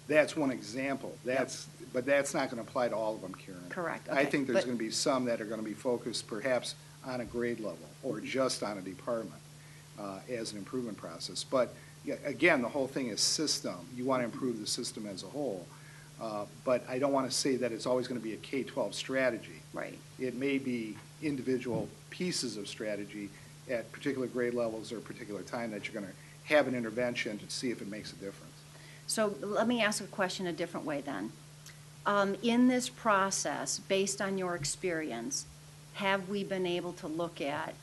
That's one example. But that's not going to apply to all of them, Karen. Correct. Okay. I think there's going to be some that are going to be focused perhaps on a grade level or just on a department as an improvement process. But again, the whole thing is system. You want to improve the system as a whole. But I don't want to say that it's always going to be a K-12 strategy. Right. It may be individual pieces of strategy at particular grade levels or a particular time that you're going to have an intervention to see if it makes a difference. So let me ask a question a different way then. In this process, based on your experience, have we been able to look at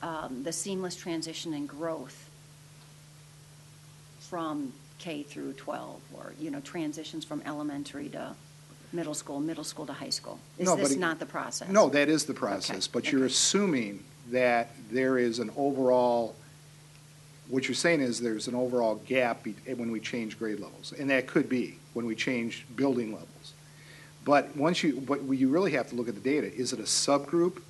the seamless transition and growth from K through 12, or, you know, transitions from elementary to middle school to high school? Is this not the process? No, that is the process. Okay. But you're assuming that there is an overall what you're saying is there's an overall gap when we change grade levels, and that could be when we change building levels. But what you really have to look at the data. Is it a subgroup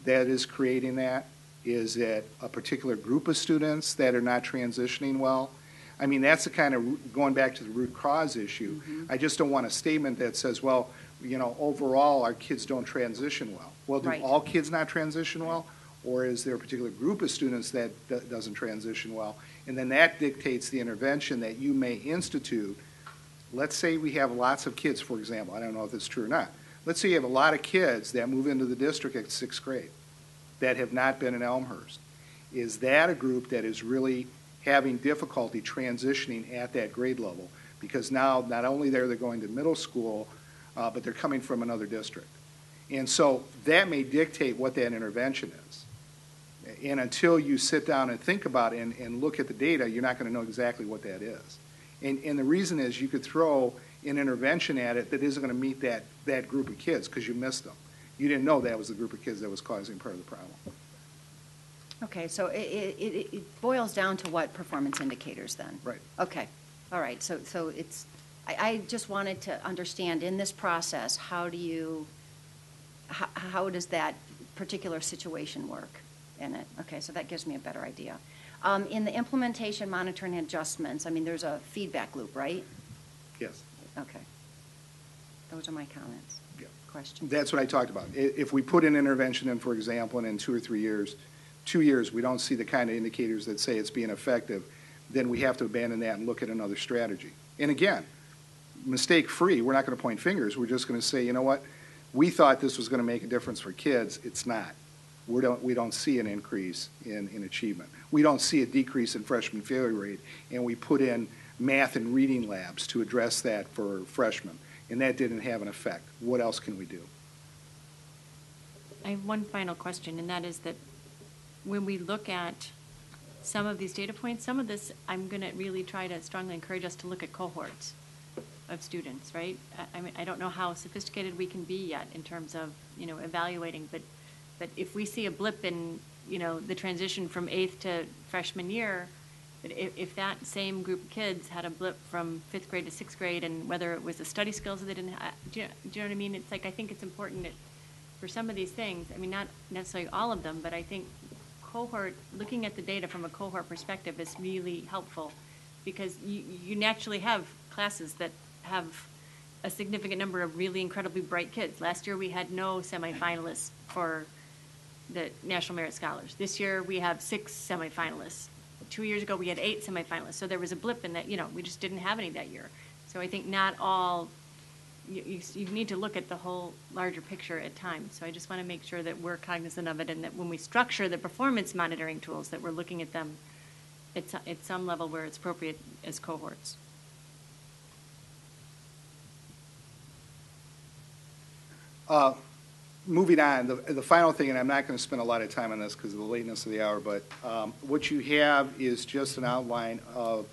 that is creating that? Is it a particular group of students that are not transitioning well? I mean, that's the kind of, going back to the root cause issue. I just don't want a statement that says, well, you know, overall our kids don't transition well. Well, do all kids not transition well? Or is there a particular group of students that doesn't transition well? And then that dictates the intervention that you may institute. Let's say we have lots of kids, for example. I don't know if it's true or not. Let's say you have a lot of kids that move into the district at 6th grade that have not been in Elmhurst. Is that a group that is really having difficulty transitioning at that grade level? Because now not only are they going to middle school, but they're coming from another district. And so that may dictate what that intervention is. And until you sit down and think about it and look at the data, you're not going to know exactly what that is. And the reason is you could throw an intervention at it that isn't going to meet that group of kids because you missed them. You didn't know that was the group of kids that was causing part of the problem. Okay, so it boils down to what performance indicators then? Right. Okay, all right, so it's, I just wanted to understand in this process, how does that particular situation work in it? Okay, so that gives me a better idea. In the implementation, monitoring, and adjustments, I mean, there's a feedback loop, right? Yes. Okay. Those are my comments. Yeah. Questions? That's what I talked about. If we put an intervention in, for example, and in 2 or 3 years, 2 years, we don't see the kind of indicators that say it's being effective, then we have to abandon that and look at another strategy. And again, mistake-free, we're not going to point fingers. We're just going to say, you know what, we thought this was going to make a difference for kids. It's not. We don't see an increase in achievement. We don't see a decrease in freshman failure rate, and we put in math and reading labs to address that for freshmen, and that didn't have an effect. What else can we do? I have one final question, and that is that when we look at some of these data points, some of this, I'm going to really try to strongly encourage us to look at cohorts of students, right? I mean, I don't know how sophisticated we can be yet in terms of, you know, evaluating, but if we see a blip in, you know, the transition from 8th to freshman year, if that same group of kids had a blip from 5th grade to 6th grade, and whether it was the study skills that they didn't have, do you know what I mean? It's like, I think it's important that for some of these things, I mean, not necessarily all of them, but I think looking at the data from a cohort perspective is really helpful, because you naturally have classes that have a significant number of really incredibly bright kids. Last year we had no semifinalists for the National Merit Scholars. This year we have 6 semifinalists. 2 years ago we had 8 semifinalists. So there was a blip in that, you know, we just didn't have any that year. So I think not all, you need to look at the whole larger picture at times. So I just want to make sure that we're cognizant of it, and that when we structure the performance monitoring tools, that we're looking at them at some level where it's appropriate as cohorts. Moving on, the final thing, and I'm not going to spend a lot of time on this because of the lateness of the hour, but what you have is just an outline of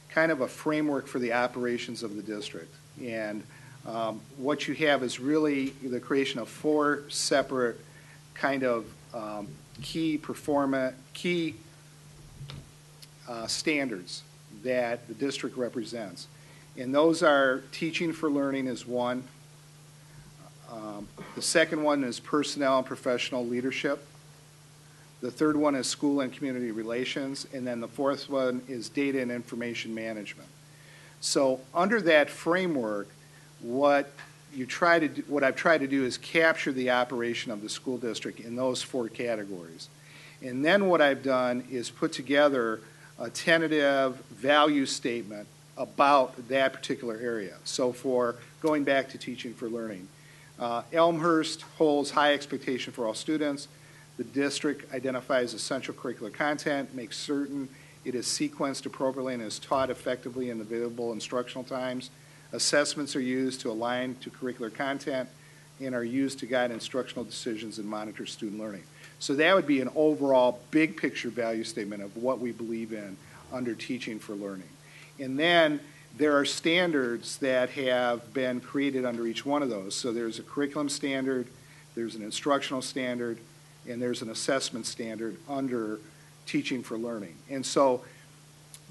kind of a framework for the operations of the district. And what you have is really the creation of 4 separate kind of key standards that the district represents. And those are teaching for learning is one. The second one is personnel and professional leadership. The third one is school and community relations. And then the fourth one is data and information management. So under that framework, what I've tried to do is capture the operation of the school district in those 4 categories. And then what I've done is put together a tentative value statement about that particular area. So for going back to teaching for learning, Elmhurst holds high expectation for all students. The district identifies essential curricular content, makes certain it is sequenced appropriately and is taught effectively in available instructional times. Assessments are used to align to curricular content and are used to guide instructional decisions and monitor student learning. So that would be an overall big picture value statement of what we believe in under teaching for learning. And then there are standards that have been created under each one of those. So there's a curriculum standard, there's an instructional standard, and there's an assessment standard under teaching for learning. And so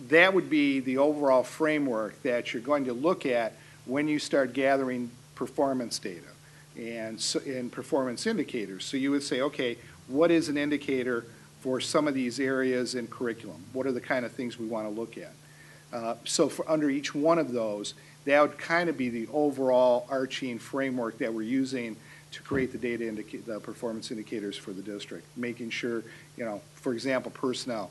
that would be the overall framework that you're going to look at when you start gathering performance data and performance indicators. So you would say, okay, what is an indicator for some of these areas in curriculum? What are the kind of things we want to look at? So for under each one of those, that would kind of be the overall arching framework that we're using to create the performance indicators for the district, making sure, for example, personnel.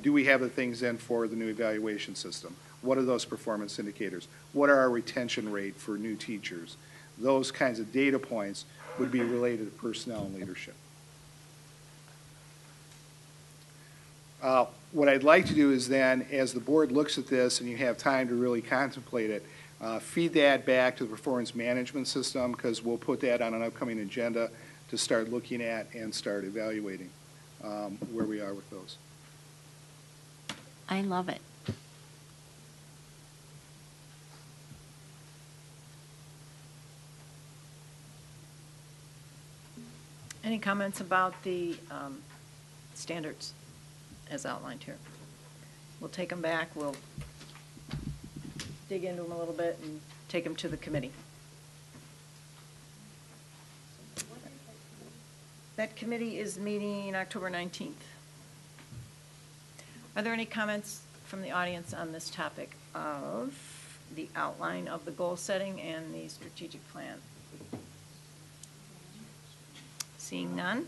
Do we have the things in for the new evaluation system? What are those performance indicators? What are our retention rate for new teachers? Those kinds of data points would be related to personnel and leadership. What I'd like to do is then, as the board looks at this and you have time to really contemplate it, feed that back to the performance management system, because we'll put that on an upcoming agenda to start looking at and start evaluating where we are with those. I love it. Any comments about the standards as outlined here? We'll take them back, we'll dig into them a little bit and take them to the committee. That committee is meeting October 19th. Are there any comments from the audience on this topic of the outline of the goal setting and the strategic plan? Seeing none.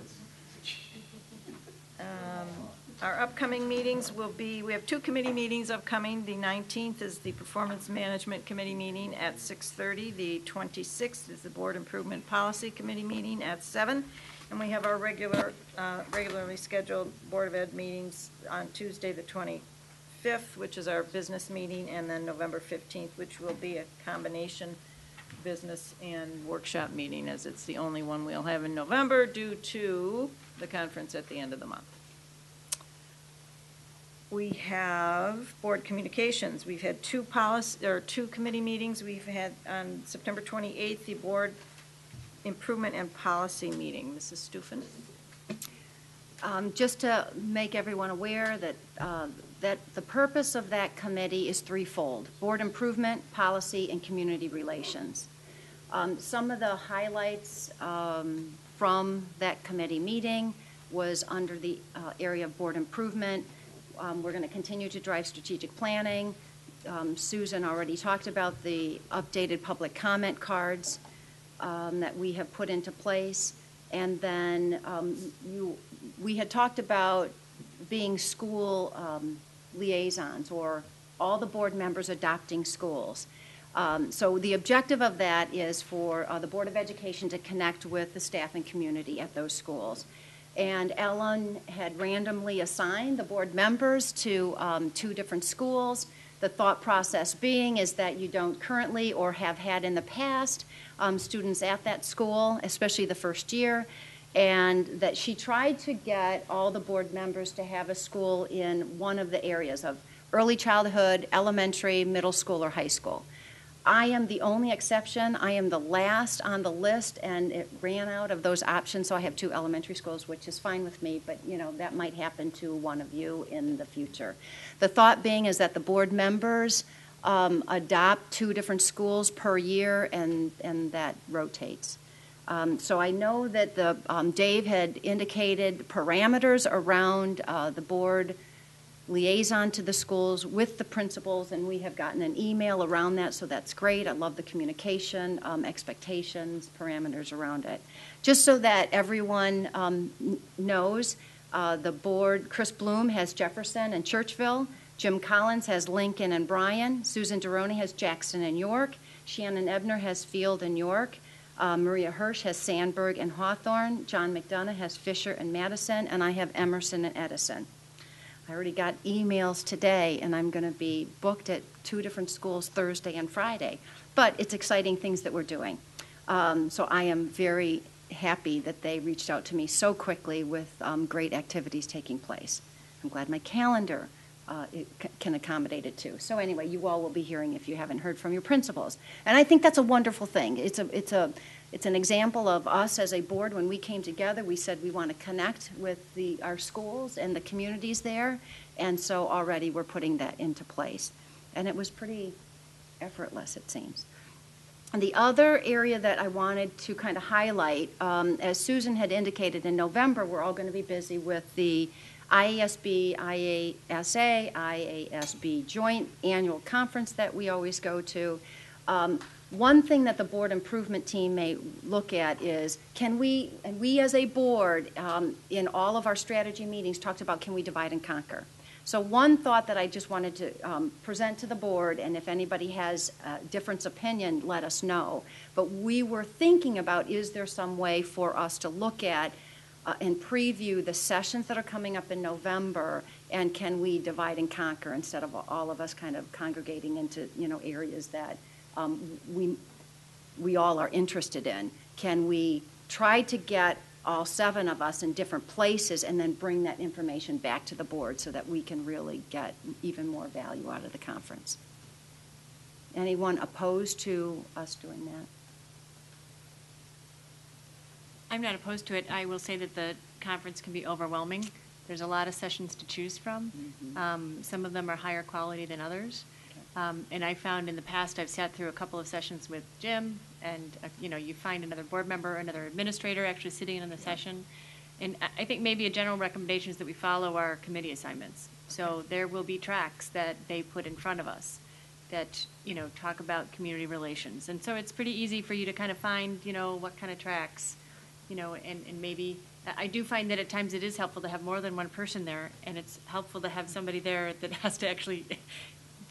Our upcoming meetings will be, we have two committee meetings upcoming. The 19th is the Performance Management Committee meeting at 6:30. The 26th is the Board Improvement Policy Committee meeting at 7. And we have our regularly scheduled Board of Ed meetings on Tuesday the 25th, which is our business meeting, and then November 15th, which will be a combination business and workshop meeting, as it's the only one we'll have in November due to the conference at the end of the month. We have board communications. We've had two committee meetings. We've had on September 28th the Board Improvement and Policy meeting. Mrs. Stufen. Just to make everyone aware that that the purpose of that committee is threefold: board improvement, policy, and community relations. Some of the highlights from that committee meeting was under the area of board improvement. We're going to continue to drive strategic planning. Susan already talked about the updated public comment cards that we have put into place. And then we had talked about being school liaisons, or all the board members adopting schools. So the objective of that is for the Board of Education to connect with the staff and community at those schools. And Ellen had randomly assigned the board members to two different schools. The thought process being is that you don't currently or have had in the past students at that school, especially the first year, and that she tried to get all the board members to have a school in one of the areas of early childhood, elementary, middle school, or high school. I am the only exception. I am the last on the list, and it ran out of those options, so I have two elementary schools, which is fine with me, but that might happen to one of you in the future. The thought being is that the board members adopt two different schools per year, and that rotates. So I know that Dave had indicated parameters around the board liaison to the schools with the principals, and we have gotten an email around that, so that's great. I love the communication, expectations, parameters around it. Just so that everyone knows, the board, Chris Bloom has Jefferson and Churchville, Jim Collins has Lincoln and Bryan, Susan Deroni has Jackson and York, Shannon Ebner has Field and York, Maria Hirsch has Sandburg and Hawthorne, John McDonough has Fisher and Madison, and I have Emerson and Edison. I already got emails today, and I'm going to be booked at two different schools Thursday and Friday. But it's exciting things that we're doing. So I am very happy that they reached out to me so quickly with great activities taking place. I'm glad my calendar can accommodate it too. So anyway, you all will be hearing if you haven't heard from your principals. And I think that's a wonderful thing. It's It's an example of us as a board. When we came together, we said we want to connect with our schools and the communities there, and so already we're putting that into place. And it was pretty effortless, it seems. And the other area that I wanted to kind of highlight, as Susan had indicated, in November, we're all going to be busy with the IASB, IASA, IASB joint annual conference that we always go to. One thing that the board improvement team may look at is, can we, and we as a board, in all of our strategy meetings, talked about, can we divide and conquer? So one thought that I just wanted to present to the board, and if anybody has a different opinion, let us know. But we were thinking about, is there some way for us to look at and preview the sessions that are coming up in November, and can we divide and conquer instead of all of us kind of congregating into, areas that we all are interested in? Can we try to get all 7 of us in different places and then bring that information back to the board so that we can really get even more value out of the conference? Anyone opposed to us doing that? I'm not opposed to it. I will say that the conference can be overwhelming. There's a lot of sessions to choose from. Some of them are higher quality than others. And I found in the past, I've sat through a couple of sessions with Jim, and you find another board member, another administrator actually sitting in the session. And I think maybe a general recommendation is that we follow our committee assignments. So there will be tracks that they put in front of us that talk about community relations. And so it's pretty easy for you to kind of find what kind of tracks, and maybe I do find that at times it is helpful to have more than one person there, and it's helpful to have somebody there that has to actually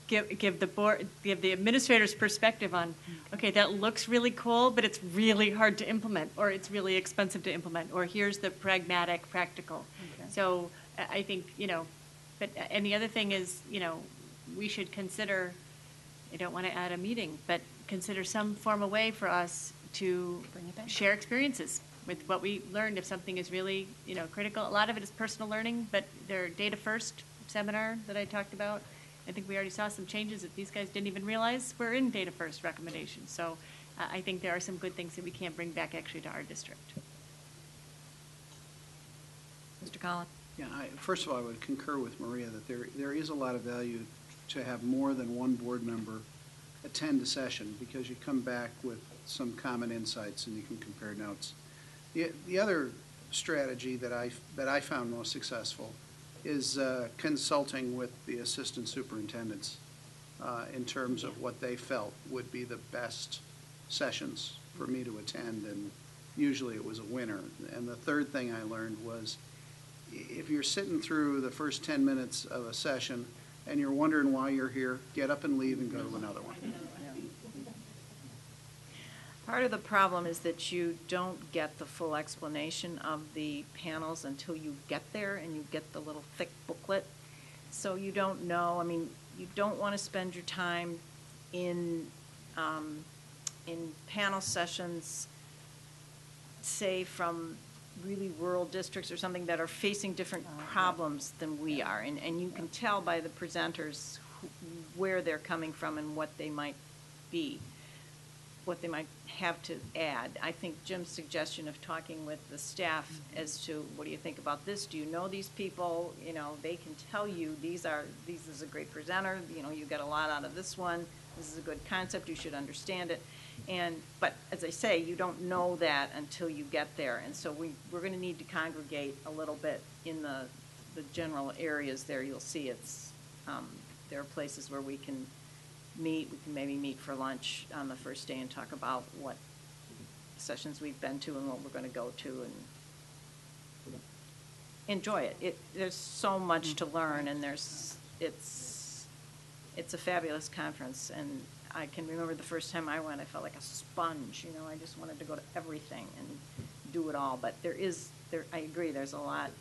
give the administrator's perspective on, okay, that looks really cool, but it's really hard to implement, or it's really expensive to implement, or here's the pragmatic, practical. Okay. So I think, and the other thing is, we should consider, I don't want to add a meeting, but consider some form of way for us to share experiences with what we learned. If something is really, critical, a lot of it is personal learning, but their Data First seminar that I talked about, I think we already saw some changes that these guys didn't even realize were in Data First recommendations. So I think there are some good things that we can bring back actually to our district. Mr. Collins? Yeah, first of all, I would concur with Maria that there is a lot of value to have more than one board member attend a session, because you come back with some common insights and you can compare notes. The other strategy that I found most successful is consulting with the assistant superintendents in terms of what they felt would be the best sessions for me to attend, and usually it was a winner. And the third thing I learned was, if you're sitting through the first 10 minutes of a session and you're wondering why you're here, get up and leave and go to another one. Part of the problem is that you don't get the full explanation of the panels until you get there and you get the little thick booklet. So you don't know, you don't want to spend your time in panel sessions, say from really rural districts or something that are facing different problems than we are. And you can tell by the presenters where they're coming from and what they might be, what they might have to add. I think Jim's suggestion of talking with the staff as to, what do you think about this? Do you know these people? They can tell you this is a great presenter. You get a lot out of this one. This is a good concept. You should understand it. But as I say, you don't know that until you get there. And so we're going to need to congregate a little bit in the general areas there. You'll see there are places where we can meet. We can maybe meet for lunch on the first day and talk about what sessions we've been to and what we're going to go to, and enjoy it. There's so much to learn, and it's a fabulous conference. And I can remember the first time I went, I felt like a sponge. I just wanted to go to everything and do it all. But I agree, there's a lot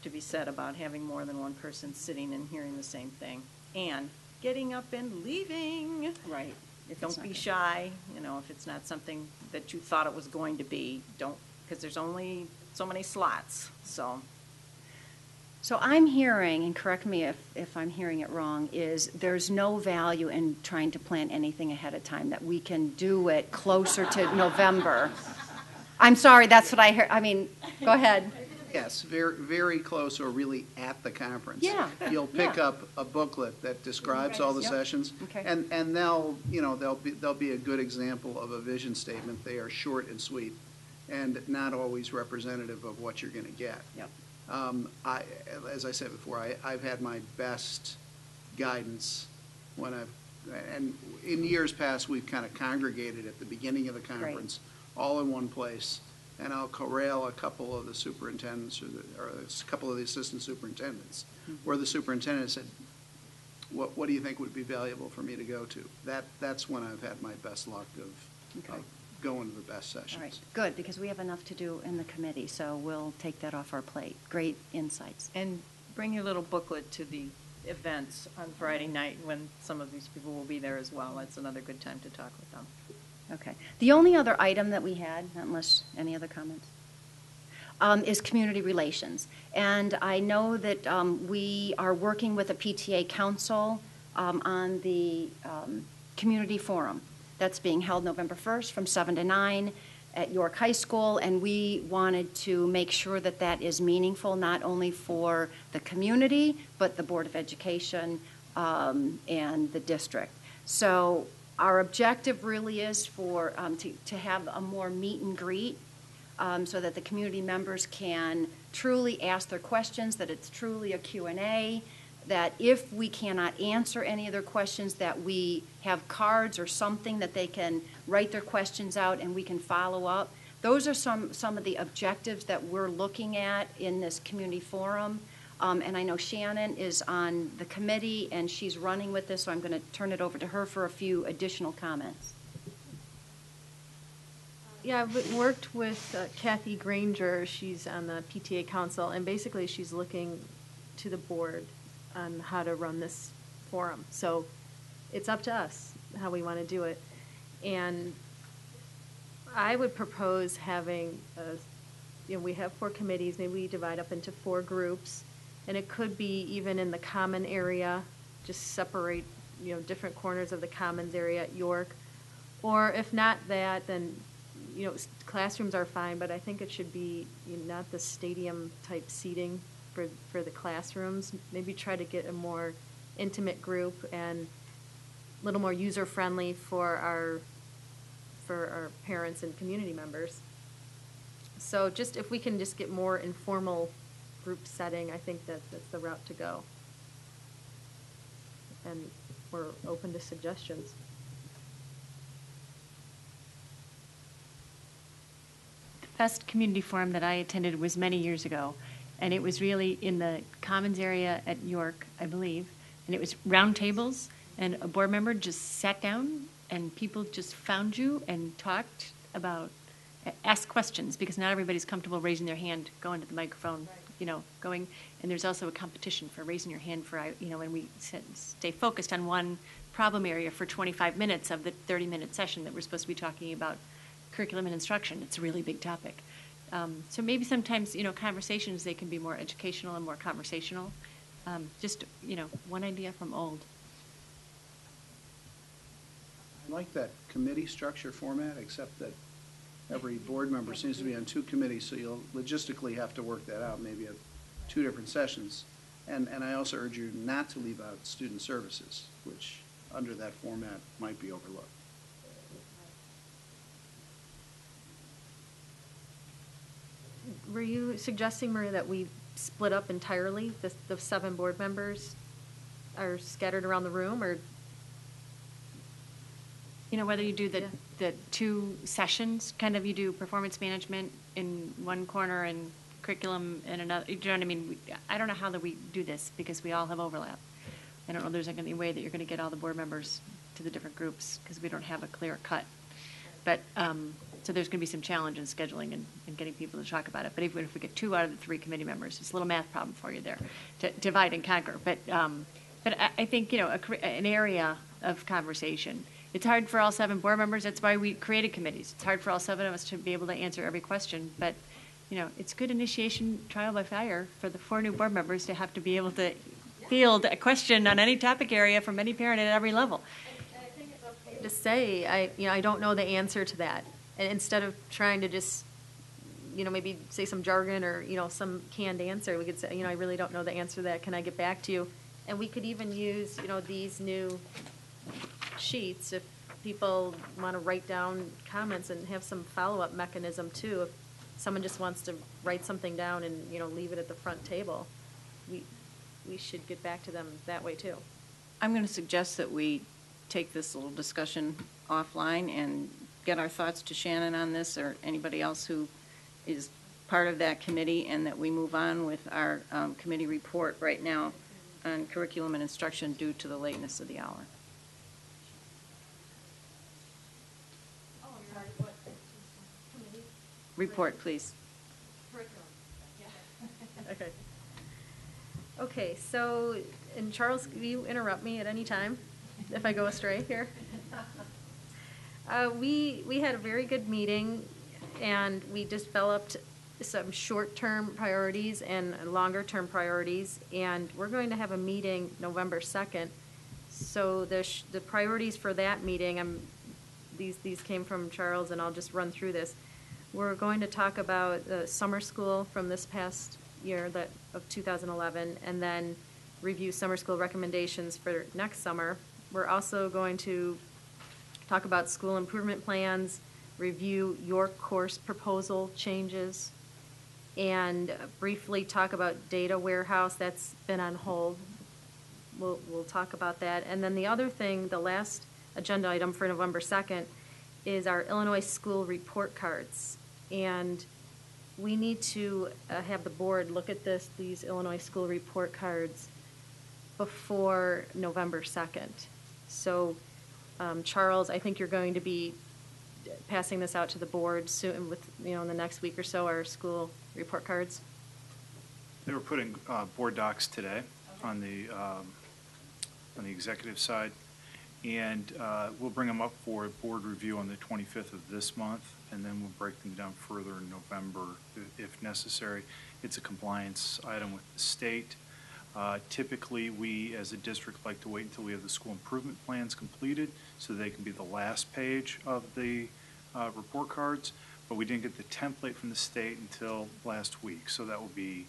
to be said about having more than one person sitting and hearing the same thing, and getting up and leaving. Right. Don't be shy. If it's not something that you thought it was going to be, don't, because there's only so many slots. So I'm hearing, and correct me if I'm hearing it wrong, is there's no value in trying to plan anything ahead of time, that we can do it closer to November I'm sorry, that's what I heard. I mean, go ahead. Yes, very, very close or really at the conference. Yeah, You'll pick yeah. up a booklet that describes all the Yep. sessions. Okay. And they'll be a good example of a vision statement. They are short and sweet and not always representative of what you're going to get. Yep. As I said before, I've had my best guidance and in years past, we've kind of congregated at the beginning of the conference, all in one place, and I'll corral a couple of the superintendents or a couple of the assistant superintendents, where the superintendent said, what do you think would be valuable for me to go to? That's when I've had my best luck of going to the best sessions. All right, good, because we have enough to do in the committee, so we'll take that off our plate. Great insights. And bring your little booklet to the events on Friday night when some of these people will be there as well. That's another good time to talk with them. Okay. The only other item that we had, unless any other comments, is community relations. And I know that we are working with a PTA council on the community forum. That's being held November 1st from 7 to 9 at York High School, and we wanted to make sure that that is meaningful not only for the community, but the Board of Education and the district. So our objective really is for to have a more meet and greet so that the community members can truly ask their questions, that it's truly a Q&A, that if we cannot answer any of their questions, that we have cards or something that they can write their questions out and we can follow up. Those are some of the objectives that we're looking at in this community forum. And I know Shannon is on the committee and she's running with this, so I'm going to turn it over to her for a few additional comments. Yeah, I've worked with Kathy Granger. She's on the PTA council, and basically she's looking to the board on how to run this forum. So it's up to us how we want to do it. And I would propose having, we have 4 committees, maybe we divide up into 4 groups, and it could be even in the common area, just separate, different corners of the commons area at York. Or if not that, then, classrooms are fine, but I think it should be not the stadium type seating for the classrooms. Maybe try to get a more intimate group and a little more user-friendly for our parents and community members. So just if we can just get more informal group setting, I think that's the route to go. And we're open to suggestions. The best community forum that I attended was many years ago. And it was really in the Commons area at York, I believe. And it was round tables, and a board member just sat down, and people just found you and talked about, asked questions, because not everybody's comfortable raising their hand, going to the microphone, going. And there's also a competition for raising your hand for, when we stay focused on one problem area for 25 minutes of the 30-minute session that we're supposed to be talking about curriculum and instruction. It's a really big topic. So maybe sometimes, conversations, they can be more educational and more conversational. Just, one idea from old. I like that committee structure format, except that every board member seems to be on 2 committees, so you'll logistically have to work that out, maybe have 2 different sessions. And I also urge you not to leave out student services, which under that format might be overlooked. Were you suggesting, Maria, that we split up entirely? The 7 board members are scattered around the room, or? Whether you do the 2 sessions, kind of you do performance management in one corner and curriculum in another. You know what I mean? I don't know how that we do this because we all have overlap. I don't know if there's any way that you're going to get all the board members to the different groups because we don't have a clear cut. But so there's going to be some challenge in scheduling and getting people to talk about it. But even if we get 2 out of the 3 committee members, it's a little math problem for you there to divide and conquer. But I think an area of conversation. It's hard for all 7 board members. That's why we created committees. It's hard for all 7 of us to be able to answer every question. But it's good initiation trial by fire for the 4 new board members to have to be able to field a question on any topic area from any parent at every level. I think it's okay to say, I don't know the answer to that. And instead of trying to just maybe say some jargon or, some canned answer. We could say, I really don't know the answer to that. Can I get back to you? And we could even use, these new sheets if people want to write down comments and have some follow-up mechanism too. If someone just wants to write something down and, leave it at the front table, we should get back to them that way too. I'm going to suggest that we take this little discussion offline and get our thoughts to Shannon on this, or anybody else who is part of that committee, and that we move on with our committee report right now on curriculum and instruction due to the lateness of the hour. Report, please. Okay. Okay, so, and Charles, you interrupt me at any time if I go astray here. We had a very good meeting, and we developed some short-term priorities and longer-term priorities, and we're going to have a meeting November 2nd. So the priorities for that meeting, these came from Charles, and I'll just run through this. We're going to talk about the summer school from this past year of 2011, and then review summer school recommendations for next summer. We're also going to talk about school improvement plans, review your course proposal changes, and briefly talk about data warehouse. That's been on hold. We'll talk about that. And then the other thing, the last agenda item for November 2nd, is our Illinois school report cards. And we need to have the board look at these Illinois school report cards before November 2nd. So, Charles, I think you're going to be passing this out to the board soon with, in the next week or so, our school report cards. They were putting board docs today on the executive side, and we'll bring them up for board review on the 25th of this month, and then we'll break them down further in November if necessary. It's a compliance item with the state. Typically, we as a district like to wait until we have the school improvement plans completed so they can be the last page of the report cards, but we didn't get the template from the state until last week, so that will be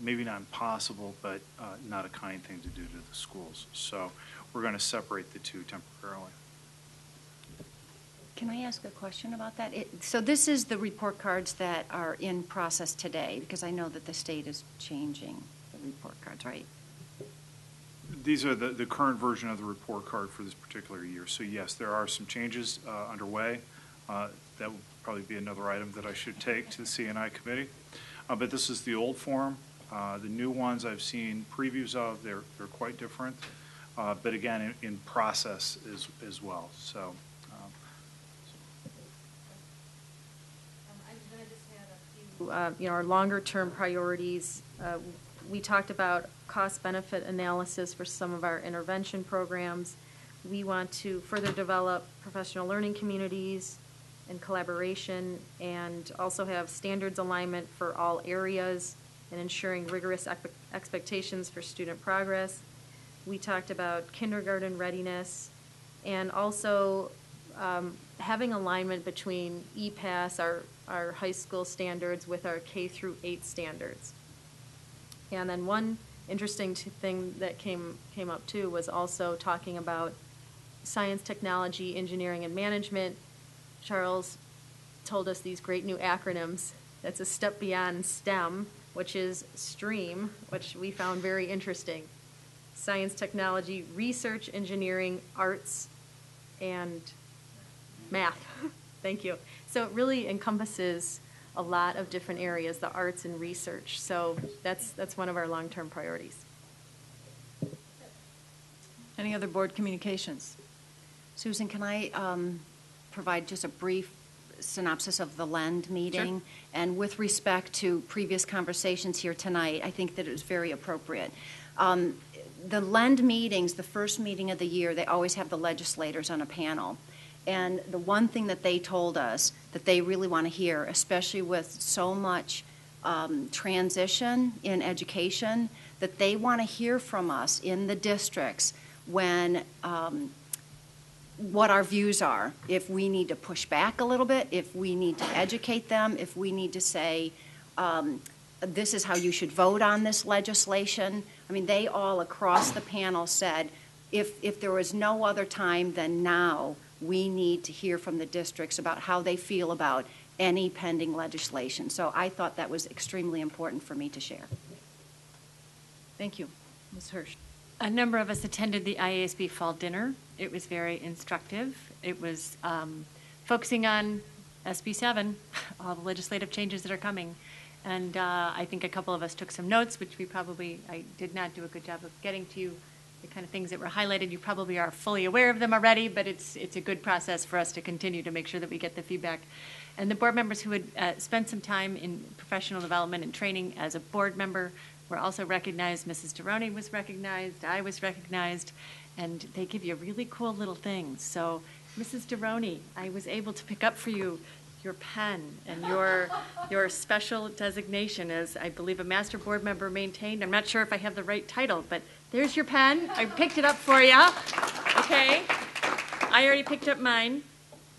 maybe not impossible, but not a kind thing to do to the schools. So we're going to separate the two temporarily. Can I ask a question about that? So this is the report cards that are in process today, because I know that the state is changing the report cards, right? These are the current version of the report card for this particular year. So yes, there are some changes underway. That will probably be another item that I should take to the C&I committee. But this is the old form. The new ones I've seen previews of, they're quite different. But again, in process as well. So. Our longer-term priorities. We talked about cost-benefit analysis for some of our intervention programs. We want to further develop professional learning communities and collaboration, and also have standards alignment for all areas and ensuring rigorous expectations for student progress. We talked about kindergarten readiness, and also having alignment between EPAS, our high school standards, with our K through 8 standards. And then one interesting thing that came up too was also talking about science, technology, engineering, and management. Charles told us these great new acronyms. That's a step beyond STEM, which is STREAM, which we found very interesting. Science, technology, research, engineering, arts, and math. Thank you. So it really encompasses a lot of different areas, the arts and research. So that's one of our long-term priorities. Any other board communications? Susan, can I provide just a brief synopsis of the LEND meeting? Sure. And with respect to previous conversations here tonight, I think that it was very appropriate. The LEND meetings, the first meeting of the year, they always have the legislators on a panel. And the one thing that they told us that they really want to hear, especially with so much transition in education, that they want to hear from us in the districts when what our views are. If we need to push back a little bit, if we need to educate them, if we need to say, this is how you should vote on this legislation. I mean, they all across the panel said, if there was no other time than now, we need to hear from the districts about how they feel about any pending legislation. So I thought that was extremely important for me to share. Thank you. Ms. Hirsch. A number of us attended the IASB Fall Dinner. It was very instructive. It was focusing on SB 7, all the legislative changes that are coming. And I think a couple of us took some notes, which I did not do a good job of getting to you. The kind of things that were highlighted, you probably are fully aware of them already, but it's a good process for us to continue to make sure that we get the feedback. And the board members who had spent some time in professional development and training as a board member were also recognized. Mrs. Deroni was recognized, I was recognized, and they give you really cool little things. So, Mrs. Deroni, I was able to pick up for you your pen and your special designation as, I believe, a master board member maintained. I'm not sure if I have the right title, but there's your pen. I picked it up for you. Okay. I already picked up mine.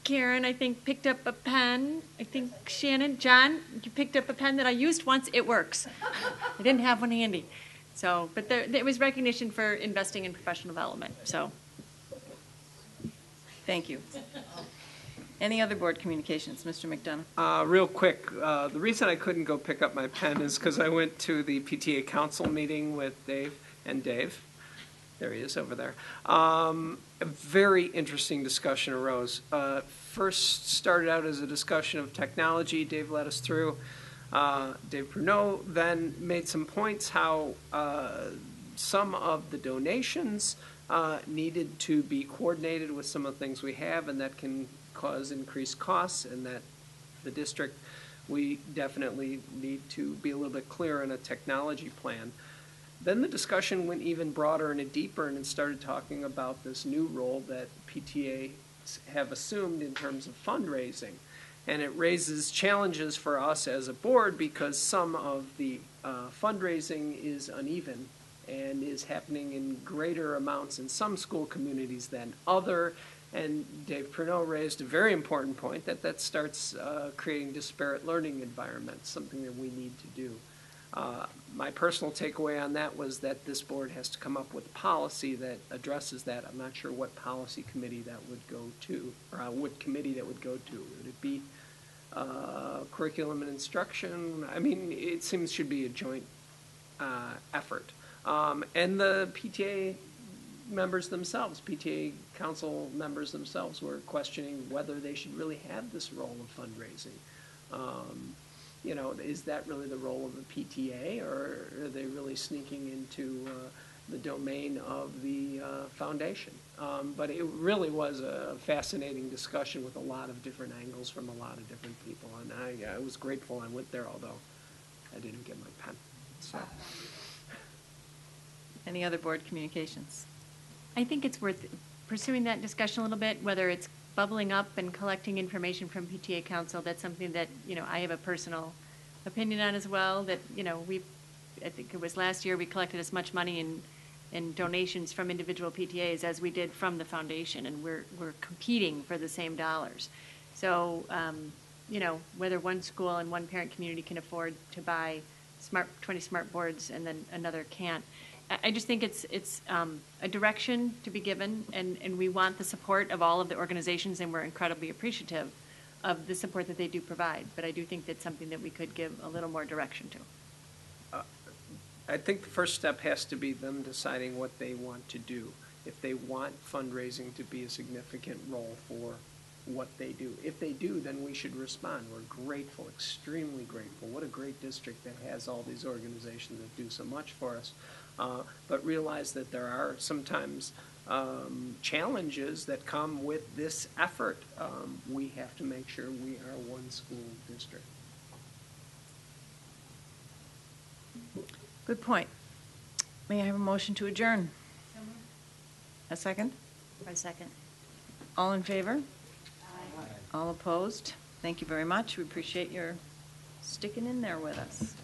Karen, I think, picked up a pen. I think Shannon, John, you picked up a pen that I used once. It works. I didn't have one handy. So, but there was recognition for investing in professional development. So, thank you. Any other board communications? Mr. McDonough. Real quick, the reason I couldn't go pick up my pen is because I went to the PTA council meeting with Dave. There he is over there. A very interesting discussion arose. First started out as a discussion of technology. Dave led us through. Dave Pruneau then made some points how some of the donations needed to be coordinated with some of the things we have, and that can cause increased costs, and that the district, we definitely need to be a little bit clearer in a technology plan. Then the discussion went even broader and deeper, and it started talking about this new role that PTA have assumed in terms of fundraising. And it raises challenges for us as a board because some of the fundraising is uneven and is happening in greater amounts in some school communities than other. And Dave Pruneau raised a very important point that starts creating disparate learning environments, something that we need to do. My personal takeaway on that was that this board has to come up with policy that addresses that. I'm not sure what policy committee that would go to, or what committee that would go to. Would it be curriculum and instruction? I mean, it seems should be a joint effort. And the PTA members themselves, PTA council members themselves, were questioning whether they should really have this role of fundraising. You know, is that really the role of the PTA, or are they really sneaking into the domain of the foundation? But it really was a fascinating discussion with a lot of different angles from a lot of different people, and I was grateful I went there, although I didn't get my pen. So. Any other board communications? I think it's worth pursuing that discussion a little bit, whether it's bubbling up and collecting information from PTA Council. That's something that, you know, I have a personal opinion on as well, that, you know, I think it was last year, we collected as much money in donations from individual PTAs as we did from the foundation, and we're competing for the same dollars. So, you know, whether one school and one parent community can afford to buy 20 smart boards and then another can't, I just think it's a direction to be given, and we want the support of all of the organizations, and we're incredibly appreciative of the support that they do provide. But I do think that's something that we could give a little more direction to. I think the first step has to be them deciding what they want to do. If they want fundraising to be a significant role for what they do. If they do, then we should respond. We're grateful, extremely grateful. What a great district that has all these organizations that do so much for us. But realize that there are sometimes challenges that come with this effort. We have to make sure we are one school district. Good point. May I have a motion to adjourn? A second? A second. All in favor? Aye. All opposed? Thank you very much. We appreciate your sticking in there with us.